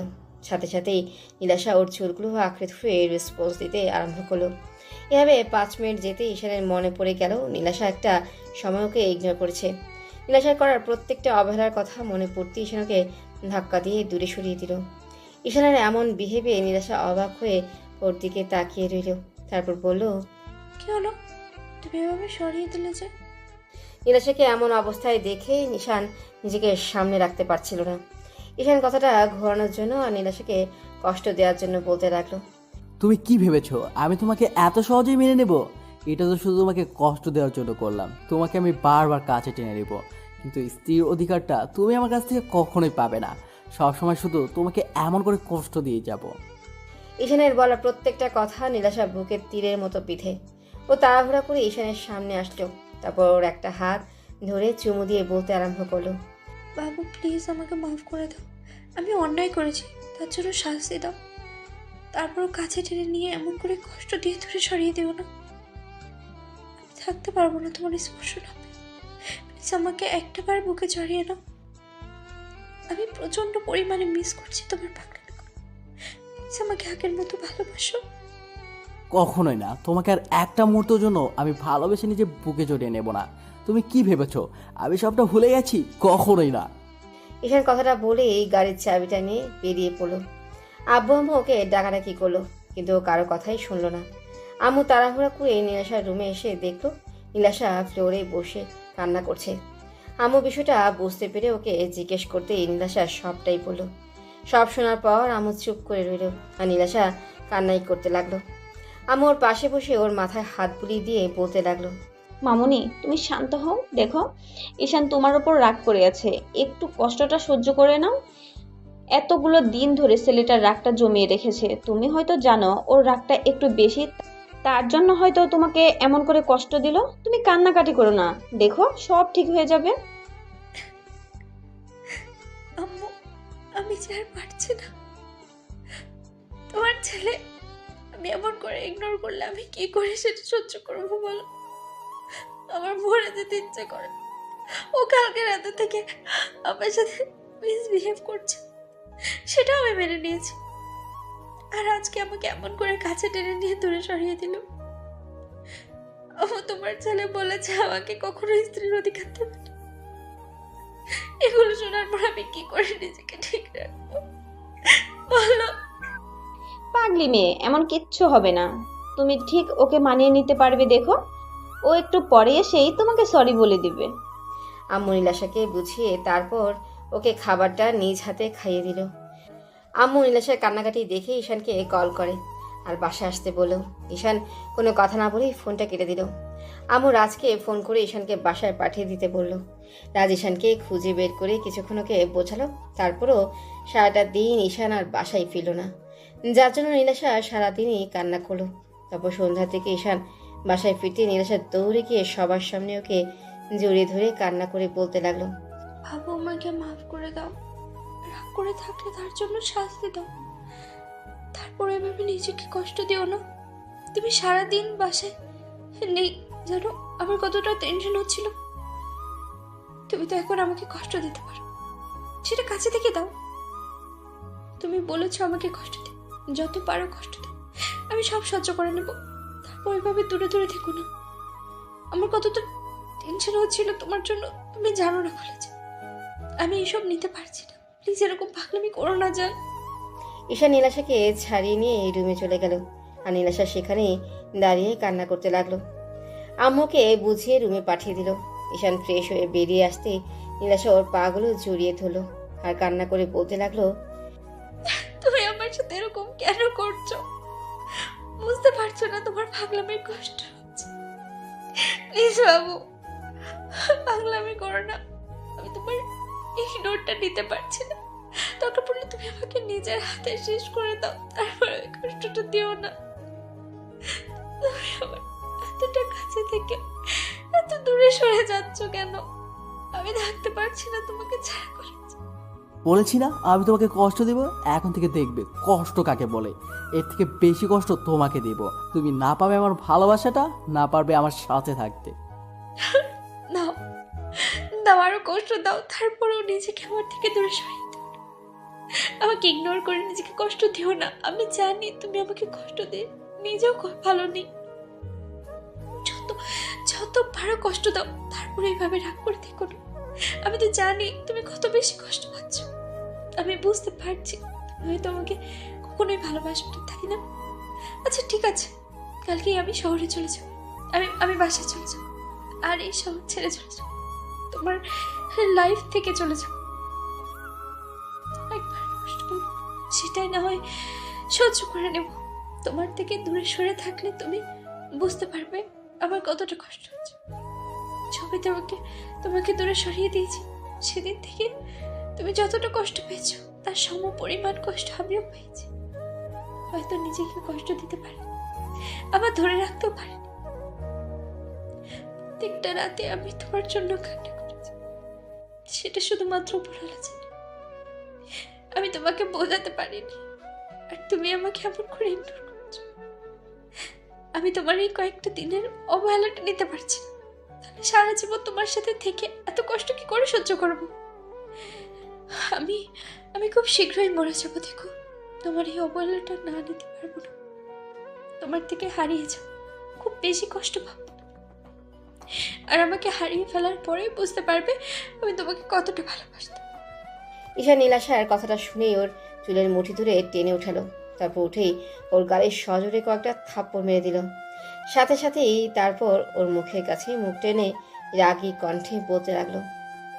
সাথে সাথেই নীলাশা ওর চুলগুলো আঁকড়ে ধরে রেসপন্স দিতে আরম্ভ করলো। এভাবে 5 মিনিট যেতে ঈশানের মনে পড়ে গেল নীলাশা একটা সময় ওকে ইগনোর করেছে। নীলাশার করার প্রত্যেকটা অবহেলার কথা মনে পড়তে ঈশানকে ধাক্কা দিয়ে দূরে সরিয়ে দিল। ঈশানের এমন বিহেভে নীলাশা অবাক হয়ে ওর দিকে তাকিয়ে রইল। তারপর বলল, কি হলো, তুমি এভাবে সরিয়ে দিলে যে? নীলাশাকে এমন অবস্থায় দেখে ঈশান নিজেকে সামনে রাখতে পারছিল না। ঈশান কথাটা ঘোরানোর জন্য আর নীলাশাকে কষ্ট দেওয়ার জন্য বলতে লাগলো, তুমি কি ভেবেছো আমি তোমাকে এত সহজেই মেনে নেব? এটা তো শুধু তোমাকে কষ্ট দেওয়ার জন্য করলাম। তোমাকে আমি বারবার কাছে টেনে নেব, কিন্তু স্ত্রীর অধিকারটা তুমি আমার কাছ থেকে কখনোই পাবে না। সবসময় শুধু তোমাকে এমন করে কষ্ট দিয়ে যাব। ঈশানের বলা প্রত্যেকটা কথা নীলাশা বুকের তীরের মতো পিঠে। ও তাড়াহুড়া করে ঈশানের সামনে আসলো। তারপর ওর একটা হাত ধরে চুমু দিয়ে বলতে আরম্ভ করলো, বাবু প্লিজ আমাকে মাফ করে দাও, আমি অন্যায় করেছি, তার জন্য শাস্তি দাও। তারপরও কাছে টেনে নিয়ে এমন করে কষ্ট দিয়ে দূরে সরিয়ে দিও না। আমি থাকতে পারবো না তোমার স্পর্শ না পেয়ে। প্লিজ আমাকে একটাবার বুকে জড়িয়ে নাও। আমি প্রচন্ড পরিমাণে মিস করছি তোমার পাগলামি। প্লিজ আমাকে আগের মতো ভালোবাসো। কখনোই না, তোমাকে আর একটা মুহূর্তের জন্য আমি ভালোবেসে নিজে বুকে জড়িয়ে নেব না। তুমি কি ভেবেছো আমি সবটা ভুলে গেছি? কখনোই না। ঈশান কথাটা বলেই গাড়ির চাবিটা নিয়ে বেরিয়ে পড়লো। আব্বু আম্মু ওকে ডাকাডাকি করলো, কিন্তু ও কারো কথাই শুনলো না। আম্মু তাড়াহুড়া করে নীলাশার রুমে এসে দেখলো নীলাশা ফ্লোরে বসে কান্না করছে। আম্মু বিষয়টা বুঝতে পেরে ওকে জিজ্ঞেস করতে নীলাশা সবটাই বলল। সব শোনার পর আম্মু চুপ করে রইল আর নীলাশা কান্নাই করতে লাগলো। আম্মু ওর পাশে বসে ওর মাথায় হাত বুলিয়ে দিয়ে বলতে লাগলো, মামুনি তুমি শান্ত হও, দেখো ঈশান তোমার ওপর রাগ করে আছে, একটু কষ্টটা সহ্য করে নাও। এতগুলো দিন ধরে ছেলেটার রাগটা জমিয়ে রেখেছে, তুমি হয়তো জানো ওর রাগটা একটু বেশি, তার জন্য হয়তো তোমাকে এমন করে কষ্ট দিল। তুমি কান্নাকাটি করো না, দেখো সব ঠিক হয়ে যাবে। আম্মু, আমি যে আর পারছি না। তোমার ছেলে আমি এমন করে ইগনোর করলে আমি কি করে সেটা সহ্য করবো বলো? আমার মরে যেতে ইচ্ছে করে। ও কালকে রাতে থেকে আমার সাথে মিসবিহেভ করছে, সেটাও আমি মেনে নিয়েছি। আর আজকে আমাকে এমন করে কাছে টেনে নিয়ে দূরে সরিয়ে দিল। আমার তোমার ছেলে বলেছে আমাকে কখনো স্ত্রীর অধিকার দেবে না। এগুলো শোনার পর আমি কি করে নিজেকে ঠিক রাখবো বলো? পাগলি মেয়ে, এমন কিচ্ছু হবে না, তুমি ঠিক ওকে মানিয়ে নিতে পারবে। দেখো ও একটু পরে এসেই তোমাকে সরি বলে দিবে। আম্মু নীলাশাকে বুঝিয়ে তারপর ওকে খাবারটা নিজ হাতে খাইয়ে দিল। আম্মু নীলাশার কান্নাকাটি দেখে ঈশানকে কল করে আর বাসায় আসতে বলল। ঈশান কোনো কথা না বলেই ফোনটা কেটে দিল। আম্মু রাজকে ফোন করে ঈশানকে বাসায় পাঠিয়ে দিতে বলল। রাজ ঈশানকে খুঁজে বের করে কিছুক্ষণ ওকে বোঝালো, তারপরও সারাটা দিন ঈশান আর বাসায় ফিরল না, যার জন্য নীলাশা সারাদিনই কান্না করলো। তারপর সন্ধ্যা থেকে ঈশান বাসায় ফিরতে নীলাশা দৌড়ে গিয়ে সবার সামনে ওকে জড়িয়ে ধরে কান্না করে বলতে লাগলো, বাবু আমাকে মাফ করে দাও, রাগ করে থাকলে তার জন্য শাস্তি দাও, তারপরে এভাবে নিজেকে কষ্ট দিও না। তুমি সারাদিন বাসায় নেই জানো আমার কতটা টেনশন হচ্ছিল। তুমি তো এখন আমাকে কষ্ট দিতে পারো, সেটা কাছে থেকে দাও। তুমি বলেছো আমাকে কষ্ট দিও, যত পারো কষ্ট দাও, আমি সব সহ্য করে নেব। তারপর এভাবে দূরে দূরে থেকো না। আমার কতটা টেনশন হচ্ছিল তোমার জন্য তুমি জানো না বলেছে। আমি এসব নিতে পারছি না, প্লিজ এরকম পাগলামি করো না জান। ঈশান নীলাশাকে ছাড়িয়ে নিয়ে এই রুমে চলে গেল আর নীলাশা সেখানে দাঁড়িয়ে কান্না করতে লাগলো। আম্মুকে বুঝিয়ে রুমে পাঠিয়ে দিল। ঈশান ফ্রেশ হয়ে বেরিয়ে আসতে নীলাশা ওর পাগুলো জড়িয়ে ধরলো আর কান্না করে বলতে লাগলো, তুমি আমার সাথে এরকম কেন করছো? বুঝতে পারছো না তোমার পাগলামির কষ্ট হচ্ছে? প্লিজ বাবু, পাগলামি করো না। আমি তোমার ইগনোরটা নিতে পারছি না। দরকার পড়লে তুমি আমাকে নিজের হাতে শেষ করে দাও, তারপর ওই কষ্টটা দিও না। তুমি আমার এতটা কাছে থেকে এত দূরে সরে যাচ্ছ কেন? আমি থাকতে পারছি না তোমাকে ছাড়া করে। বলেছি না আমি তোমাকে কষ্ট দেব, এখন থেকে দেখবে কষ্ট কাকে বলে। এর থেকে বেশি কষ্ট তোমাকে দেব। তুমি না পাবে আমার ভালোবাসাটা, না পারবে আমার সাথে থাকতে। দাও দাও, আরো কষ্ট দাও, তারপরেও নিজেকে আমার থেকে দূরে সরিয়ে দাও। আমাকে ইগনোর করে নিজেকে কষ্ট দিও না। আমি জানি তুমি আমাকে কষ্ট দিয়ে নিজেও ভালো নেই। যত যত পারো কষ্ট দাও, তারপরে এইভাবে রাগ করে থেকো না। আমি তো জানি তুমি কত বেশি কষ্ট পাচ্ছ। আমি বুঝতে পারছি তুমি হয়তো আমাকে কখনোই ভালোবাসবে না, তাই না? আচ্ছা ঠিক আছে, কালকেই আমি শহরে চলে যাব। আমি বাসায় চলে যাব আর এই শহর ছেড়ে চলে যাব, তোমার লাইফ থেকে চলে যাব। একবার কষ্ট পাবো, সেটাই না হয় সহ্য করে নেব। তোমার থেকে দূরে সরে থাকলে তুমি বুঝতে পারবে আমার কতটা কষ্ট হচ্ছে। ছবি তোমাকে দূরে সরিয়ে দিয়েছি, সেদিন থেকে তুমি যতটা কষ্ট পেয়েছো তার সম পরিমাণ কষ্ট আমিও পেয়েছি। হয়তো নিজেকে কষ্ট দিতে পারি, আবার ধরে রাখতেও পারিনি। প্রত্যেকটা রাতে আমি তোমার জন্য কান্না করেছি, সেটা শুধুমাত্র উপরওয়ালা জানে। আমি তোমাকে বোঝাতে পারিনি, আর তুমি আমাকে এমন করে ইগনোর করছো। আমি তোমার এই কয়েকটা দিনের অবহেলাটা নিতে পারছি না। তাহলে সারা জীবন তোমার সাথে থেকে এত কষ্ট কি করে সহ্য করবো? আমি খুব শীঘ্রই মরে যাবো, দেখো। তোমার এই অবহেলাটা না নিতে পারবো না, তোমার থেকে হারিয়ে যাবো, খুব বেশি কষ্ট পাবো। আর আমাকে হারিয়ে ফেলার পরে বুঝতে পারবে আমি তোমাকে কতটা ভালোবাসতাম। ঈশান নীলাশার কথাটা শুনেই ওর চুলের মুঠি ধরে টেনে উঠালো। তারপর উঠেই ওর গালে সজোরে কয়েকটা থাপ্পড় মেরে দিল। সাথে সাথেই তারপর ওর মুখের কাছে মুখ টেনে রাগী কণ্ঠে বলতে লাগলো,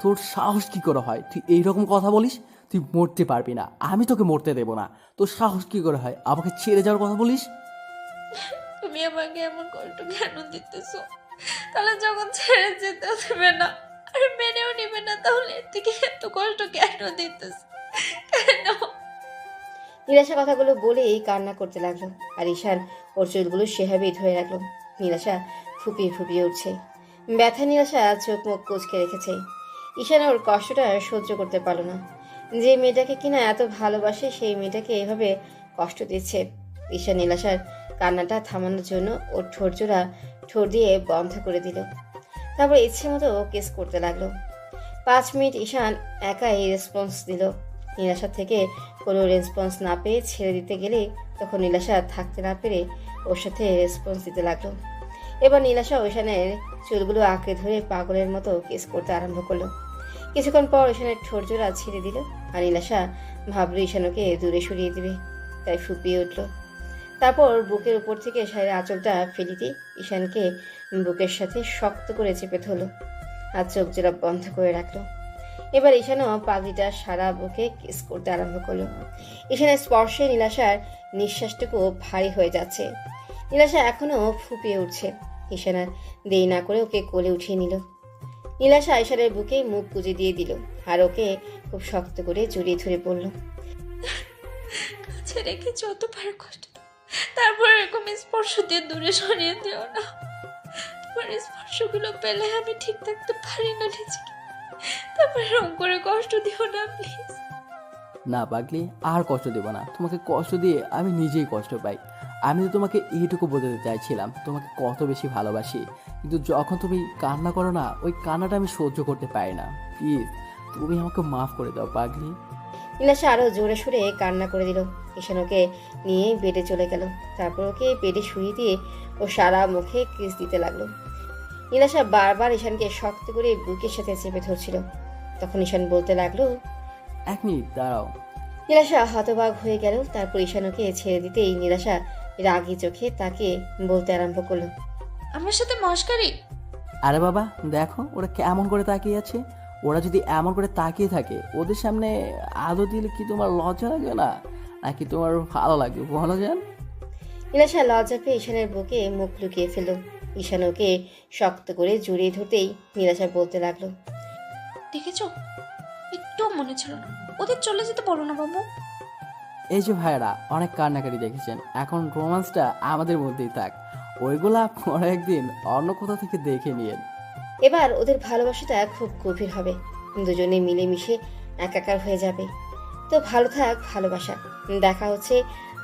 তোর সাহস কি করে হয় তুই এইরকম কথা বলিস? তুই মরতে পারবি না, আমি তোকে মরতে দেবো না। তোর সাহস কি করে হয় আমাকে ছেড়ে যাওয়ার কথা বলিস? তুমি আমাকে এমন কষ্ট কেন দিতেছো? তাহলে যখন ছেড়ে যেতে দেবে না আর মেনেও নেবে না, তাহলে এর থেকে এত কষ্ট কেন দিতেছো? কেন? নীলাশা কথাগুলো বলেই কান্না করতে লাগলো, আর ঈশান ওর চুলগুলো সেভাবেই ধরে রাখলো। নীলাশা ফুপিয়ে ফুপিয়ে উঠছে, ব্যথা নীলাশা চোখ মুখ কুঁচকে রেখেছে। ঈশান ওর কষ্টটা সহ্য করতে পারলো না। যে মেয়েটাকে কিনা এত ভালোবাসে সেই মেয়েটাকে এভাবে কষ্ট দিচ্ছে। ঈশান নীলাশার কান্নাটা থামানোর জন্য ওর ঠোঁটজোড়া ঠোঁট দিয়ে বন্ধ করে দিল। তারপর ইচ্ছে মতো কেস করতে লাগলো। 5 মিনিট ঈশান একাই রেসপন্স দিল। নীলাশা থেকে কোনো রেসপন্স না পেয়ে ছেড়ে দিতে গেলে তখন নীলাশা থাকতে না পেরে ওর সাথে রেসপন্স দিতে লাগলো। এবার নীলাশা ঈশানের চুলগুলো আঁকড়ে ধরে পাগলের মতো কেস করতে আরম্ভ করলো। কিছুক্ষণ পর ঈশানের ঠোঁট জোড়া ছেড়ে দিল, আর নীলাশা ভাবলো ঈশানকে দূরে সরিয়ে দিবে, তাই ফুপিয়ে উঠল। তারপর বুকের উপর থেকে শাড়ির আঁচলটা ফেলে দিয়ে ঈশানকে বুকের সাথে শক্ত করে চেপে ধরল, আর চোখ জোড়া বন্ধ করে রাখলো। এবার ঈশানও পাগড়িটা সারা বুকে কিস করতে আরম্ভ করলো। ঈশানের স্পর্শে নীলাশার নিঃশ্বাসটুকু ভারী হয়ে যাচ্ছে। নীলাশা এখনো ফুপিয়ে উঠছে। ঈশান আর দেরি না করে ওকে কোলে উঠিয়ে নিল। নীলাশা ঈশানের বুকে মুখ গুজে দিয়ে দিল, আর ওকে খুব শক্ত করে জড়িয়ে ধরে পড়ল। কাছে রেখে যতবার কষ্ট দাও, তারপর এরকম স্পর্শ দিয়ে দূরে সরিয়ে দিও না। তোমার স্পর্শগুলো পেলে আমি ঠিক থাকতে পারি না নিজেকে। তারপর এরকম করে কষ্ট দিও না প্লিজ। না পাগলি, আর কষ্ট দেব না। তোমাকে কষ্ট দিয়ে আমি নিজেই কষ্ট পাই। আমি তো তোমাকে এইটুকু বোঝাতে চাইছিলাম তোমাকে কত বেশি ভালোবাসি, কিন্তু যখন তুমি কান্না করো না, ওই কান্নাটা আমি সহ্য করতে পারি না। প্লিজ তুমি আমাকে মাফ করে দাও পাগলি। নীলাশা আরো জোরে সুরে কান্না করে দিল। ঈশান ওকে নিয়ে বেডে চলে গেল। তারপর ওকে বেডে শুয়ে দিয়ে ও সারা মুখে কিস দিতে লাগলো। নীলাশা বারবার ঈশানকে শক্ত করে বুকের সাথে চেপে ধরছিল। তখন ঈশান বলতে লাগলো, 1 মিনিট দাঁড়াও। নীলাশা হতবাক হয়ে গেল। তারপর ঈশান ওকে ছেড়ে দিতেই নীলাশা রাগী চোখে তাকে বলতে আরম্ভ করলো, আমার সাথে মস্কারি? আরে বাবা দেখো ওরা কেমন করে তাকিয়ে আছে। ওরা যদি এমন করে তাকিয়ে থাকে, ওদের সামনে আলো দিলে কি তোমার লজ্জা লাগবে না, নাকি তোমার ভালো লাগবে বলো যান? নীলাশা লজ্জা পেয়ে ঈশানের বুকে মুখ লুকিয়ে ফেলল। ঈশান ওকে শক্ত করে জড়িয়ে ধরতেই নীলাশা বলতে লাগলো, দেখেছো, একটু মনে ছিল না। ওদের চলে যেতে বলো না বাবু। এই যে ভাইরা অনেক কান্নাকাটি দেখেছেন, এখন রোমান্সটা আমাদের মধ্যেই থাক, ওইগুলা পরে একদিন অন্য কোথাও থেকে দেখে নিয়েন। এবার ওদের ভালোবাসাটা খুব গভীর হবে, দুজনে মিলেমিশে একাকার হয়ে যাবে। তো ভালো থাক ভালোবাসা। দেখা হচ্ছে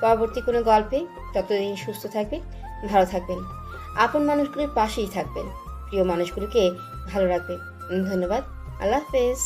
পরবর্তী কোনো গল্পে। ততদিন সুস্থ থাকবেন, ভালো থাকবেন, আপন মানুষগুলোর পাশেই থাকবেন, প্রিয় মানুষগুলোকে ভালো রাখবেন। ধন্যবাদ। আল্লাহ হাফেজ।